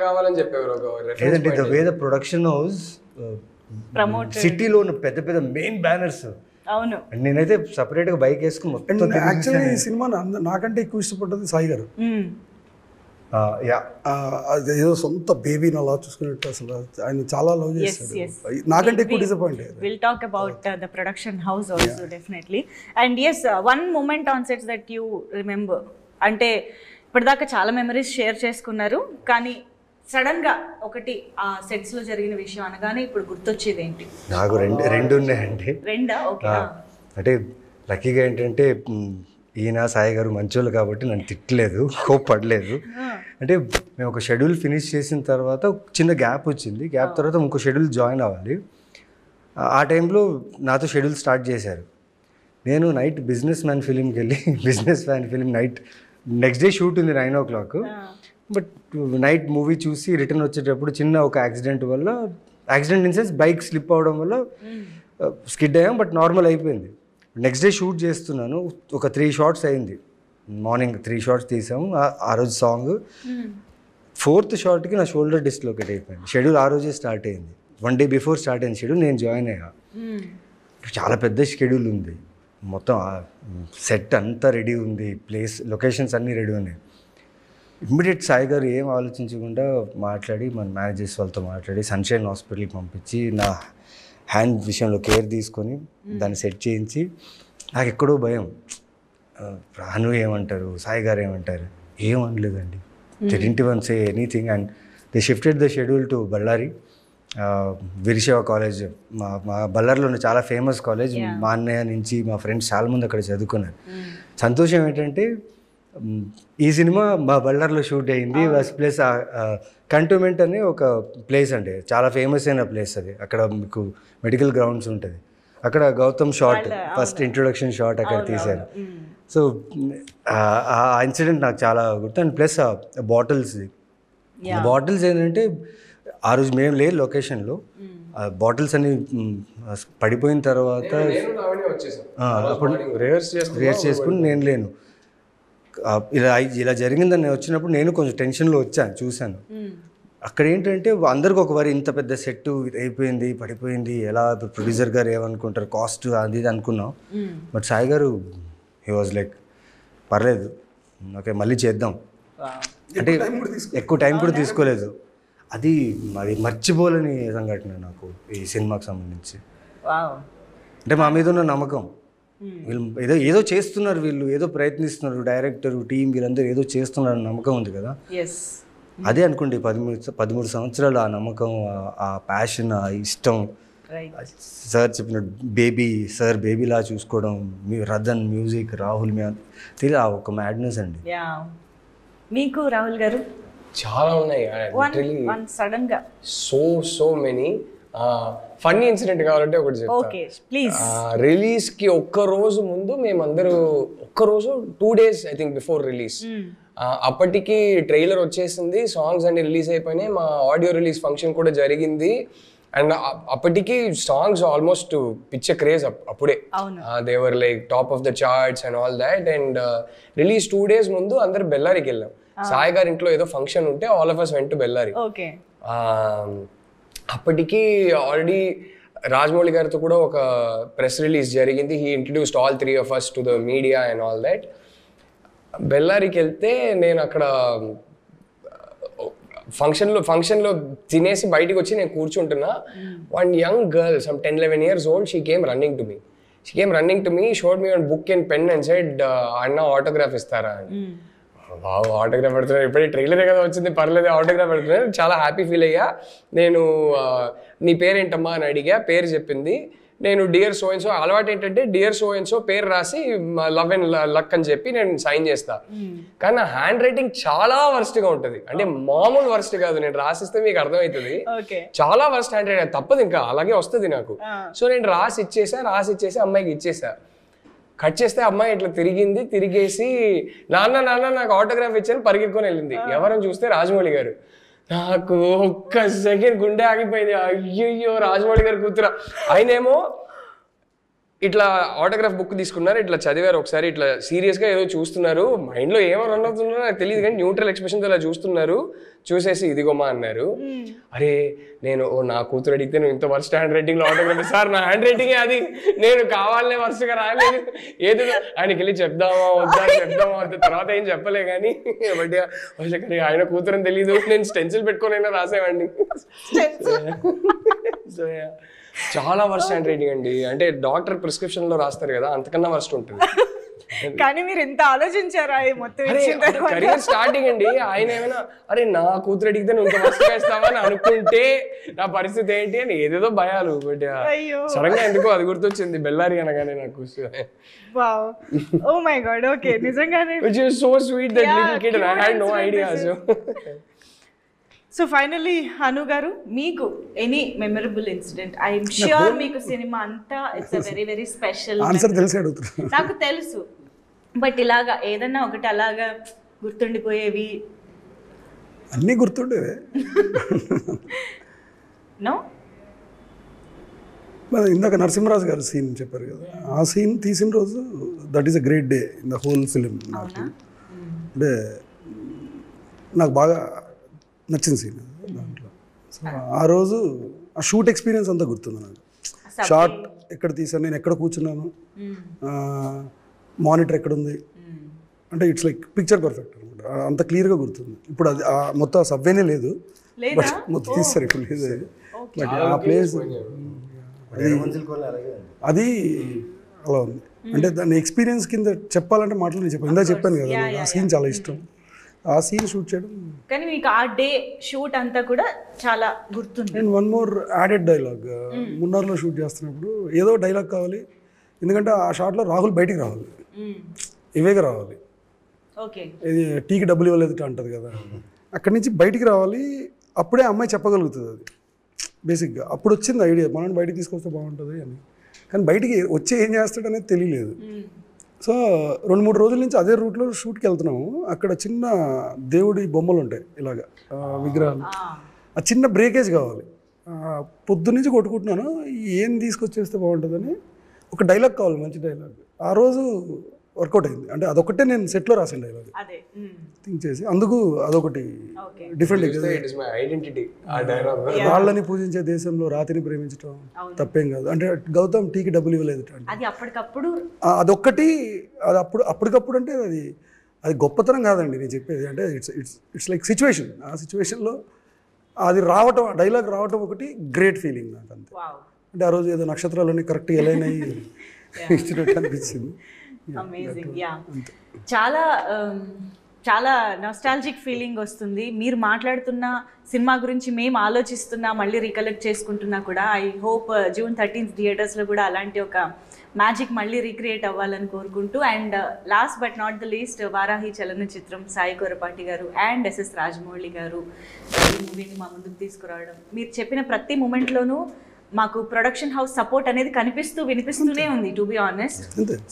కావాలని చెప్పేవారు ఒక లేదంటే the way the production house సిటీలో ఉన్న పెద్ద పెద్ద మెయిన్ బ్యానర్స్. అవును నేనైతే సపరేట్ గా బైక్ వేసుకుని మొత్తం యాక్చువల్లీ ఈ సినిమా నాకంటే ఎక్కువ ఇష్టపడ్డది సాయి గారు. ఏదో సొంత బేబీని అలా చూసుకున్నట్టు అసలు ఆయన చాలా లవ్ చేస్తాడు. నాకంటే ఎక్కువ డిసప్పాయింట్ అయ్యారు. We'll talk about the production house also definitely. And yes, one moment on sets that you remember. అంటే ఇప్పటిదాకా చాలా మెమరీస్ షేర్ చేసుకున్నారు కానీ సడన్ గా ఒకటి ఆ సెట్స్ లో జరిగిన విషయం అనగానే ఇప్పుడు గుర్తొచ్చేది ఏంటి? నాకు రెండు ఉన్నాయండి. రెండా? ఓకే. అంటే లక్కీగా ఏంటంటే ఈయన సాయి గారు మంచోళ్ళు కాబట్టి నన్ను తిట్టలేదు, కోప్పడలేదు. అంటే మేము ఒక షెడ్యూల్ ఫినిష్ చేసిన తర్వాత చిన్న గ్యాప్ వచ్చింది. గ్యాప్ తర్వాత ఇంకో షెడ్యూల్ జాయిన్ అవ్వాలి. ఆ టైంలో నాతో షెడ్యూల్ స్టార్ట్ చేశారు. నేను నైట్ బిజినెస్ మ్యాన్ ఫిలింకి వెళ్ళి business man film night next day shoot ఉంది 9 o'clock. బట్ నైట్ మూవీ చూసి రిటర్న్ వచ్చేటప్పుడు చిన్న ఒక accident in sense bike slip అవడం వల్ల స్కిడ్ అయ్యాం. బట్ నార్మల్ అయిపోయింది. నెక్స్ట్ డే షూట్ చేస్తున్నాను. ఒక 3 shots అయింది. మార్నింగ్ 3 shots తీసాము. ఆ రోజు సాంగ్ 4th shotకి నా షోల్డర్ డిస్లోకేట్ అయిపోయింది. షెడ్యూల్ ఆ రోజే స్టార్ట్ అయింది. 1 day బిఫోర్ స్టార్ట్ అయింది షెడ్యూల్. నేను జాయిన్ అయ్యా. చాలా పెద్ద షెడ్యూల్ ఉంది. మొత్తం సెట్ అంతా రెడీ ఉంది. లొకేషన్స్ అన్నీ రెడీ ఉన్నాయి. ఇమ్మీడియట్ సాయి గారు ఏం ఆలోచించకుండా మాట్లాడి మన మేనేజర్స్ వాళ్ళతో మాట్లాడి సన్షైన్ హాస్పిటల్కి పంపించి నా హ్యాండ్ విషయంలో కేర్ తీసుకొని దాన్ని సెట్ చేయించి నాకు ఎక్కడో భయం రాను ఏమంటారు సాయి గారు ఏమంటారు ఏమనలేదండి. They didn't even say anything and they shifted the schedule to Ballari Veerashaiva college. మా బళ్ళారిలో ఉన్న చాలా ఫేమస్ కాలేజ్. మా అన్నయ్య నుంచి మా ఫ్రెండ్స్ చాలా మంది అక్కడ చదువుకున్నారు. సంతోషం ఏంటంటే ఈ సినిమా మా బళ్ళారిలో షూట్ అయింది. ఫస్ట్ ప్లేస్ కంటోన్మెంట్ అనే ఒక ప్లేస్ అండి, చాలా ఫేమస్ అయిన ప్లేస్ అది. అక్కడ మీకు మెడికల్ గ్రౌండ్స్ ఉంటుంది. అక్కడ Gautham shot first introduction shot అక్కడ తీశారు. సో ఆ ఇన్సిడెంట్ నాకు చాలా గుర్తు. అండ్ ప్లస్ బాటిల్స్ ఏంటంటే ఆ రోజు మేము లేదు లొకేషన్లో. బాటిల్స్ అన్ని పడిపోయిన తర్వాత అప్పుడు రిహర్స్ చేసుకుని నేను లేను. ఇలా జరిగిందని నేను వచ్చినప్పుడు నేను కొంచెం టెన్షన్లో వచ్చాను, చూశాను. అక్కడ ఏంటంటే అందరికి ఒక వారి ఇంత పెద్ద సెట్ అయిపోయింది పడిపోయింది ఎలా ప్రొడ్యూసర్ గారు ఏమనుకుంటారు కాస్ట్ అది ఇది అనుకున్నాం. బట్ సాయి గారు హీ వాజ్ లైక్ పర్లేదు ఓకే మళ్ళీ చేద్దాం అంటే ఎక్కువ టైం కూడా తీసుకోలేదు. అది మర్చిపోలేని సంఘటన నాకు ఈ సినిమాకి సంబంధించి. అంటే మా మీద ఉన్న నమ్మకం, వీళ్ళు ఏదో చేస్తున్నారు, వీళ్ళు ఏదో ప్రయత్నిస్తున్నారు, డైరెక్టర్ టీం వీళ్ళందరూ ఏదో చేస్తున్నారు నమ్మకం ఉంది కదా. అదే అనుకోండి 13 సంవత్సరాలు ఆ నమ్మకం, ఆ ప్యాషన్, ఆ ఇష్టం. సార్ చెప్పిన బేబీలా చూసుకోవడం, రదన్ మ్యూజిక్, రాహుల్ తెలియదు ఒక మ్యాడ్నెస్ అండి. మీకు రాహుల్ గారు చాలా ఉన్నాయి సడన్ గా సో మెనీ. ఫన్నీ ఇన్సిడెంట్ కావాలంటే ఒకటి చెప్తా. రిలీజ్ కి ఒక్క రోజు ముందు మేమందరూ 2 days I think before release అప్పటికి ట్రైలర్ వచ్చేసింది, సాంగ్స్ అన్ని రిలీజ్ అయిపోయినాయి, మా ఆడియో రిలీజ్ ఫంక్షన్ కూడా జరిగింది. అండ్ అప్పటికి సాంగ్స్ ఆల్మోస్ట్ పిచ్చ క్రేజ్ అప్పుడే. They were like top of the charts and all that. And release 2 days ముందు అందరు బెల్లారికి వెళ్ళాం. సాయి గారి ఇంట్లో ఏదో ఫంక్షన్ ఉంటే all of us went to Bellary. అప్పటికి ఆల్రెడీ రాజమౌళి గారితో కూడా ఒక ప్రెస్ రిలీజ్ జరిగింది. He introduced all 3 of us to the media and all that. బెల్లారికి వెళ్తే నేను అక్కడ ఫంక్షన్లో తినేసి బయటికి వచ్చి నేను కూర్చుంటున్నా. One young girl, some 10-11 years old, she came running to me, showed me one book and pen and said, అన్న ఆటోగ్రాఫ్ ఇస్తారా అని. ఆటోగ్రాఫ్ పెడుతున్నారు, ఇప్పుడే ట్రైలరే కదా వచ్చింది, పర్లేదు ఆటోగ్రాఫ్ పెడుతున్నారు. చాలా హ్యాపీ ఫీల్ అయ్యా. నేను నీ పేరేంటమ్మా అని అడిగా, పేరు చెప్పింది. నేను డియర్ సో అండ్ సో, అలవాటు ఏంటంటే డియర్ సో అండ్ సో పేరు రాసి లవ్ అండ్ లక్ అని చెప్పి నేను సైన్ చేస్తా. కానీ నా హ్యాండ్ రైటింగ్ చాలా వర్స్ట్గా ఉంటుంది, అంటే మామూలు వర్స్ట్ కాదు. నేను రాసిస్తే మీకు అర్థమవుతుంది, చాలా వర్స్ట్ హ్యాండ్ రైటింగ్, తప్పదు ఇంకా అలాగే వస్తుంది నాకు. సో నేను రాసి ఇచ్చేసి అమ్మాయికి ఇచ్చేసా. కట్ చేస్తే అమ్మాయి ఇట్లా తిరిగేసి నాన్న నాకు ఆటోగ్రాఫ్ ఇచ్చాను పరిగెత్తుకొని వెళ్ళింది. ఎవరని చూస్తే రాజమౌళి గారు. నాకు ఒక్క సెకండ్ గుండె ఆగిపోయింది. అయ్యో రాజమౌళి గారు కూతురా. ఆయనేమో ఇట్లా ఆటోగ్రాఫ్ బుక్ తీసుకున్నారు, ఇట్లా చదివారు ఒకసారి, ఇట్లా సీరియస్గా ఏదో చూస్తున్నారు, మైండ్లో ఏమో రన్ అవుతున్నారో నాకు తెలియదు కానీ న్యూట్రల్ ఎక్స్ప్రెషన్తో ఇలా చూస్తున్నారు. చూసేసి ఇదిగోమా అన్నారు. అరే నేను నా కూతురు అడిగితే నువ్వు ఇంత వర్స్ట్ హ్యాండ్ రైటింగ్లో ఆటోగ్రాఫ్, సార్ నా హ్యాండ్ రైటింగే అది, నేను కావాలనే వర్స్ట్గా రాయలేదు, ఏదో ఆయనకి వెళ్ళి చెప్దామా వద్దా తర్వాత ఏం చెప్పలే కానీ బట్ ఆయన కూతురని తెలీదు, నేను స్టెన్సిల్ పెట్టుకొని రాసేవాడిని. సో చాలా వర్స్ట్ హ్యాండ్ రైటింగ్ అండి, అంటే డాక్టర్ ప్రిస్క్రిప్షన్ లో రాస్తారు కదా అంతకన్నా వర్స్ట్ ఉంటుంది. కానీ మీరు ఎంత ఆలోచించారా మొత్తం కెరియర్ స్టార్టింగ్ అండి. ఆయన ఏమైనా అరే నా కూతురు అడిగితే నువ్వు ఇంత వర్స్ట్ వేస్తావా అని అనుకుంటే నా పరిస్థితి ఏంటి అని ఏదేదో భయాలు. బట్ సడన్ గా ఎందుకో అది గుర్తొచ్చింది బెల్లారి అనగానే నాకు. ఓ మై గాడ్, ఓకే, నిజంగానే which is so sweet, that little kid, and I had no idea. So finally Anu గారు, మీకు any memorable incident? I'm sure మీకు సినిమా అంతా it's a very very special. Answer తెలిసి అడుగుతున్నా, నాకు తెలుసు, బట్ ఇలాగా ఏదన్నా ఒకటి అలాగా గుర్తుండిపోయేవి? అన్నీ గుర్తుండేవే. నో, ఇందాక నరసింహరాజు గారు సీన్ చెప్పారు కదా, ఆ సీన్ తీసిన రోజు that is a great day in the whole film. నాకు అంటే నాకు బాగా నచ్చిన సీన్ దాంట్లో. సో ఆ రోజు ఆ షూట్ ఎక్స్పీరియన్స్ అంతా గుర్తుంది నాకు. షార్ట్ ఎక్కడ తీసాను, నేను ఎక్కడ కూర్చున్నాను, మానిటర్ ఎక్కడుంది, అంటే ఇట్స్ లైక్ పిక్చర్ పర్ఫెక్ట్ అనమాట. అంత క్లియర్గా గుర్తుంది. ఇప్పుడు అది మొత్తం సబ్వేనే లేదు, బట్ మొత్తం తీస్తారు ఇప్పుడు లేదు. బట్ ఆ ప్లేస్ అది అలా ఉంది. అంటే దాని ఎక్స్పీరియన్స్ కింద చెప్పాలంటే మాటలు నేను చెప్పాను, ఇందా చెప్పాను కదా, ఆ సీన్ చాలా ఇష్టం. ఆ సీన్ షూట్ చేయడం, కానీ మీకు ఆ డే షూట్ అంతా కూడా చాలా గుర్తుంది. And one more added dialogue, మున్నార్లో షూట్ చేస్తున్నప్పుడు ఏదో డైలాగ్ కావాలి, ఎందుకంటే ఆ షాట్లో రాహుల్ బయటికి రావాలి, ఇవేగా రావాలి. ఇది టీకి డబ్బులు ఇవ్వలేదు అంటది కదా, అక్కడి నుంచి బయటికి రావాలి, అప్పుడే అమ్మాయి చెప్పగలుగుతుంది అది బేసిక్గా. అప్పుడు వచ్చింది ఐడియా, మనం బయటికి తీసుకొస్తే బాగుంటుంది అని. కానీ బయటికి వచ్చి ఏం చేస్తాడు అనేది తెలియలేదు. సో 2-3 రోజుల నుంచి అదే రూట్లో షూట్కి వెళ్తున్నాము. అక్కడ చిన్న దేవుడి బొమ్మలు ఉంటాయి ఇలాగా విగ్రహాలు, ఆ చిన్న బ్రేకేజ్ కావాలి. పొద్దు నుంచి కొట్టుకుంటున్నాను, ఏం తీసుకొచ్చేస్తే బాగుంటుందని ఒక డైలాగ్ కావాలి, మంచి డైలాగ్. ఆ రోజు వర్కౌట్ అయింది. అంటే అదొకటే నేను సెట్లో రాసిన డైలాగ్ థింక్ చేసి, అందుకు అదొకటి డిఫరెంట్. వాళ్ళని పూజించే దేశంలో రాతిని ప్రేమించడం తప్పేం కాదు, అంటే గౌతమ్ టీకి డబ్బులు ఇవ్వలేదు అదొక్కటి. అది అప్పటికప్పుడు అంటే అది గొప్పతనం కాదండి నేను చెప్పేది. అంటే ఇట్స్ లైక్ సిచ్యువేషన్, ఆ సిచ్యువేషన్లో అది రావటం, డైలాగ్ రావటం ఒకటి గ్రేట్ ఫీలింగ్ నాకు అంతే. అంటే ఆ రోజు ఏదో నక్షత్రాలన్నీ కరెక్ట్గా ఎలైన్ అయ్యి ఇచ్చినట్టు అనిపించింది. Amazing, yeah. చాలా చాలా నాస్టాల్జిక్ ఫీలింగ్ వస్తుంది మీరు మాట్లాడుతున్న సినిమా గురించి. మేము ఆలోచిస్తున్నా, మళ్ళీ రీకలెక్ట్ చేసుకుంటున్నా కూడా. ఐ హోప్ June 13th థియేటర్స్లో కూడా అలాంటి ఒక మ్యాజిక్ మళ్ళీ రీక్రియేట్ అవ్వాలని కోరుకుంటూ, and last but not the least, Varahi Chalanachitram Sai Korapati గారు అండ్ SS రాజమౌళి గారు ఈ మూవీని మా ముందుకు తీసుకురావడం, మీరు చెప్పిన ప్రతి మూమెంట్లోనూ మాకు ప్రొడక్షన్ హౌస్ సపోర్ట్ అనేది కనిపిస్తూ వినిపిస్తూనే ఉంది, to be honest.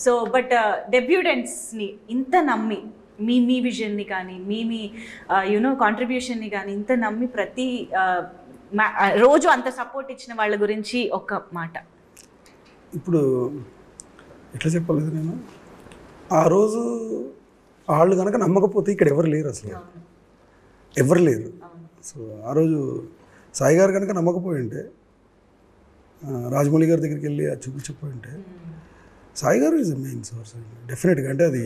So but డెబ్యూటెంట్స్ని ఇంత నమ్మి, మీ విజన్ని కానీ మీ యూనో కాంట్రిబ్యూషన్ని కానీ ఇంత నమ్మి ప్రతి రోజు అంత సపోర్ట్ ఇచ్చిన వాళ్ళ గురించి ఒక మాట. ఇప్పుడు ఎట్లా చెప్పలేదు నేను, ఆ రోజు వాళ్ళు కనుక నమ్మకపోతే ఇక్కడ ఎవరు లేరు, అసలు ఎవరు లేరు. సో ఆ రోజు సాయి గారు కనుక నమ్మకపోయి ఉంటే రాజమౌళి గారి దగ్గరికి వెళ్ళి అది చూపించకపోయింటే సాయి గారు ఈజ్ మెయిన్ సోర్స్ అండి డెఫినెట్గా. అంటే అది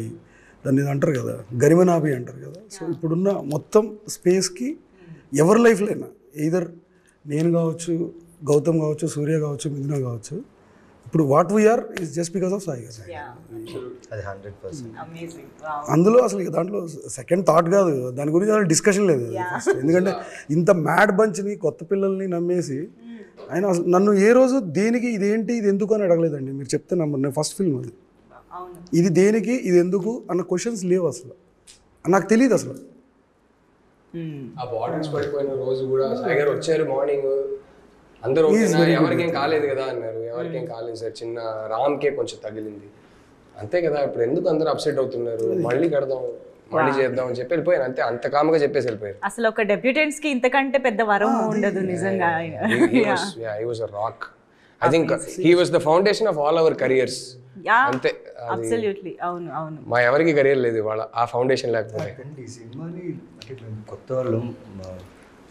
దాన్ని అంటారు కదా గరిమనాభి అంటారు కదా. సో ఇప్పుడున్న మొత్తం స్పేస్కి ఎవరి లైఫ్లో అయినా ఎయిదర్ నేను కావచ్చు, గౌతమ్ కావచ్చు, సూర్య కావచ్చు, మిథున కావచ్చు, ఇప్పుడు what we're is just because of Sai garu. అది 100%. అందులో అసలు దాంట్లో సెకండ్ థాట్ కాదు, దాని గురించి అసలు డిస్కషన్ లేదు ఫస్ట్. ఎందుకంటే ఇంత మ్యాడ్ బంచ్ని కొత్త పిల్లల్ని నమ్మేసి ఆయన అసలు నన్ను ఏ రోజు దేనికి ఇదేంటి ఇది ఎందుకు అని అడగలేదండి. మీరు చెప్తే నమ్మరు, నేను ఫస్ట్ ఫిల్మ్ అది. ఇది దేనికి ఇది ఎందుకు అన్న క్వశ్చన్స్ లేవు అసలు, నాకు తెలియదు అసలు. ఆ బాటిల్స్ పడిపోయిన రోజు కూడా సాయి గారు వచ్చారు మార్నింగ్, అందరూ ఎవరికేం కాలేదు కదా అన్నారు. ఎవరికేం కాలేదు సార్, చిన్న రామ్కే కొంచెం తగిలింది అంతే కదా, ఇప్పుడు ఎందుకు అందరూ అప్సెట్ అవుతున్నారు, మళ్ళీ కడదాం మళ్ళీ చేద్దాం అని చెప్పి వెళ్ళిపోయాను అంతే. అంత కామ్గా చెప్పేసి వెళ్ళిపోయారు. అసలు ఒక డెబ్యూటెంట్స్ కి ఇంతకంటే పెద్ద వరం ఉండదు నిజంగా. He was a rock. I think he was the foundation of all our careers. అంతే, అబ్సల్యూట్లీ. అవును అవును, మా ఎవరికి కెరియర్ లేదు ఇవాళ ఆ ఫౌండేషన్ లేకపోతే. ఈ సినిమాని అంటే కొత్త వాళ్ళు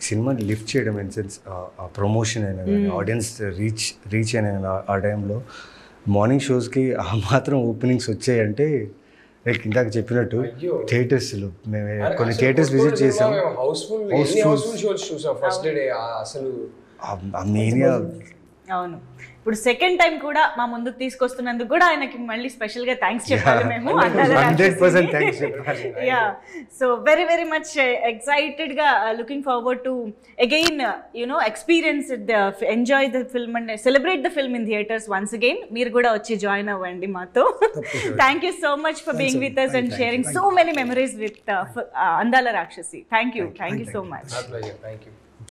సినిమాని లిఫ్ట్ చేయడం ఇన్ సెన్స్ ఆ ప్రమోషన్ అయినా కానీ ఆడియన్స్ రీచ్ అయినా ఆ టైంలో మార్నింగ్ షోస్కి ఆ మాత్రం ఓపెనింగ్స్ వచ్చాయంటే లైక్ ఇందాక చెప్పినట్టు థియేటర్స్లో మేము కొన్ని థియేటర్స్ విజిట్ చేసాం. హౌస్ఫుల్ షోస్ చూసాం ఫస్ట్ డే. అసలు ఆ మీనియా. అవును. ఇప్పుడు సెకండ్ టైం కూడా మా ముందుకు తీసుకొస్తున్నందుకు కూడా ఆయనకి మళ్ళీ స్పెషల్ గా థ్యాంక్స్ చెప్పాలి మేము. 100% థ్యాంక్స్ చెప్పాలి. Yeah, so very very much excited గా looking forward to again experience enjoy the film and celebrate the film in theatres once again. మీరు కూడా వచ్చి జాయిన్ అవ్వండి మాతో. Thank you so much for being with us and sharing so many memories with Andala Rakshasi. Thank you so much. Thank you.